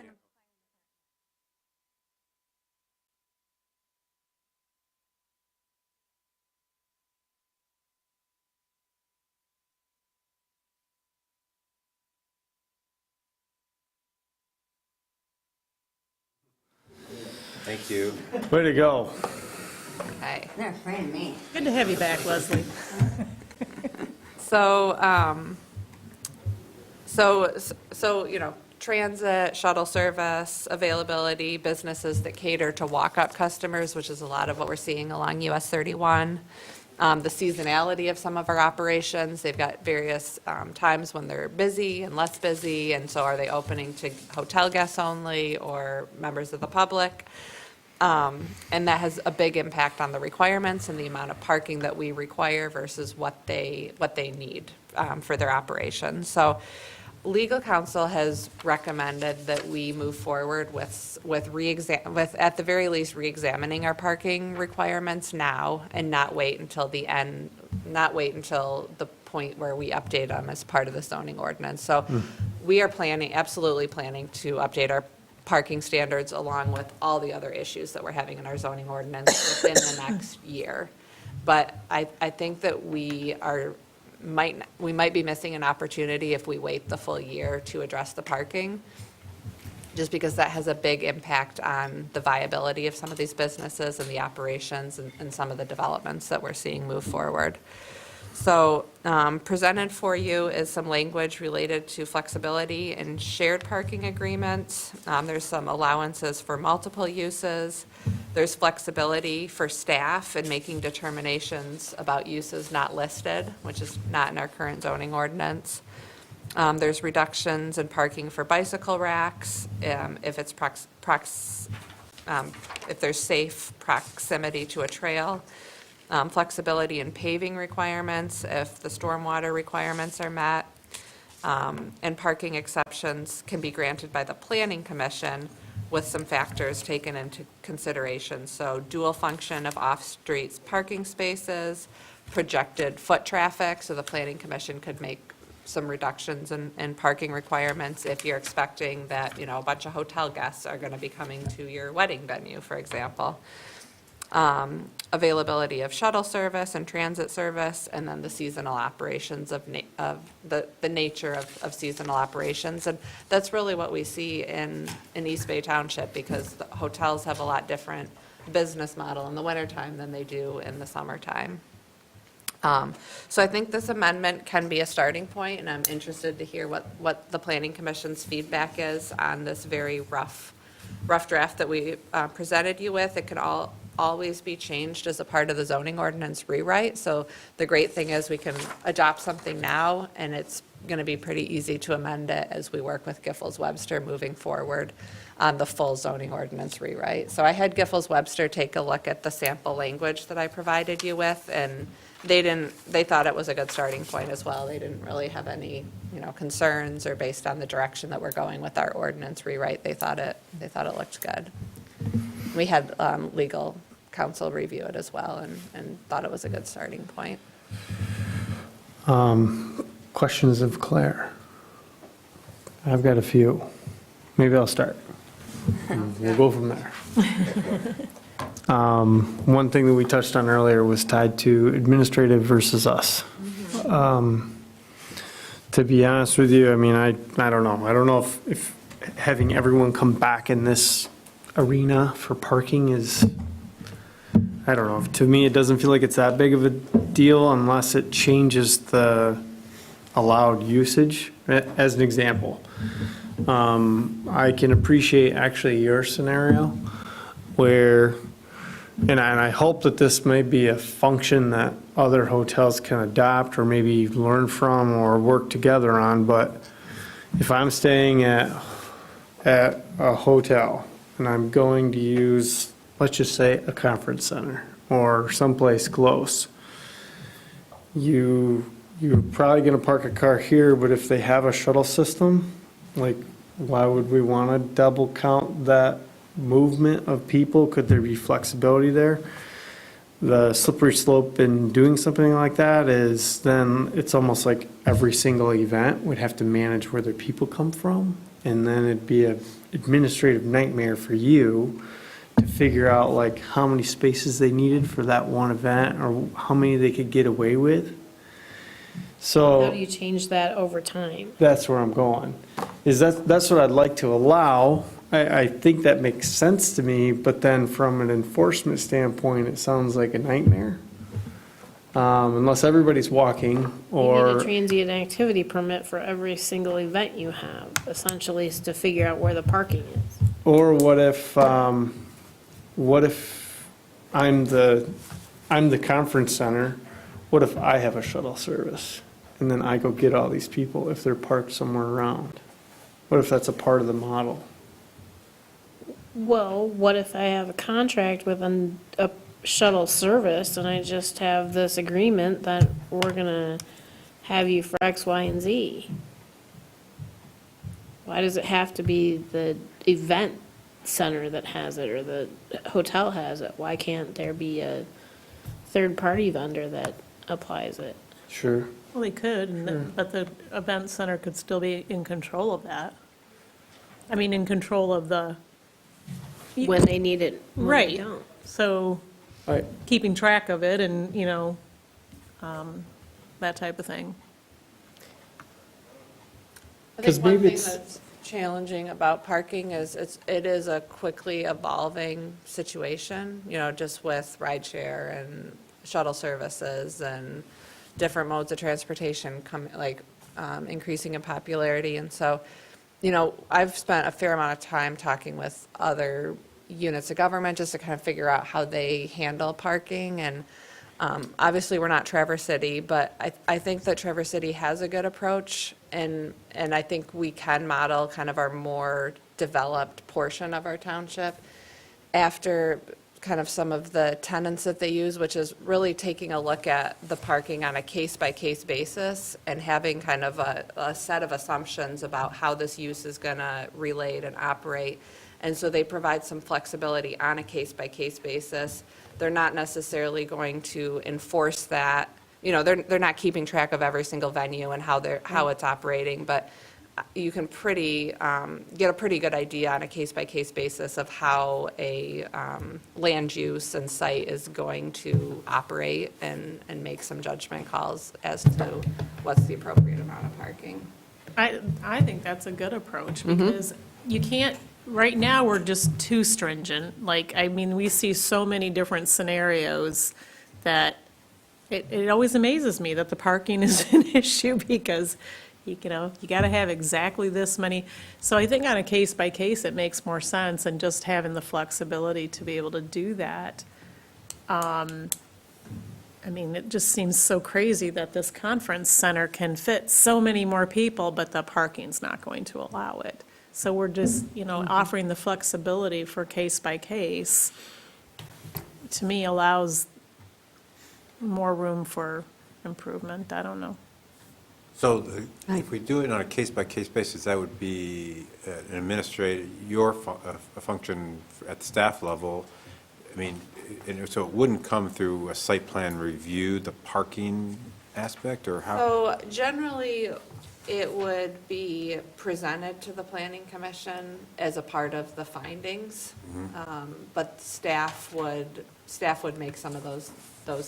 Thank you. Way to go. Okay. They're afraid of me. Good to have you back, Leslie. So, transit, shuttle service, availability, businesses that cater to walk-up customers, which is a lot of what we're seeing along US 31. The seasonality of some of our operations, they've got various times when they're busy and less busy, and so are they opening to hotel guests only or members of the public? And that has a big impact on the requirements and the amount of parking that we require versus what they need for their operations. So legal counsel has recommended that we move forward with at the very least re-examining our parking requirements now and not wait until the point where we update them as part of the zoning ordinance. So we are absolutely planning to update our parking standards along with all the other issues that we're having in our zoning ordinance within the next year. But I think that we might be missing an opportunity if we wait the full year to address the parking, just because that has a big impact on the viability of some of these businesses and the operations and some of the developments that we're seeing move forward. So presented for you is some language related to flexibility and shared parking agreements. There's some allowances for multiple uses. There's flexibility for staff in making determinations about uses not listed, which is not in our current zoning ordinance. There's reductions in parking for bicycle racks if it's if there's safe proximity to a trail. Flexibility in paving requirements if the stormwater requirements are met. And parking exceptions can be granted by the Planning Commission with some factors taken into consideration. So dual function of off-street parking spaces, projected foot traffic, so the Planning Commission could make some reductions in parking requirements if you're expecting that, a bunch of hotel guests are going to be coming to your wedding venue, for example. Availability of shuttle service and transit service, and then the seasonal operations of the nature of seasonal operations. And that's really what we see in East Bay Township, because the hotels have a lot different business model in the wintertime than they do in the summertime. So I think this amendment can be a starting point, and I'm interested to hear what the Planning Commission's feedback is on this very rough draft that we presented you with. It can always be changed as a part of the zoning ordinance rewrite. So the great thing is we can adopt something now, and it's going to be pretty easy to amend it as we work with Giffords Webster moving forward on the full zoning ordinance rewrite. So I had Giffords Webster take a look at the sample language that I provided you with, and they thought it was a good starting point as well. They didn't really have any, concerns, or based on the direction that we're going with our ordinance rewrite, they thought it looked good. We had legal counsel review it as well and thought it was a good starting point. Questions of Claire? I've got a few. Maybe I'll start. We'll go from there. One thing that we touched on earlier was tied to administrative versus us. To be honest with you, I mean, I don't know. I don't know if having everyone come back in this arena for parking is, I don't know. To me, it doesn't feel like it's that big of a deal unless it changes the allowed usage. As an example, I can appreciate actually your scenario where, and I hope that this may be a function that other hotels can adopt or maybe learn from or work together on, but if I'm staying at a hotel and I'm going to use, let's just say, a conference center or someplace close, you're probably going to park a car here, but if they have a shuttle system, like, why would we want to double count that movement of people? Could there be flexibility there? The slippery slope in doing something like that is then it's almost like every single event would have to manage where their people come from. And then it'd be an administrative nightmare for you to figure out like how many spaces they needed for that one event or how many they could get away with. So How do you change that over time? that's where I'm going. That's what I'd like to allow. I think that makes sense to me, but then from an enforcement standpoint, it sounds like a nightmare. Unless everybody's walking You need or. a transient activity permit for every single event you have, essentially, is to figure out where the parking is. Or what if I'm the conference center? What if I have a shuttle service and then I go get all these people if they're parked somewhere around? What if that's a part of the model? Well, what if I have a contract with a shuttle service and I just have this agreement that we're gonna have you for X, Y, and Z? Why does it have to be the event center that has it or the hotel has it? Why can't there be a third-party vendor that applies it? Sure. Well, they could, but the event center could still be in control of that. I mean, in control of the. When they need it, when they Right. don't. So Right. keeping track of it and, that type of thing. I 'Cause think one maybe thing it's- that's challenging about parking is it is a quickly evolving situation, just with rideshare and shuttle services and different modes of transportation increasing in popularity. And so, I've spent a fair amount of time talking with other units of government just to kind of figure out how they handle parking. And obviously, we're not Traverse City, but I think that Traverse City has a good approach. And I think we can model kind of our more developed portion of our township after kind of some of the tenets that they use, which is really taking a look at the parking on a case-by-case basis and having kind of a set of assumptions about how this use is going to relate and operate. And so they provide some flexibility on a case-by-case basis. They're not necessarily going to enforce that. They're not keeping track of every single venue and how it's operating, but you can get a pretty good idea on a case-by-case basis of how a land use and site is going to operate and make some judgment calls as to what's the appropriate amount of parking. I think that's a good approach because you can't, right now, we're just too stringent. We see so many different scenarios that it always amazes me that the parking is an issue because you got to have exactly this many. So I think on a case by case, it makes more sense and just having the flexibility to be able to do that. It just seems so crazy that this conference center can fit so many more people, but the parking's not going to allow it. So we're just, offering the flexibility for case by case, to me, allows more room for improvement, I don't know. So if we do it on a case-by-case basis, that would be an administrator, a function at the staff level. I mean, and so it wouldn't come through a site plan review, the parking aspect, or how? So generally, it would be presented to the planning commission as a part of the findings. But staff would make some of those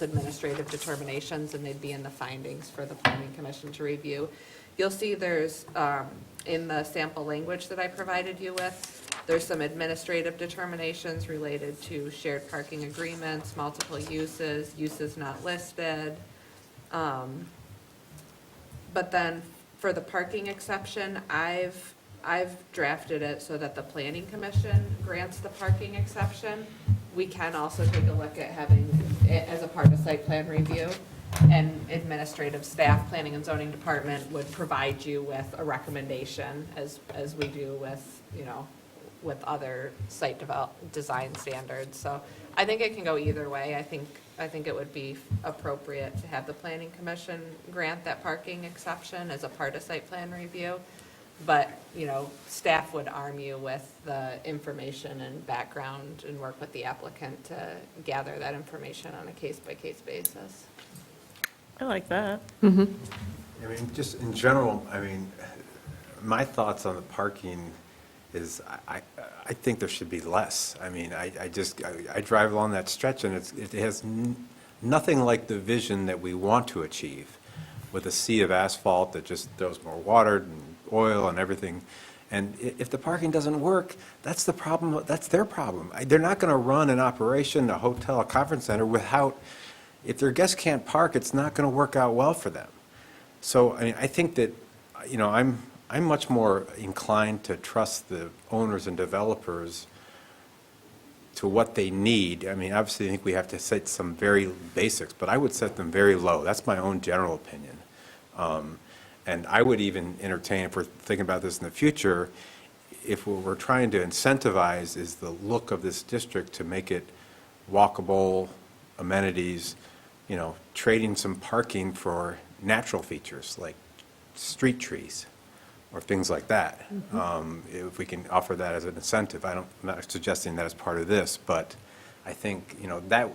administrative determinations, and they'd be in the findings for the planning commission to review. You'll see there's, in the sample language that I provided you with, there's some administrative determinations related to shared parking agreements, multiple uses, uses not listed. But then for the parking exception, I've drafted it so that the planning commission grants the parking exception. We can also take a look at having it as a part of site plan review. And administrative staff, planning and zoning department would provide you with a recommendation as we do with, with other site design standards. So I think it can go either way. I think it would be appropriate to have the planning commission grant that parking exception as a part of site plan review. But, staff would arm you with the information and background and work with the applicant to gather that information on a case-by-case basis. I like that. I mean, just in general, my thoughts on the parking is I think there should be less. I mean, I drive along that stretch, and it has nothing like the vision that we want to achieve, with a sea of asphalt that just throws more water and oil and everything. And if the parking doesn't work, that's the problem, that's their problem. They're not going to run an operation, a hotel, a conference center without, if their guests can't park, it's not going to work out well for them. So, I think that, I'm much more inclined to trust the owners and developers to what they need. Obviously, I think we have to set some very basics, but I would set them very low. That's my own general opinion. And I would even entertain, if we're thinking about this in the future, if what we're trying to incentivize is the look of this district to make it walkable, amenities, trading some parking for natural features like street trees or things like that. If we can offer that as an incentive. I'm not suggesting that as part of this, but I think,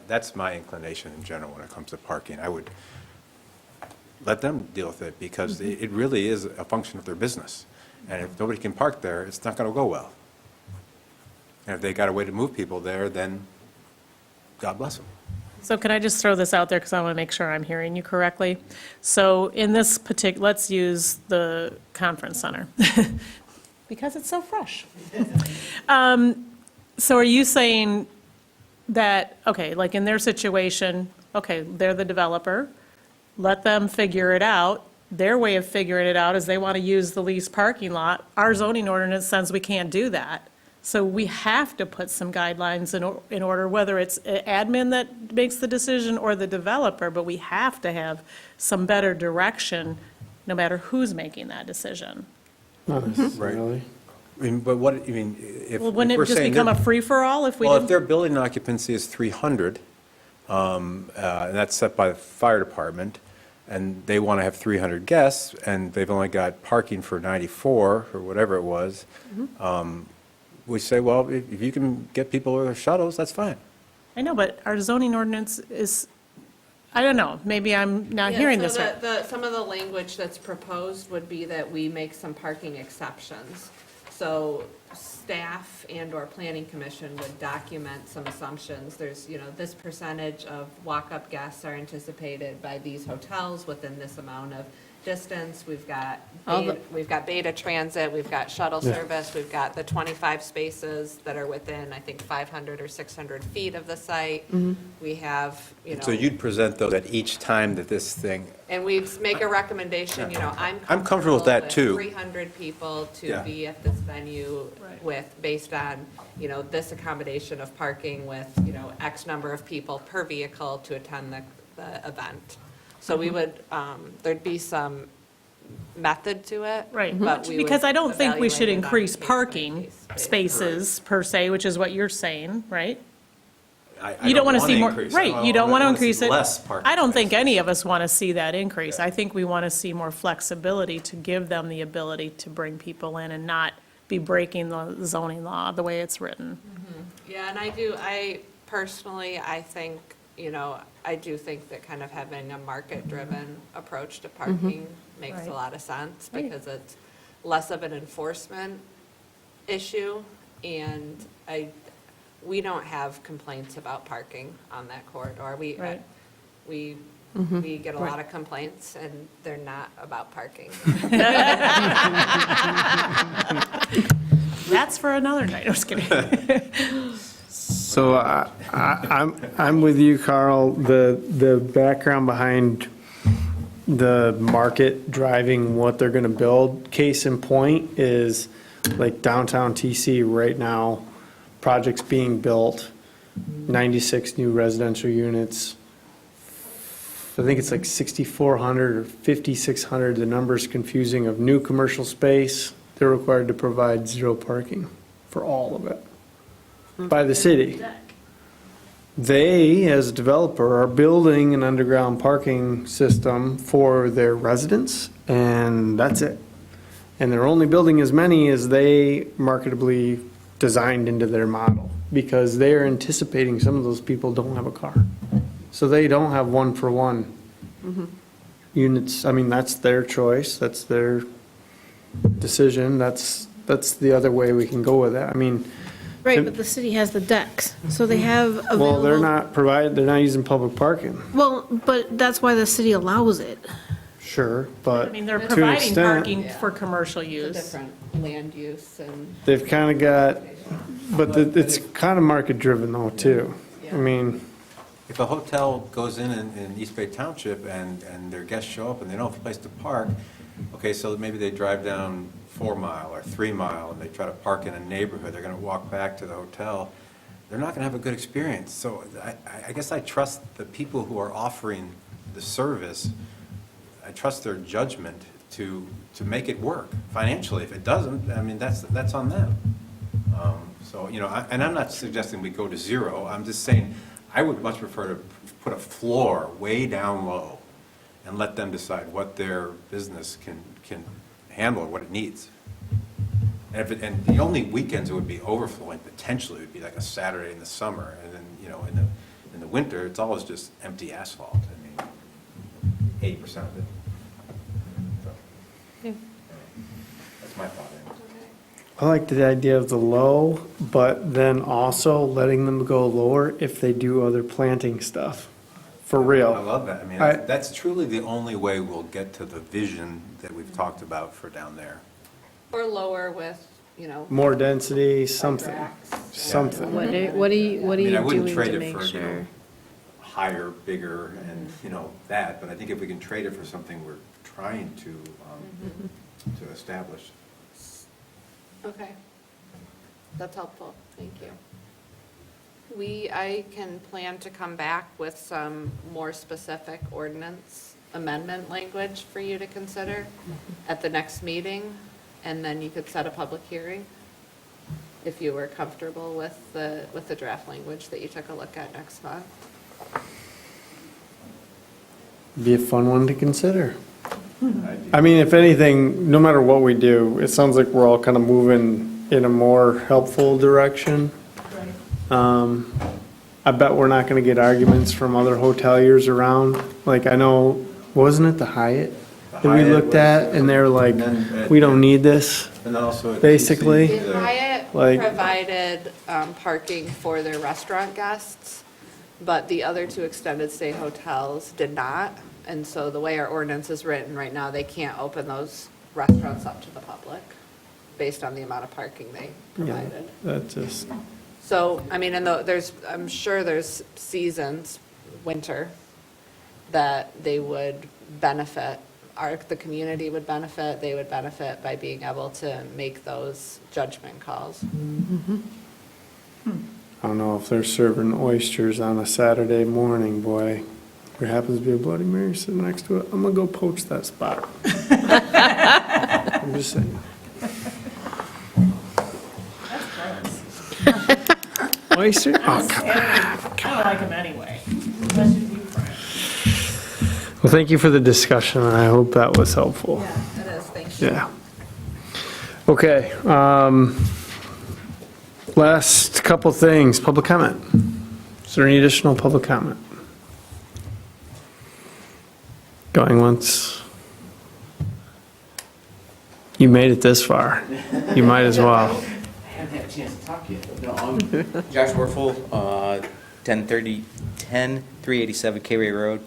that's my inclination in general when it comes to parking. I would let them deal with it, because it really is a function of their business. And if nobody can park there, it's not going to go well. And if they got a way to move people there, then God bless them. So can I just throw this out there, because I want to make sure I'm hearing you correctly? So in this let's use the conference center, because it's so fresh. So are you saying that, okay, like in their situation, okay, they're the developer, let them figure it out. Their way of figuring it out is they want to use the leased parking lot. Our zoning ordinance says we can't do that. So we have to put some guidelines in order, whether it's admin that makes the decision or the developer, but we have to have some better direction, no matter who's making that decision. Not necessarily. But what, if Well, wouldn't if we're it just saying become a they're- free-for-all if we Well, if didn't? their building occupancy is 300, and that's set by the fire department, and they want to have 300 guests, and they've only got parking for 94, or whatever it was, we say, well, if you can get people with their shuttles, that's fine. I know, but our zoning ordinance is, I don't know, maybe I'm not hearing this right. Some of the language that's proposed would be that we make some parking exceptions. So staff and/or planning commission would document some assumptions. There's, this percentage of walk-up guests are anticipated by these hotels within this amount of distance. We've got Beta Transit, we've got shuttle service, we've got the 25 spaces that are within, I think, 500 or 600 feet of the site. We have, So you'd present those at each time that this thing, and we'd make a recommendation, I'm comfortable with that, too. 300 people to Yeah. be at this venue based on, this accommodation of parking with, X number of people per vehicle to attend the event. So we would, there'd be some method to it. Right, but we would because I don't think we should evaluate it on a increase case-by-case parking basis. spaces per se, which is what you're saying, right? You don't want to see more, increase. right, you don't want to I wanna see increase it. less parking I don't think any of us want to see that increase. I think we want to see more flexibility to give them the ability to bring people in and not be breaking the zoning law the way it's written. Yeah, and I personally, I think, I do think that kind of having a market-driven approach to parking makes Right. a lot of sense, Right. because it's less of an enforcement issue, and we don't have complaints about parking on that corridor. Right. We get a lot of complaints, and they're not about parking. That's for another night, I was kidding. So I'm with you, Carl. The background behind the market driving what they're going to build, case in point is like downtown TC right now, projects being built, 96 new residential units. I think it's like 6,400 or 5,600, the number's confusing, of new commercial space. They're required to provide 0 parking for all of it by the city. They, as a developer, are building an underground parking system for their residents, and that's it. And they're only building as many as they marketably designed into their model, because they're anticipating some of those people don't have a car. So they don't have one-for-one units. I mean, that's their choice, that's their decision, that's the other way we can go with it. I mean, Right, but the city has the decks, so they have available. well, they're not using public parking. Well, but that's why the city allows it. Sure, but I mean, they're to an providing extent, parking for commercial It's a use. different land use and. they've kind of got, but it's kind of market-driven though, too. I mean, If a hotel goes in East Bay Township and their guests show up and they don't have a place to park, okay, so maybe they drive down 4 Mile or 3 Mile and they try to park in a neighborhood, they're gonna walk back to the hotel, they're not gonna have a good experience. So I guess I trust the people who are offering the service, I trust their judgment to make it work financially. If it doesn't, I mean, that's on them. So, and I'm not suggesting we go to 0, I'm just saying, I would much prefer to put a floor way down low and let them decide what their business can handle or what it needs. And the only weekends it would be overflowing potentially would be like a Saturday in the summer, and then, in the winter, it's always just empty asphalt. I mean, 80% of it. So, that's my thought. I like the idea of the low, but then also letting them go lower if they do other planting stuff, for real. I love that. I mean, I- that's truly the only way we'll get to the vision that we've talked about for down there. Or lower with, More density, something, something. What are you I wouldn't doing trade to it make for, sure? higher, bigger, and, that, but I think if we can trade it for something we're trying to establish. Okay. That's helpful, thank you. I can plan to come back with some more specific ordinance amendment language for you to consider at the next meeting, and then you could set a public hearing if you were comfortable with the draft language that you took a look at next month. Be a fun one to consider. I mean, if anything, no matter what we do, it sounds like we're all kind of moving in a more helpful direction. I bet we're not gonna get arguments from other hoteliers around. Like, I know, wasn't it the Hyatt that we Hyatt looked was- at, and they were like, we don't need this, And then also. at basically? TC, The Hyatt like- provided parking for their restaurant guests, but the other two extended stay hotels did not. And so the way our ordinance is written right now, they can't open those restaurants up to the public based on the amount of parking they Yeah, provided. that just, So, I mean, I'm sure there's seasons, winter, that they would benefit, the community would benefit, they would benefit by being able to make those judgment calls. I don't know if they're serving oysters on a Saturday morning, boy. There happens to be a Bloody Mary sitting next to it, I'm gonna go poach that spot. I'm just saying. Well, Oyster? Oh, I don't like them anyway, unless you deep fry 'em. well, thank you for the discussion, and I hope that was helpful. Yeah, it is, thank you. Yeah. Okay, last couple things, public comment. Is there any additional public comment? Going once? You made it this far. You might as well. I haven't had a chance to talk yet. No, Josh Werfel, 387 K-Ray Road.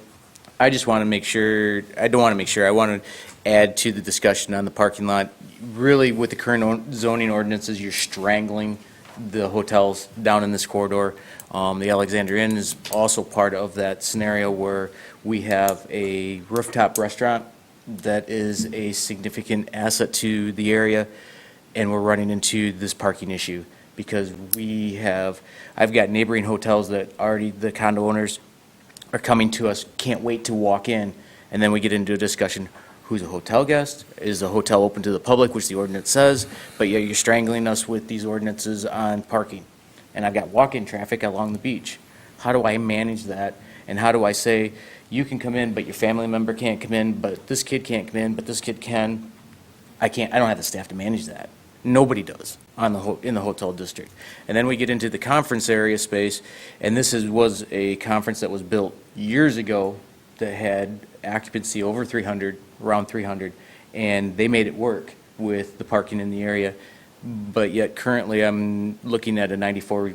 I just want to make sure, I don't want to make sure, I want to add to the discussion on the parking lot. Really, with the current zoning ordinances, you're strangling the hotels down in this corridor. The Alexander Inn is also part of that scenario where we have a rooftop restaurant that is a significant asset to the area, and we're running into this parking issue because I've got neighboring hotels that already, the condo owners are coming to us, can't wait to walk in, and then we get into a discussion, who's a hotel guest? Is the hotel open to the public, which the ordinance says, but yet you're strangling us with these ordinances on parking. And I've got walk-in traffic along the beach. How do I manage that? And how do I say, you can come in, but your family member can't come in, but this kid can't come in, but this kid can? I don't have the staff to manage that. Nobody does in the hotel district. And then we get into the conference area space, and this was a conference that was built years ago that had occupancy over 300, around 300, and they made it work with the parking in the area. But yet currently I'm looking at a 94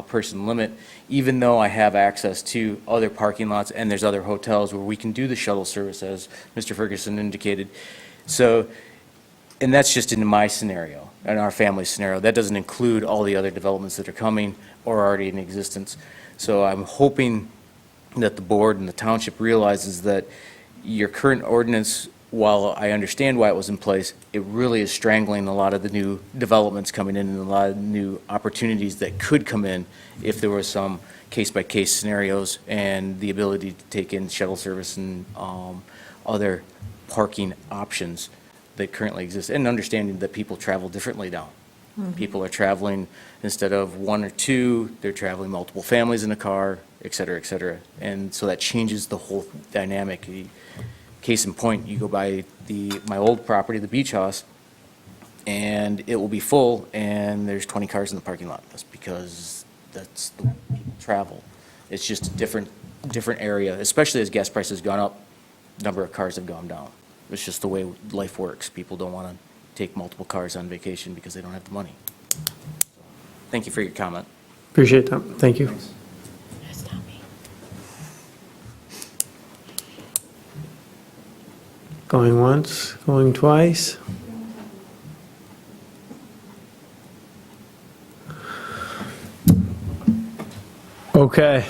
person limit, even though I have access to other parking lots and there's other hotels where we can do the shuttle service, as Mr. Ferguson indicated. So, and that's just in my scenario, in our family scenario. That doesn't include all the other developments that are coming or already in existence. So I'm hoping that the board and the township realizes that your current ordinance, while I understand why it was in place, it really is strangling a lot of the new developments coming in and a lot of new opportunities that could come in if there were some case-by-case scenarios and the ability to take in shuttle service and other parking options that currently exist, and understanding that people travel differently now. People are traveling, instead of one or two, they're traveling multiple families in a car, et cetera, et cetera. And so that changes the whole dynamic. Case in point, you go by my old property, the beach house, and it will be full, and there's 20 cars in the parking lot. That's because that's the way people travel. It's just a different area, especially as gas prices gone up, number of cars have gone down. It's just the way life works. People don't want to take multiple cars on vacation because they don't have the money. Thank you for your comment. Appreciate that. Thank you. Going once, going twice. Okay.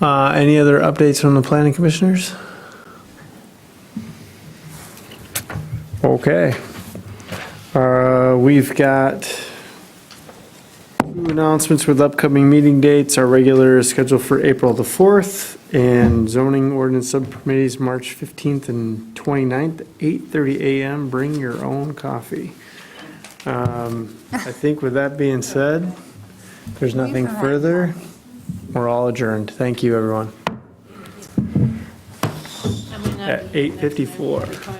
Any other updates from the planning commissioners? Okay. We've got 2 announcements with upcoming meeting dates. Our regular is scheduled for April the 4th, and zoning ordinance subcommittees March 15th and 29th, 8:30 a.m. Bring your own coffee. I think with that being said, there's nothing further. We're all adjourned. Thank you, everyone. At 8:54.